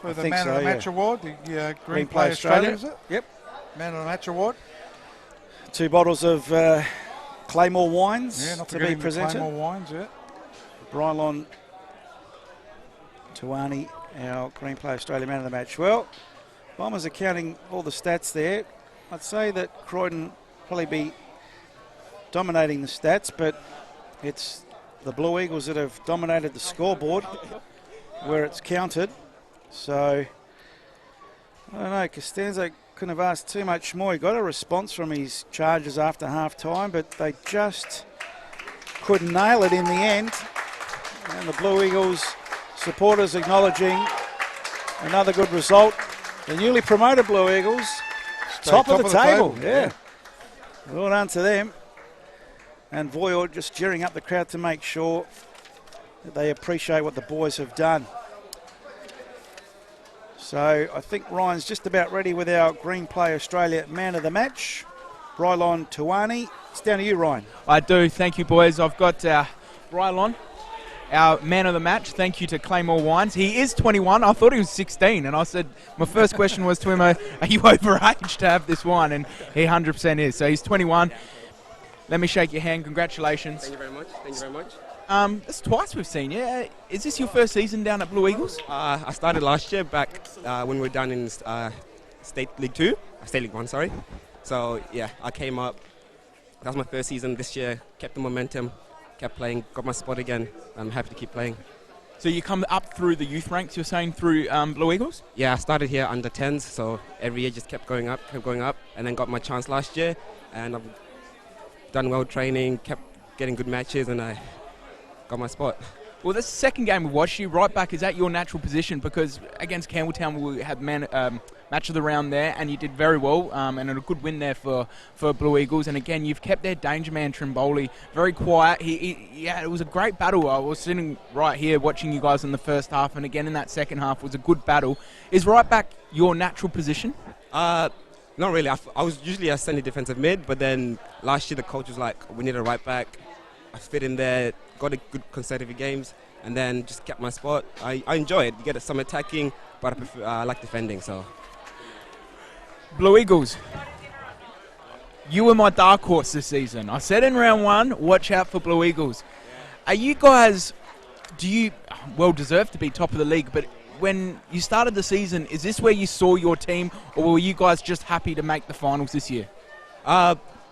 for the Man of the Match Award. The Green Play Australia, is it? Yep. Man of the Match Award. 2 bottles of Claymore wines not to be presented. Claymore wines, yeah. Brylon Tuani, our Green Play Australia Man of the Match. Well, Bombers are counting all the stats there. I'd say that Croydon probably be dominating the stats, but it's the Blue Eagles that have dominated the scoreboard where it's counted. So, I don't know, Costanzo couldn't have asked too much more. He got a response from his charges after half-time, but they just couldn't nail it in the end. And the Blue Eagles supporters acknowledging another good result. The newly promoted Blue Eagles, top of the table. Yeah. Well done to them. And Voyard just cheering up the crowd to make sure that they appreciate what the boys have done. So I think Ryan's just about ready with our Green Play Australia man of the match, Brylon Tuani. It's down to you, Ryan. I do. Thank you, boys. I've got Brylon, our man of the match. Thank you to Claymore Wines. He is 21. I thought he was 16, and I said, my first question was to him, are you overage to have this wine? And he 100% is. So he's 21. Let me shake your hand. Congratulations. Thank you very much. Thank you very much. It's twice we've seen you. Is this your first season down at Blue Eagles? I started last year back when we were down in State League 2, State League 1, sorry. So, yeah, I came up. That was my first season this year. Kept the momentum, kept playing, got my spot again. I'm happy to keep playing. So you come up through the youth ranks, you're saying, through Blue Eagles? Yeah, I started here under 10s, so every year just kept going up, and then got my chance last year. And I've done well training, kept getting good matches, and I got my spot. Well, this second game we watched you right back. Is that your natural position? Because against Campbelltown we had match of the round there, and you did very well, and a good win there for Blue Eagles. And again, you've kept their danger man Trimboli very quiet. Yeah, it was a great battle. I was sitting right here watching you guys in the first half, and again in that second half was a good battle. Is right back your natural position? Not really. I was usually a centre defensive mid, but then last year the coach was like, we need a right back. I fit in there, got a good consecutive games, and then just kept my spot. I enjoy it. You get some attacking, but I like defending. So, Blue Eagles, you were my dark horse this season. I said in round one, watch out for Blue Eagles. Are you guys? Do you well deserve to be top of the league? But when you started the season, is this where you saw your team, or were you guys just happy to make the finals this year?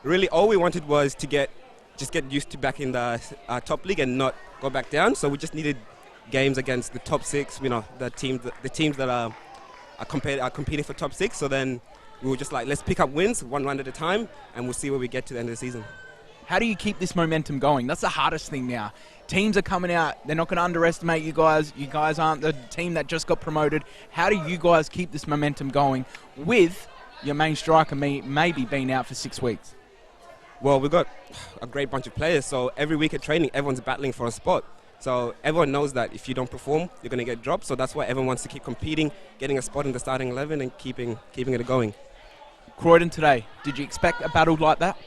Really, all we wanted was to get used to back in the top league and not go back down. So we just needed games against the top six. You know, the teams that are competing for top six. So then we were just like, let's pick up wins one round at a time, and we'll see where we get to the end of the season. How do you keep this momentum going? That's the hardest thing now. Teams are coming out. They're not going to underestimate you guys. You guys aren't the team that just got promoted. How do you guys keep this momentum going with your main striker maybe being out for 6 weeks? Well, we've got a great bunch of players, so every week at training, everyone's battling for a spot. So everyone knows that if you don't perform, you're going to get dropped. So that's why everyone wants to keep competing, getting a spot in the starting 11 and keeping it going. Croydon today, did you expect a battle like that?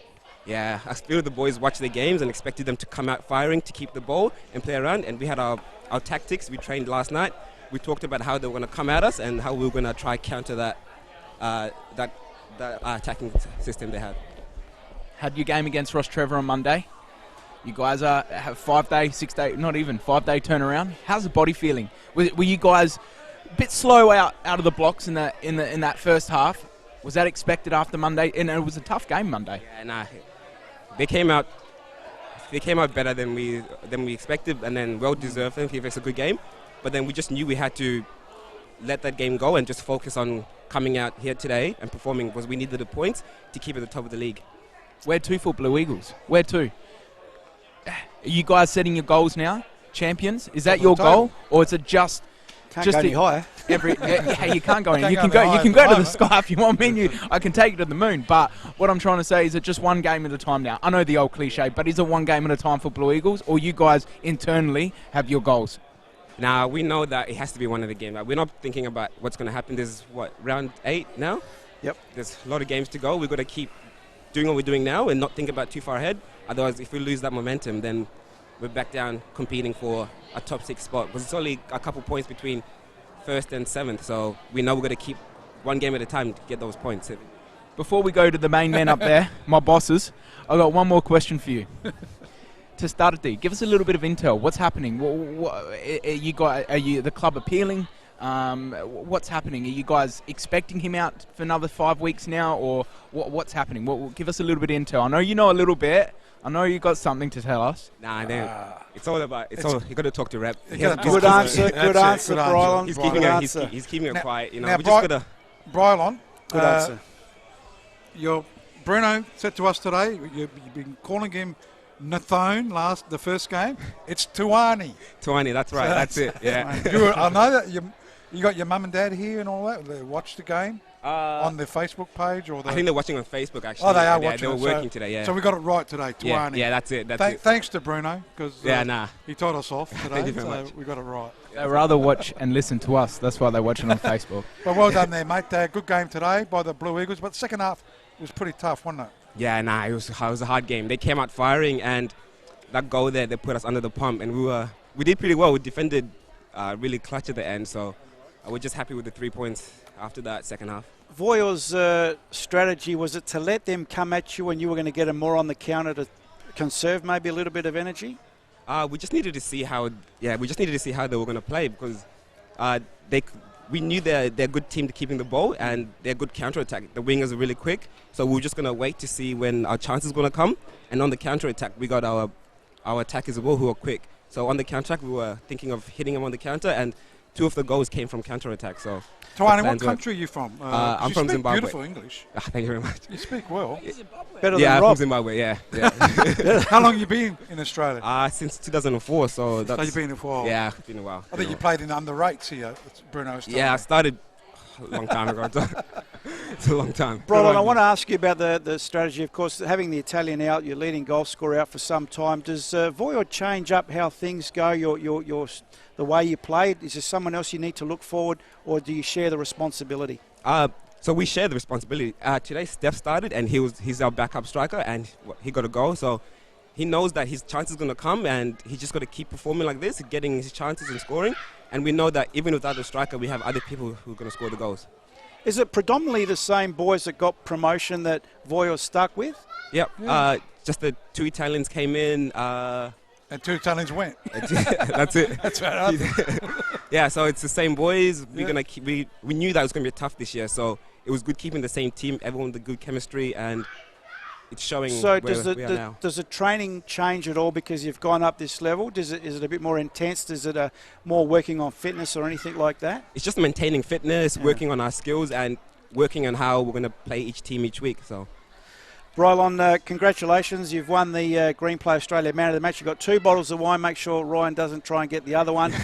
Yeah, I feel the boys watch their games and expected them to come out firing to keep the ball and play around. And we had our tactics. We trained last night. We talked about how they were going to come at us and how we were going to try counter that attacking system they had. Had your game against Ross Trevor on Monday. You guys have 5 day, 6 day, not even 5 day turnaround. How's the body feeling? Were you guys a bit slow out of the blocks in that first half? Was that expected after Monday? And it was a tough game Monday. Yeah, nah. They came out better than we expected, and then well deserved. Them give us a good game, but then we just knew we had to let that game go and just focus on coming out here today and performing. Was we needed the points to keep at the top of the league. Where to for Blue Eagles? Where to? Are you guys setting your goals now? Champions? Is that your goal? Or is it just go any higher? You can't go any. You can go to the sky if you want me. I can take you to the moon. But what I'm trying to say is it just one game at a time now? I know the old cliche, but is it one game at a time for Blue Eagles? Or you guys internally have your goals? Now, we know that it has to be one of the games. We're not thinking about what's going to happen. This is, round 8 now? Yep. There's a lot of games to go. We've got to keep doing what we're doing now and not think about too far ahead. Otherwise, if we lose that momentum, then we're back down competing for a top 6 spot. Because it's only a couple points between 1st and 7th, so we know we're going to keep one game at a time to get those points. Before we go to the main men up there, my bosses, I've got one more question for you. To start it, give us a little bit of intel. What's happening? Are you the club appealing? What's happening? Are you guys expecting him out for another 5 weeks now, or what's happening? Give us a little bit of intel. I know you know a little bit. I know you got something to tell us. Nah, it's all about. You got to talk to Rep. Good answer, Brylon. He's keeping it quiet. You know, now, we just got to. Brylon, Good answer. Bruno said to us today, you've been calling him Nathone the first game. It's Tuani. Tuani, that's right. That's it. Yeah. I know that you got your mum and dad here and all that. They watched the game on the Facebook page, or I think they're watching on Facebook actually. Oh, they are watching. They were working today. Yeah. So we got it right today. Tuani. Yeah, that's it. Thanks to Bruno because he told us off today. Thank you very much. We got it right. They rather watch and listen to us. That's why they're watching on Facebook. But well done there, mate. Good game today by the Blue Eagles. But the second half was pretty tough, wasn't it? Yeah, it was a hard game. They came out firing, and that goal there, they put us under the pump, and we did pretty well. We defended really clutch at the end, so we're just happy with the 3 points after that second half. Voyle's strategy, was it to let them come at you and you were going to get them more on the counter to conserve maybe a little bit of energy? We just needed to see how they were going to play, because we knew they're a good team to keeping the ball, and they're good counter-attack. The wingers are really quick, so we were just going to wait to see when our chance is going to come. And on the counter-attack, we got our attackers as well who are quick. So on the counter-attack, we were thinking of hitting them on the counter, and 2 of the goals came from counter-attack. So, Tuani, what country are you from? I'm from Zimbabwe. Beautiful English. Thank you very much. You speak well. Better than I'm Rob. from Zimbabwe, yeah. How long have you been in Australia? Since 2004, so that's... So you've been here for a while? Yeah, it's been a while. I think you played in the under-8s here at Bruno's time. Yeah, I started a long time ago. It's a long time. Brian, I want to ask you about the strategy. Of course, having the Italian out, your leading goal scorer out for some time. Does Voyle change up how things go, the way you play? Is there someone else you need to look forward, or do you share the responsibility? So we share the responsibility. Today, Steph started, and he's our backup striker, and he got a goal. So he knows that his chance is going to come, and he's just got to keep performing like this, getting his chances and scoring. And we know that even without the striker, we have other people who are going to score the goals. Is it predominantly the same boys that got promotion that Voyle's stuck with? Yep. Yeah. Just the 2 Italians came in. And 2 Italians went. That's it. That's right. Yeah, so it's the same boys. We're Yeah. gonna keep. We knew that it was going to be tough this year, so it was good keeping the same team, everyone with the good chemistry, and it's showing So where we are now. does the training change at all because you've gone up this level? Is it a bit more intense? Is it more working on fitness or anything like that? It's just maintaining fitness, working on our skills, and working on how we're going to play each team each week. So, Brylon, congratulations. You've won the Green Play Australia Man of the Match. You've got 2 bottles of wine. Make sure Ryan doesn't try and get the other one.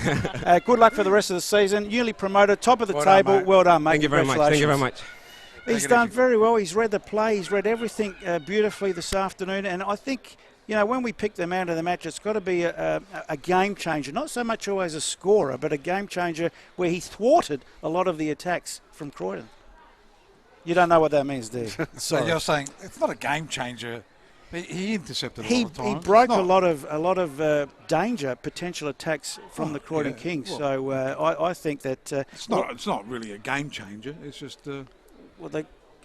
Good luck for the rest of the season. Newly promoted, top of the table. Done, well done, mate. thank you very much. Thank you very much. He's done very well. He's read the play. He's read everything beautifully this afternoon. And I think, when we pick the man of the match, it's got to be a game changer. Not so much always a scorer, but a game changer where he thwarted a lot of the attacks from Croydon. You don't know what that means, do you? So you're saying it's not a game changer. He intercepted a lot of times. He broke a lot of danger, potential attacks from the Croydon Kings. Well, so I think that it's not really a game changer. It's just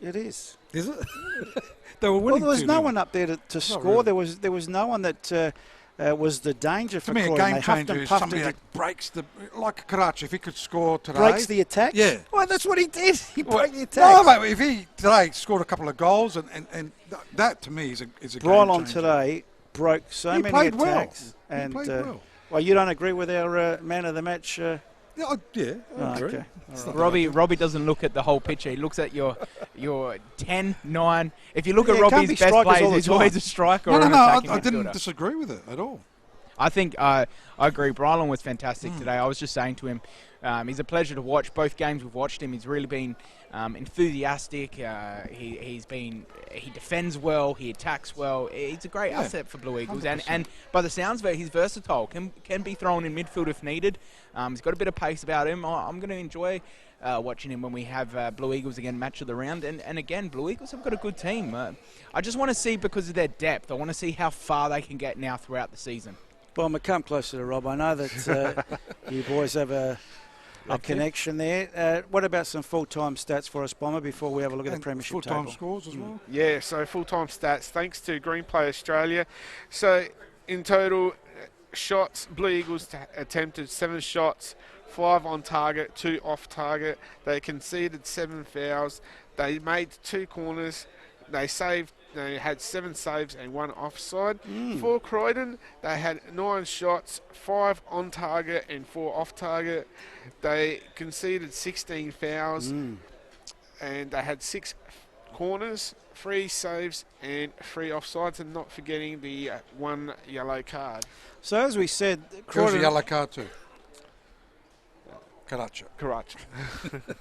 it is. Is it? They were winning. Well, there was no one up there to score. Really. There was no one that was the danger for me, Croydon. a game changer is somebody that breaks like Karachi. If he could score today, breaks the attack. Yeah, well, that's what he did. He broke the attack. No, mate. If he today scored a couple of goals, and that to me is a Brylon game changer. Today broke so he many played attacks. Well. And he played well. Well, you don't agree with our man of the match? Yeah, I agree. Okay. Robbie doesn't look at the whole picture. He looks at your 10, 9. If you look at it can't Robbie's be best strikers plays, all the he's time. always a striker or an No, attacking I didn't midfielder. disagree with it at all. I think I agree. Brylon was fantastic today. I was just saying to him, he's a pleasure to watch. Both games we've watched him, he's really been enthusiastic. He defends well. He attacks well. He's a great asset for Blue Eagles. 100%. And by the sounds of it, he's versatile. Can be thrown in midfield if needed. He's got a bit of pace about him. I'm going to enjoy watching him when we have Blue Eagles again, match of the round. And again, Blue Eagles have got a good team. I just want to see, because of their depth, I want to see how far they can get now throughout the season. Well, I'm come closer to Rob. I know that you boys have a connection there. What about some full-time stats for us, Bomber, before we have a look at the Premiership full-time table? scores as well. Yeah, so full-time stats, thanks to Green Play Australia. So in total, shots, Blue Eagles attempted 7 shots, 5 on target, 2 off target. They conceded 7 fouls. They made 2 corners. They had 7 saves and 1 offside. For Croydon, they had 9 shots, 5 on target and 4 off target. They conceded 16 fouls. and they had 6 corners, 3 saves, and 3 offsides, and not forgetting the 1 yellow card. So as we said, There was a Croydon, yellow card too. Karachi. Correct.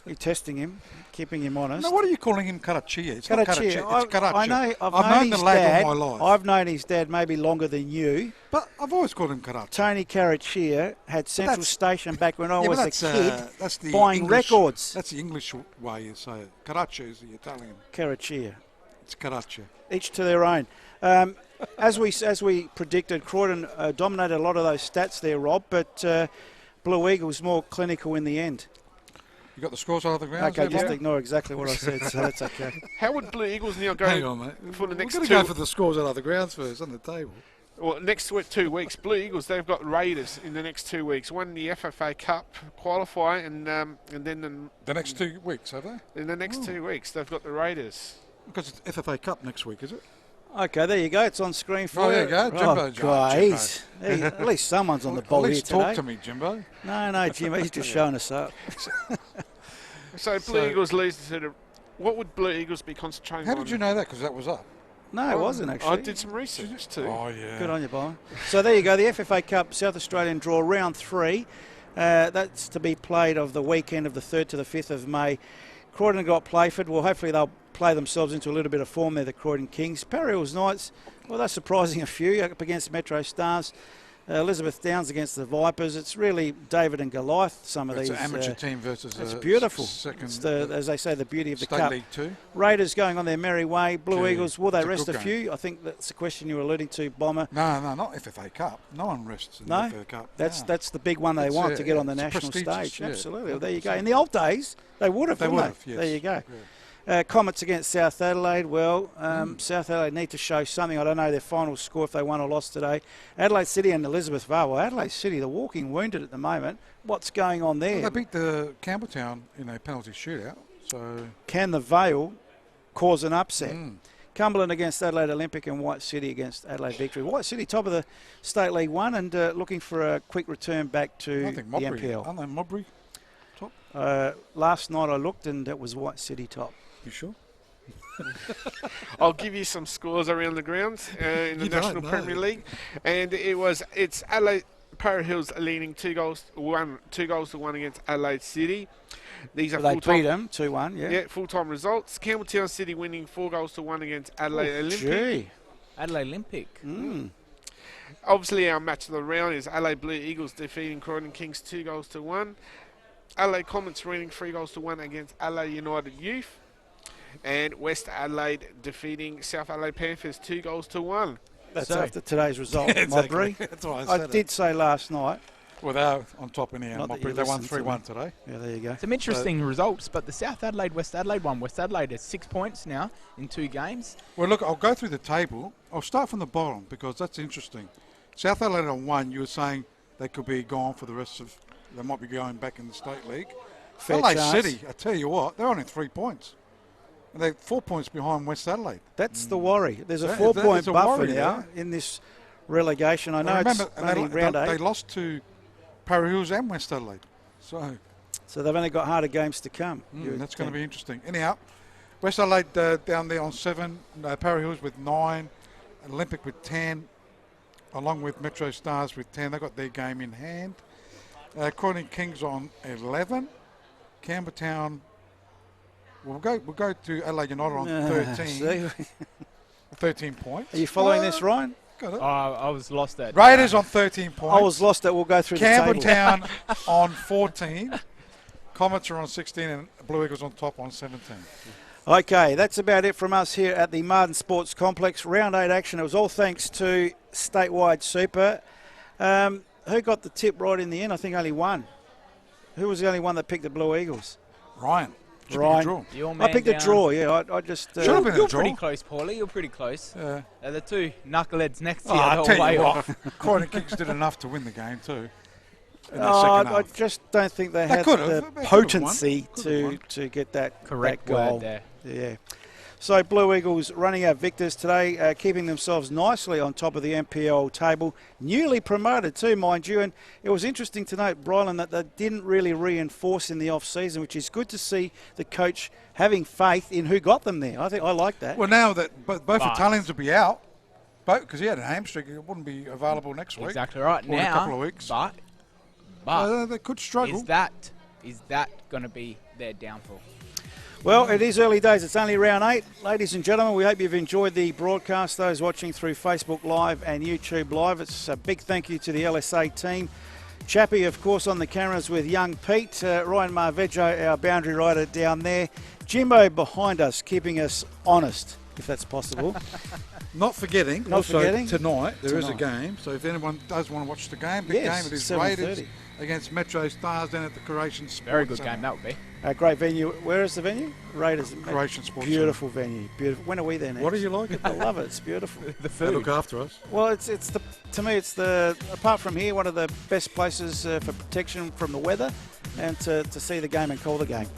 you're testing him, keeping him honest. No, what are you calling him, Karachi? It's not Karachi. It's Karachi. I know. I've known known the his lad dad. all my life. I've known his dad maybe longer than you. But I've always called him Karachi. Tony Carachia had Central that's- Station back when I Yeah, was but a kid, that's the buying English, records. That's the English way you say it. Karachi is the Italian. Carachia. It's Karachi. Each to their own. As we predicted, Croydon dominated a lot of those stats there, Rob, but Blue Eagles more clinical in the end. You got the scores out of the ground? Okay, just ignore exactly what I said, so that's okay. How would Blue Eagles now go Hang on, mate. for the next We're 2 going to go for the scores out of the grounds first on the table. Well, next 2 weeks, Blue Eagles, they've got Raiders in the next 2 weeks. One the FFA Cup qualify, and then The next 2 weeks, have they? in the next 2 weeks they've got the Raiders. Because it's FFA Cup next week, is it? Okay, there you go. It's on screen for Oh, you. there you go. Jimbo, Oh, guys. Hey, at least someone's on the ball At here least today. talk to me, Jimbo. No, Jim, he's just showing us up. So Blue Eagles lose to the... What would Blue Eagles be concentrating How on? did you know that? Because that was up. No, it wasn't actually. I did some research too. Oh, yeah. Good on you, Byron. So there you go, the FFA Cup South Australian draw, round 3. That's to be played of the weekend of the 3rd to the 5th of May. Croydon got Playford. Well, hopefully they'll play themselves into a little bit of form there, the Croydon Kings. Para Hills Knights, well, they're surprising a few up against Metro Stars. Elizabeth Downs against the Vipers. It's really David and Goliath, some of It's these. an amateur team versus It's a beautiful. second, It's the, as they say, the beauty of the State Cup. League 2. Raiders going on their merry way. Blue Gee, Eagles, will they it's a rest good a few? I think that's the question you were alluding to, Bomber. No, not FFA Cup. No one rests in the FFA Cup. That's the big one they It's, want to get on the it's national prestigious, stage. yeah. Absolutely. Well, there you go. In the old days, they would have, wouldn't they? yes. There you go. Yeah. Comets against South Adelaide. Well, South Adelaide need to show something. I don't know their final score if they won or lost today. Adelaide City and Elizabeth Vale. Well, Adelaide City, they're walking wounded at the moment. What's going on there? Well, they beat the Campbelltown in a penalty shootout. So Can the Vale cause an upset? Cumberland against Adelaide Olympic and White City against Adelaide Victory. White City top of the State League 1 and looking for a quick return back to I think the Mobry, NPL. aren't they Mobry top? Last night I looked and it was White City top. You sure? I'll give you some scores around the grounds in the You don't National know. Premier League, and it's Adelaide Para Hills leading 2 goals to 1 against Adelaide City. These are They full-time. beat them 2-1, yeah. Yeah, full-time results. Campbelltown City winning 4 goals to 1 against Adelaide Olympic. Gee. Adelaide Olympic. Obviously, our match of the round is Adelaide Blue Eagles defeating Croydon Kings 2 goals to 1. Adelaide Comets winning 3 goals to 1 against Adelaide United Youth. And West Adelaide defeating South Adelaide Panthers 2 goals to 1. That's after today's result, Exactly. Mobry. That's why I I said did say last night. Well, they're on top in here. Not that you Mobry. They won listened to 3-1 today. Yeah, there you go. Some interesting results, but the South Adelaide West Adelaide one. West Adelaide has 6 points now in 2 games. Well, look, I'll go through the table. I'll start from the bottom because that's interesting. South Adelaide on 1, you were saying they could be gone for the rest of... They might be going back in the State League. Fair Adelaide chance. City, I tell you what, they're only 3 points. And they're 4 points behind West Adelaide. That's the worry. There's a That- 4-point it's a buffer worry now there. in this relegation. I know And remember, it's only and round 8. they lost to Para Hills and West Adelaide. So they've only got harder games to come. that's going to be interesting. Anyhow, West Adelaide down there on 7, Para Hills with 9, Olympic with 10, along with Metro Stars with 10. They've got their game in hand. Croydon Kings on 11. Campbelltown, we'll go to Adelaide United on 13. 13 points. Are you following this, Ryan? Got it. I was lost at... Raiders on 13 points. I was lost at we'll go through the table. Campbelltown on 14. Comets are on 16 and Blue Eagles on top on 17. Okay, that's about it from us here at the Martin Sports Complex. Round 8 action. It was all thanks to Statewide Super. Who got the tip right in the end? I think only one. Who was the only one that picked the Blue Eagles? Ryan. Ryan. Your I man picked a down. draw, yeah. I just... Should have been a You're draw. pretty close, Paulie. You're pretty close. Yeah. The 2 knuckleheads next to Oh, you. I'll they're tell way you off. what, Croydon Kings did enough to win the game too. In the second I half. just don't think they They had could have. the They could have potency won. Could have won. to get that Correct that goal. word there. Yeah. So Blue Eagles running out victors today, keeping themselves nicely on top of the NPL table. Newly promoted too, mind you. And it was interesting to note, Brylan, that they didn't really reinforce in the off-season, which is good to see the coach having faith in who got them there. I think I like that. Well, now that both Italians will be out, because he had a hamstring, it wouldn't be available next week. Exactly right. Or in a couple of weeks. But they could struggle. Is that going to be their downfall? Well, it is early days. It's only round 8. Ladies and gentlemen, we hope you've enjoyed the broadcast, those watching through Facebook Live and YouTube Live. It's a big thank you to the LSA team. Chappie, of course, on the cameras with young Pete. Ryan Marveggio, our boundary rider down there. Jimbo behind us, keeping us honest, if that's possible. Not forgetting, tonight there is a game. So if anyone does want to watch the game, big game. It is Raiders against Metro Stars down at the Croatian Sports Very good Centre. game, that would be. A great venue. Where is the venue? Raiders. Croatian Sports Beautiful venue. Beautiful. When are we there next? What do you like it? I love it. It's beautiful. The food. They look after us. Well, to me, it's apart from here, one of the best places for protection from the weather and to see the game and call the game.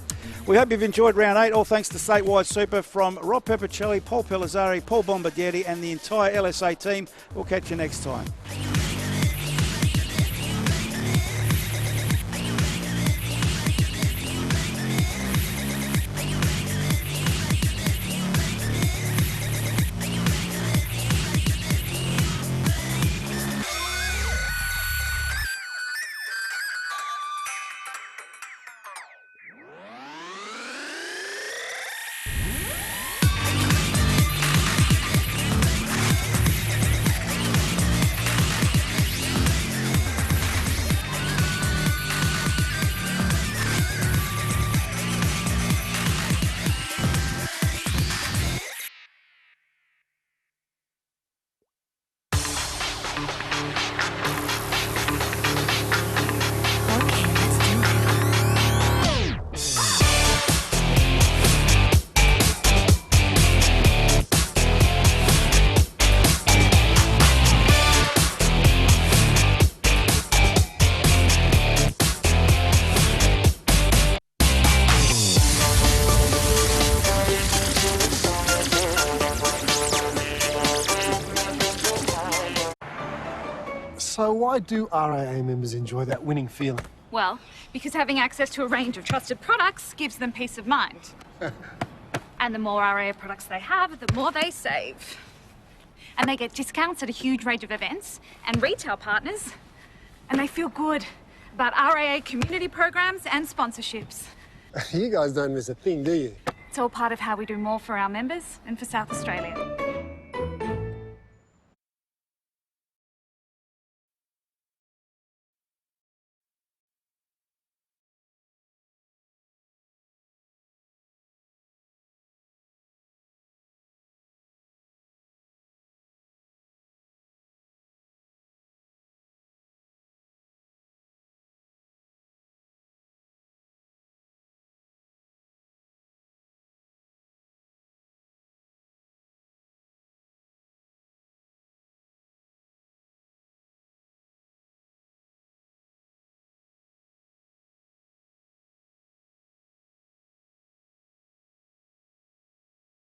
We hope you've enjoyed round 8, all thanks to Statewide Super from Rob Peppicelli, Paul Pellizzari, Paul Bombardieri and the entire LSA team. We'll catch you next time. So why do RAA members enjoy that winning feeling? Well, because having access to a range of trusted products gives them peace of mind. And the more RAA products they have, the more they save. And they get discounts at a huge range of events and retail partners. And they feel good about RAA community programs and sponsorships. You guys don't miss a thing, do you? It's all part of how we do more for our members and for South Australia.